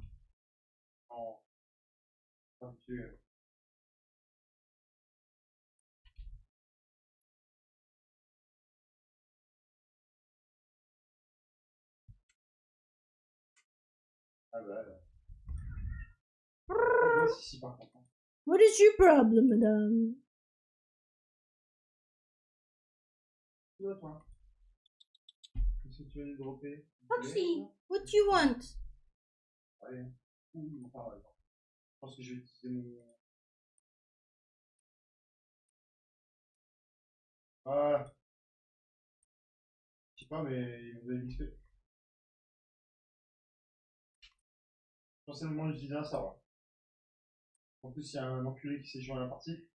What is your problem, madame? Foxy, what do you want? Je pense que je vais utiliser mon... Voilà. Je sais pas, mais ils vont vite fait. Je pense que c'est le moment d'utiliser un sort. En plus, il y a un enculé qui s'est joint à la partie.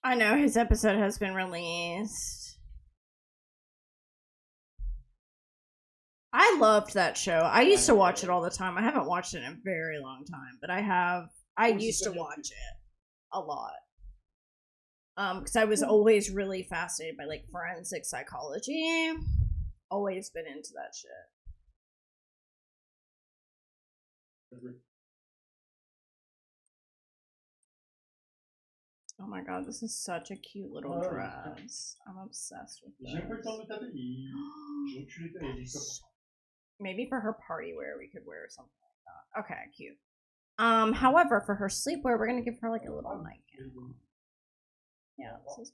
I know his episode has been released. I loved that show. I used to watch it all the time. I haven't watched it in a very long time, but I used to watch it a lot. Because I was always really fascinated by like forensic psychology. Always been into that shit. Oh my god, this is such a cute little dress. I'm obsessed with this. J'ai même pas eu le temps de me taper. J'ai reculé et j'ai dit Maybe for her party wear, we could wear something like that. Okay, cute. However, for her sleepwear, we're gonna give her like a little nightgown. Yeah, this is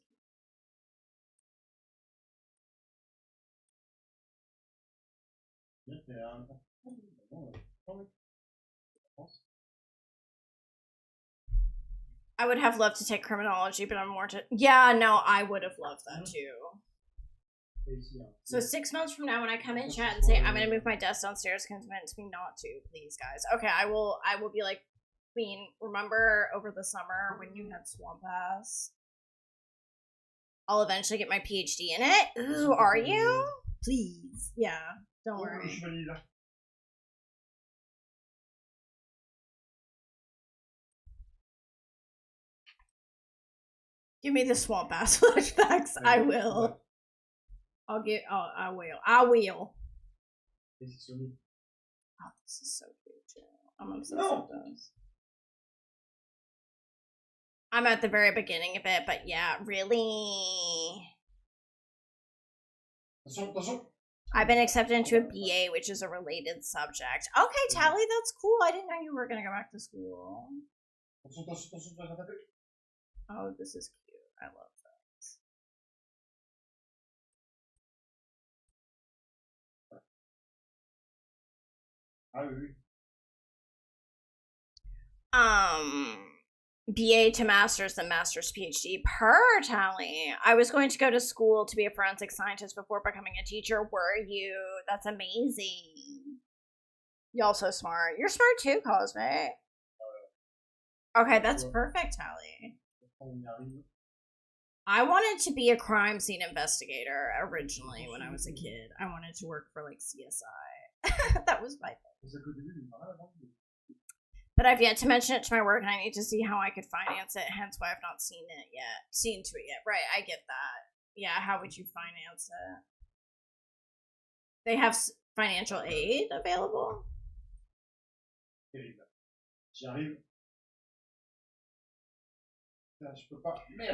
I would have loved to take criminology, but I'm more to. Yeah, no, I would have loved that too. So 6 months from now, when I come in chat and say I'm gonna move my desk downstairs, convince me not to, please, guys. Okay, I will be like, Queen. Remember over the summer when you had Swamp Ass? I'll eventually get my PhD in it. Ooh, are you? Please, yeah. Don't worry. Give me the Swamp Ass flashbacks. I will. I will. Oh, this is so cute too. I'm obsessed with those. I'm at the very beginning of it, but yeah, really. I've been accepted into a BA, which is a related subject. Okay, Tally, that's cool. I didn't know you were gonna go back to school. Oh, this is cute. I love that. BA to master's, then master's PhD. Per Tally. I was going to go to school to be a forensic scientist before becoming a teacher. Were you? That's amazing. Y'all so smart. You're smart too, Cosmic. Okay, that's perfect, Tally. I wanted to be a crime scene investigator originally when I was a kid. I wanted to work for like CSI. That was my thing. But I've yet to mention it to my work, and I need to see how I could finance it. Hence, why I've not seen to it yet. Right? I get that. Yeah. How would you finance it? They have financial aid available.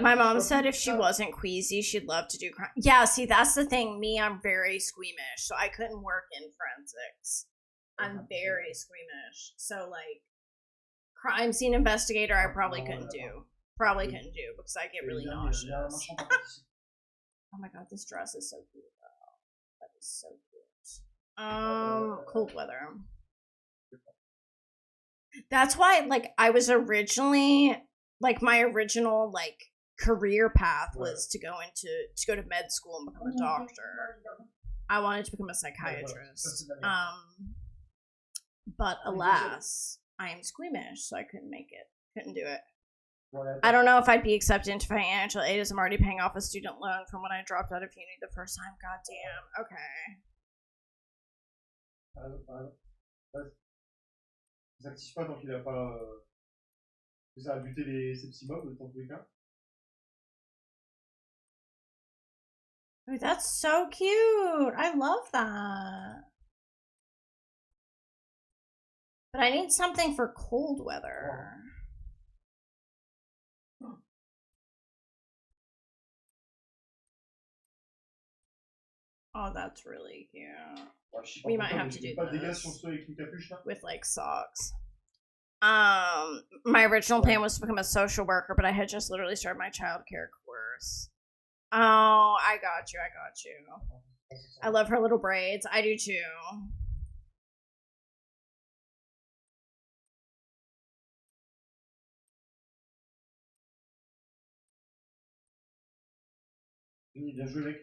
My mom said if she wasn't queasy, she'd love to do crime. Yeah, see, that's the thing. Me, I'm very squeamish, so I couldn't work in forensics. I'm very squeamish. So, like, crime scene investigator, I probably couldn't do. Because I get really nauseous. Oh my god, this dress is so cute, though. That is so cute. Cold weather. That's why, like, I was originally... Like, my original, like, career path was to go to med school and become a doctor. I wanted to become a psychiatrist. But alas, I am squeamish, so I couldn't make it. Couldn't do it. I don't know if I'd be accepted into financial aid as I'm already paying off a student loan from when I dropped out of uni the first time. God damn. Okay. s'active pas tant qu'il a pas. Ça a buté ses petits mobs dans tous les cas. Ooh, that's so cute. I love that. But I need something for cold weather. Oh, that's really cute. We might have to do this with like socks. My original plan was to become a social worker, but I had just literally started my childcare course. Oh, I got you. I love her little braids. I do too. Bien joué, mec.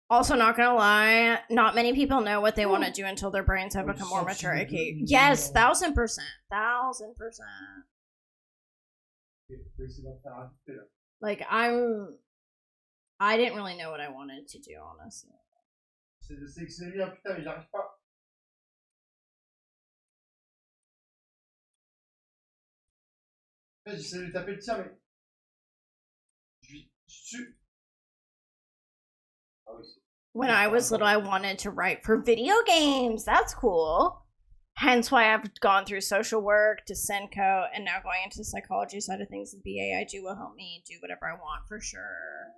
Also, not gonna lie, not many people know what they want to do until their brains have become more mature. Okay. Yes, 1000%. 1000%. Like, I didn't really know what I wanted to do, honestly. C'est que c'est bien, putain, mais j'arrive pas. J'essaie de lui taper le tien, mais. When I was little, I wanted to write for video games. That's cool. Hence why I've gone through social work to Senko and now going into the psychology side of things. The BA I do will help me do whatever I want for sure.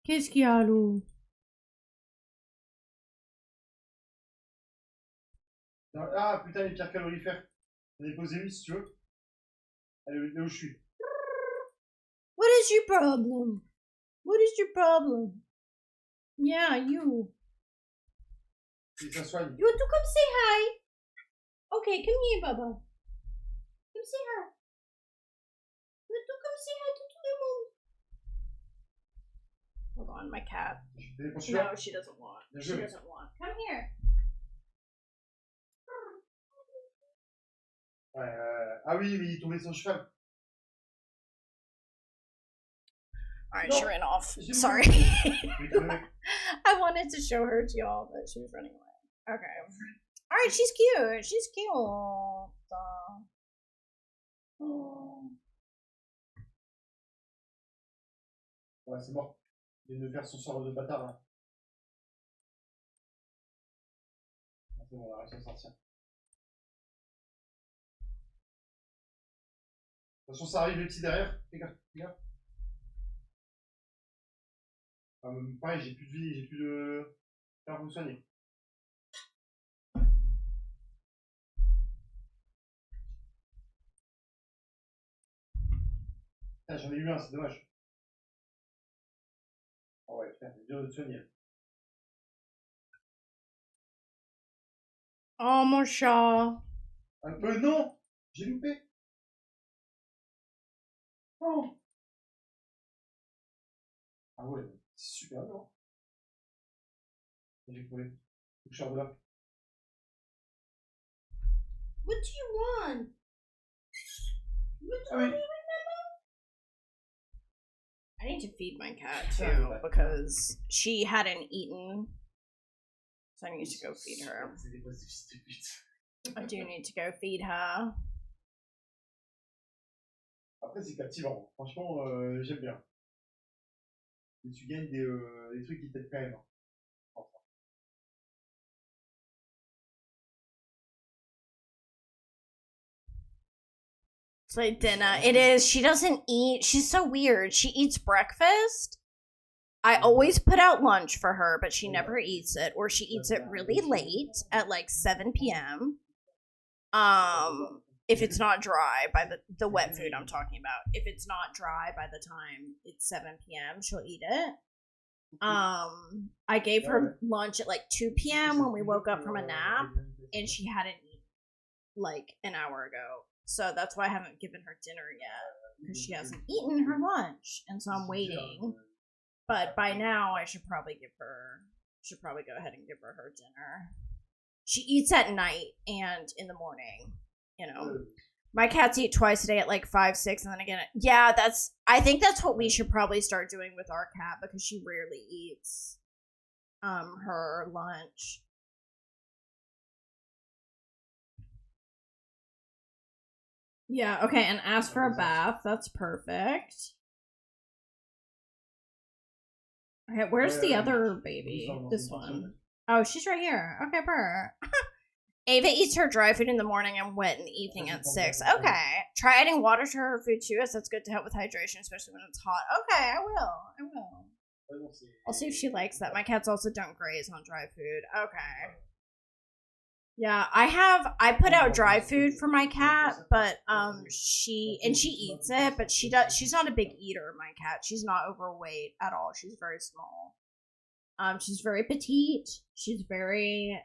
Qu'est-ce qu'il y a, Lou? Ah putain, les pierres calorifères. J'en ai posé une si tu veux. Allez, là où je suis. What is your problem? What is your problem? Yeah, you. Et ça soigne. You want to come say hi? Okay, come here, Baba. Come say hi. You want to come say hi to the moon? Hold on, my cat. No, she doesn't want. She doesn't want. Come here. Ah oui, il est tombé son cheval. Alright, she ran off. Sorry. I wanted to show her to y'all, but she was running away. Okay. Alright, she's cute. She's cute. Oh. Ouais, c'est mort. Il vient de faire son sort de bâtard là. C'est bon, on va réussir à sortir. Attention, ça arrive les petits derrière. Fais gaffe, fais gaffe. Ah, pareil, j'ai plus de vie, j'ai plus de. Faire pour me soigner. Ah, j'en ai eu un, c'est dommage. Ah ouais, putain, c'est dur de te soigner. Oh, mon chat. Non! J'ai loupé! Oh! Ah ouais, c'est super dur. J'ai coulé. Faut que je sorte de là. What do you want? What do you want? I need to feed my cat too because she hadn't eaten. So I need to go feed her. I do need to go feed her. Après, c'est captivant. Franchement, j'aime bien. Et tu gagnes des trucs qui t'aident quand même. It's like dinner. It is. She doesn't eat. She's so weird. She eats breakfast. I always put out lunch for her, but she never eats it, or she eats it really late at like 7 p.m. If it's not dry by the wet food I'm talking about. If it's not dry by the time it's 7 p.m., she'll eat it. I gave her lunch at like 2 p.m. when we woke up from a nap, and she hadn't eaten like an hour ago. So that's why I haven't given her dinner yet, because she hasn't eaten her lunch, and so I'm waiting. But by now, I should probably go ahead and give her dinner. She eats at night and in the morning, you know. My cats eat twice a day at like 5, 6, and then again. Yeah, I think that's what we should probably start doing with our cat, because she rarely eats her lunch. Yeah, okay, and ask for a bath. That's perfect. Okay, where's the other baby? This one. Oh, she's right here. Okay, purr. Ava eats her dry food in the morning and wet in the evening at 6. Okay. Try adding water to her food too, as that's good to help with hydration, especially when it's hot. Okay, I will. I'll see if she likes that. My cats also don't graze on dry food. Okay. Yeah, I put out dry food for my cat, but she eats it, but she's not a big eater, my cat. She's not overweight at all. She's very small. She's very petite. She's very,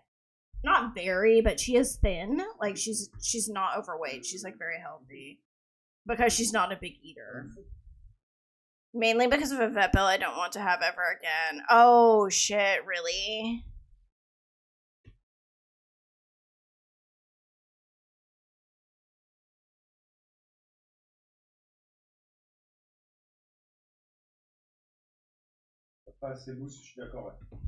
not very, but she is thin. Like she's not overweight. She's like very healthy because she's not a big eater. Mainly because of a vet bill I don't want to have ever again. Oh shit, really? C'est mousse, je suis d'accord, ouais.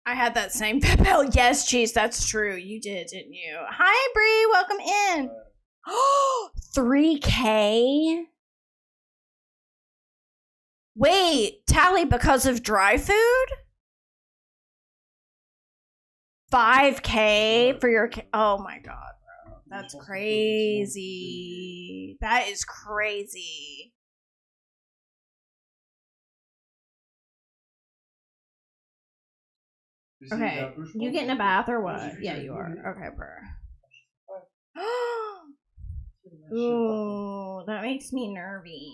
I had that same vet bill. Yes, Cheese, that's true. You did, didn't you? Hi, Bree. Welcome in. $3K? Wait, Tally, because of dry food? $5K for your... Oh my god, bro. That's crazy. That is crazy. Okay, you get in a bath or what? Yeah, you are. Okay, purr. Ooh, that makes me nervy.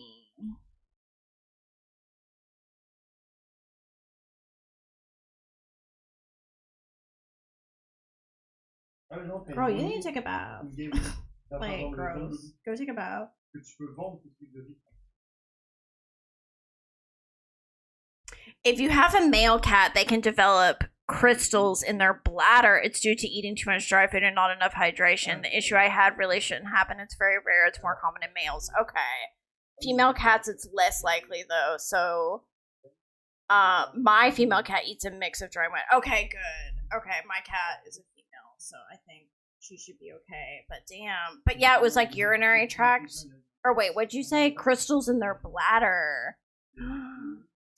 Girl, you need to take a bath. Like, gross. Go take a bath. If you have a male cat, they can develop crystals in their bladder. It's due to eating too much dry food and not enough hydration. The issue I had really shouldn't happen. It's very rare. It's more common in males. Okay. Female cats, it's less likely, though. So, my female cat eats a mix of dry and wet. Okay, good. Okay, my cat is a female, so I think she should be okay. But damn. But yeah, it was like urinary tract. Or wait, what'd you say? Crystals in their bladder.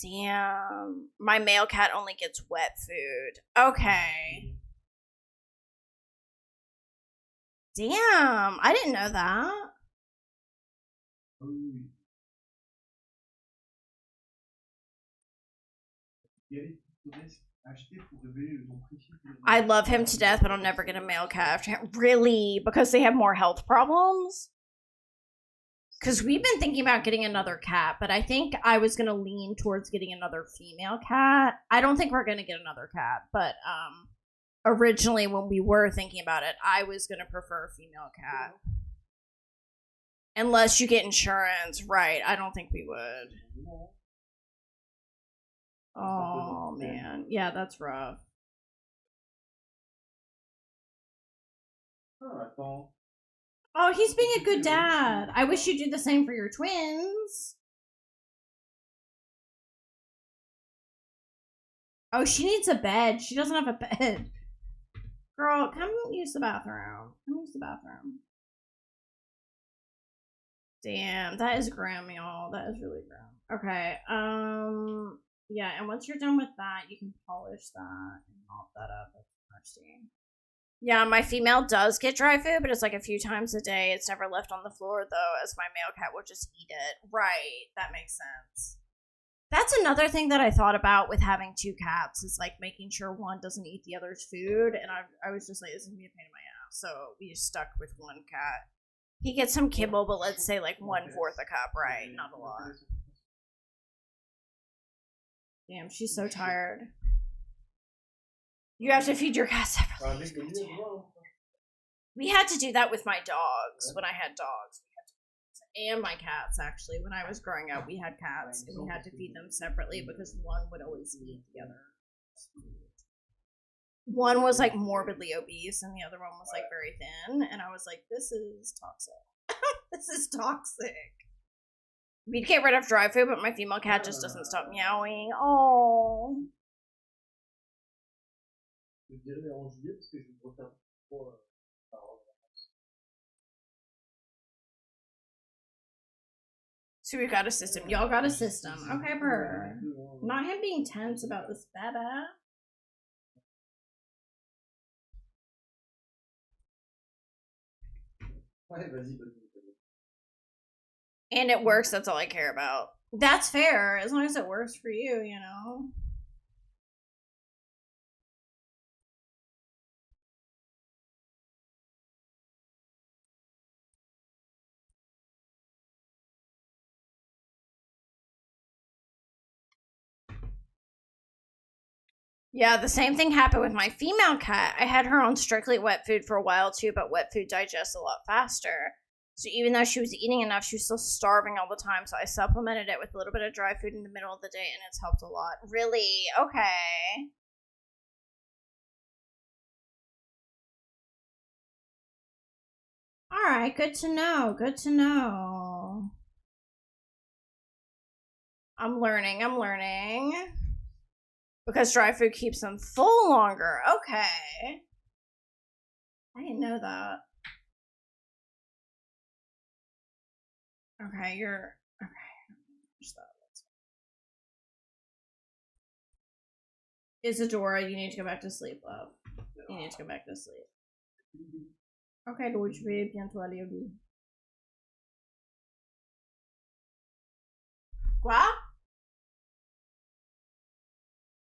Damn. My male cat only gets wet food. Okay. Damn. I didn't know that. I love him to death, but I'll never get a male cat. Really? Because they have more health problems? Because we've been thinking about getting another cat, but I think I was going to lean towards getting another female cat. I don't think we're going to get another cat, but originally when we were thinking about it, I was going to prefer a female cat. Unless you get insurance. Right, I don't think we would. Oh, man. Yeah, that's rough. Oh, he's being a good dad. I wish you'd do the same for your twins. Oh, she needs a bed. She doesn't have a bed. Girl, come use the bathroom. Come use the bathroom. Damn, that is grim, y'all. That is really grim. Okay, yeah, and once you're done with that, you can polish that and mop that up. That's nasty. Yeah, my female does get dry food, but it's like a few times a day. It's never left on the floor, though, as my male cat will just eat it. Right, that makes sense. That's another thing that I thought about with having two cats, is like making sure one doesn't eat the other's food, and I was just like, this is gonna be a pain in my ass, so we just stuck with one cat. He gets some kibble, but let's say like 1/4 a cup, right? Not a lot. Damn, she's so tired. You have to feed your cat separately. We had to do that with my dogs when I had dogs. And my cats, actually. When I was growing up, we had cats, and we had to feed them separately because one would always eat the other. One was like morbidly obese, and the other one was like very thin, and I was like, this is toxic. This is toxic. We'd get rid of dry food, but my female cat just doesn't stop meowing. Oh. So we've got a system. Y'all got a system. Okay, purr. Not him being tense about this baba. And it works, that's all I care about. That's fair, as long as it works for you, you know? Yeah, the same thing happened with my female cat. I had her on strictly wet food for a while too, but wet food digests a lot faster. So even though she was eating enough, she was still starving all the time. So I supplemented it with a little bit of dry food in the middle of the day, and it's helped a lot. Really? Okay. Alright, good to know. Good to know. I'm learning. Because dry food keeps them full longer. Okay. I didn't know that. Okay, you're okay. Isadora, you need to go back to sleep, love. You need to go back to sleep. Okay, donc je vais bientôt aller au lit. Quoi?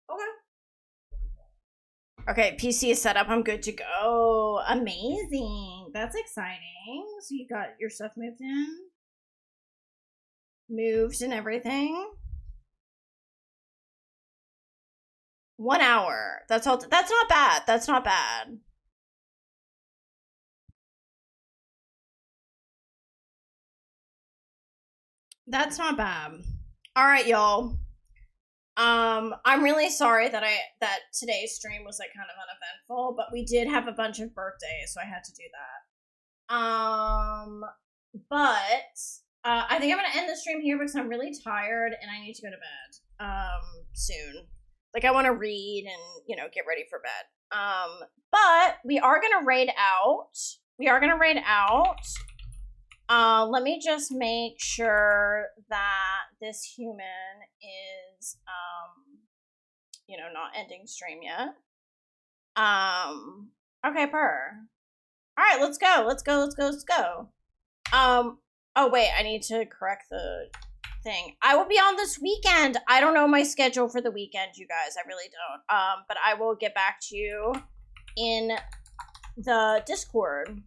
Okay. Okay, PC is set up. I'm good to go. Amazing. That's exciting. So you got your stuff moved and everything. 1 hour. That's all. That's not bad. That's not bad. That's not bad. All right, y'all. I'm really sorry that today's stream was like kind of uneventful, but we did have a bunch of birthdays, so I had to do that. But I think I'm gonna end the stream here because I'm really tired and I need to go to bed soon. Like I want to read and get ready for bed. But we are gonna raid out. Let me just make sure that this human is, not ending stream yet. Okay, All right, let's go. Oh wait, I need to correct the thing. I will be on this weekend. I don't know my schedule for the weekend, you guys. I really don't. But I will get back to you in the Discord.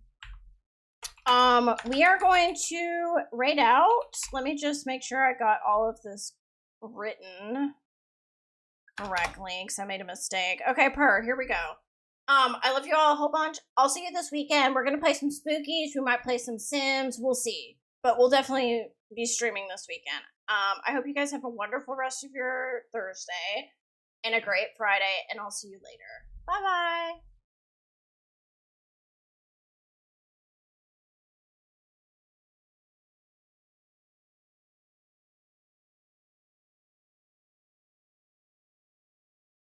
We are going to raid out. Let me just make sure I got all of this written correctly because I made a mistake. Okay, here we go. I love you all a whole bunch. I'll see you this weekend. We're gonna play some spookies. We might play some Sims. We'll see. But we'll definitely be streaming this weekend. I hope you guys have a wonderful rest of your Thursday and a great Friday, and I'll see you later. Bye-bye.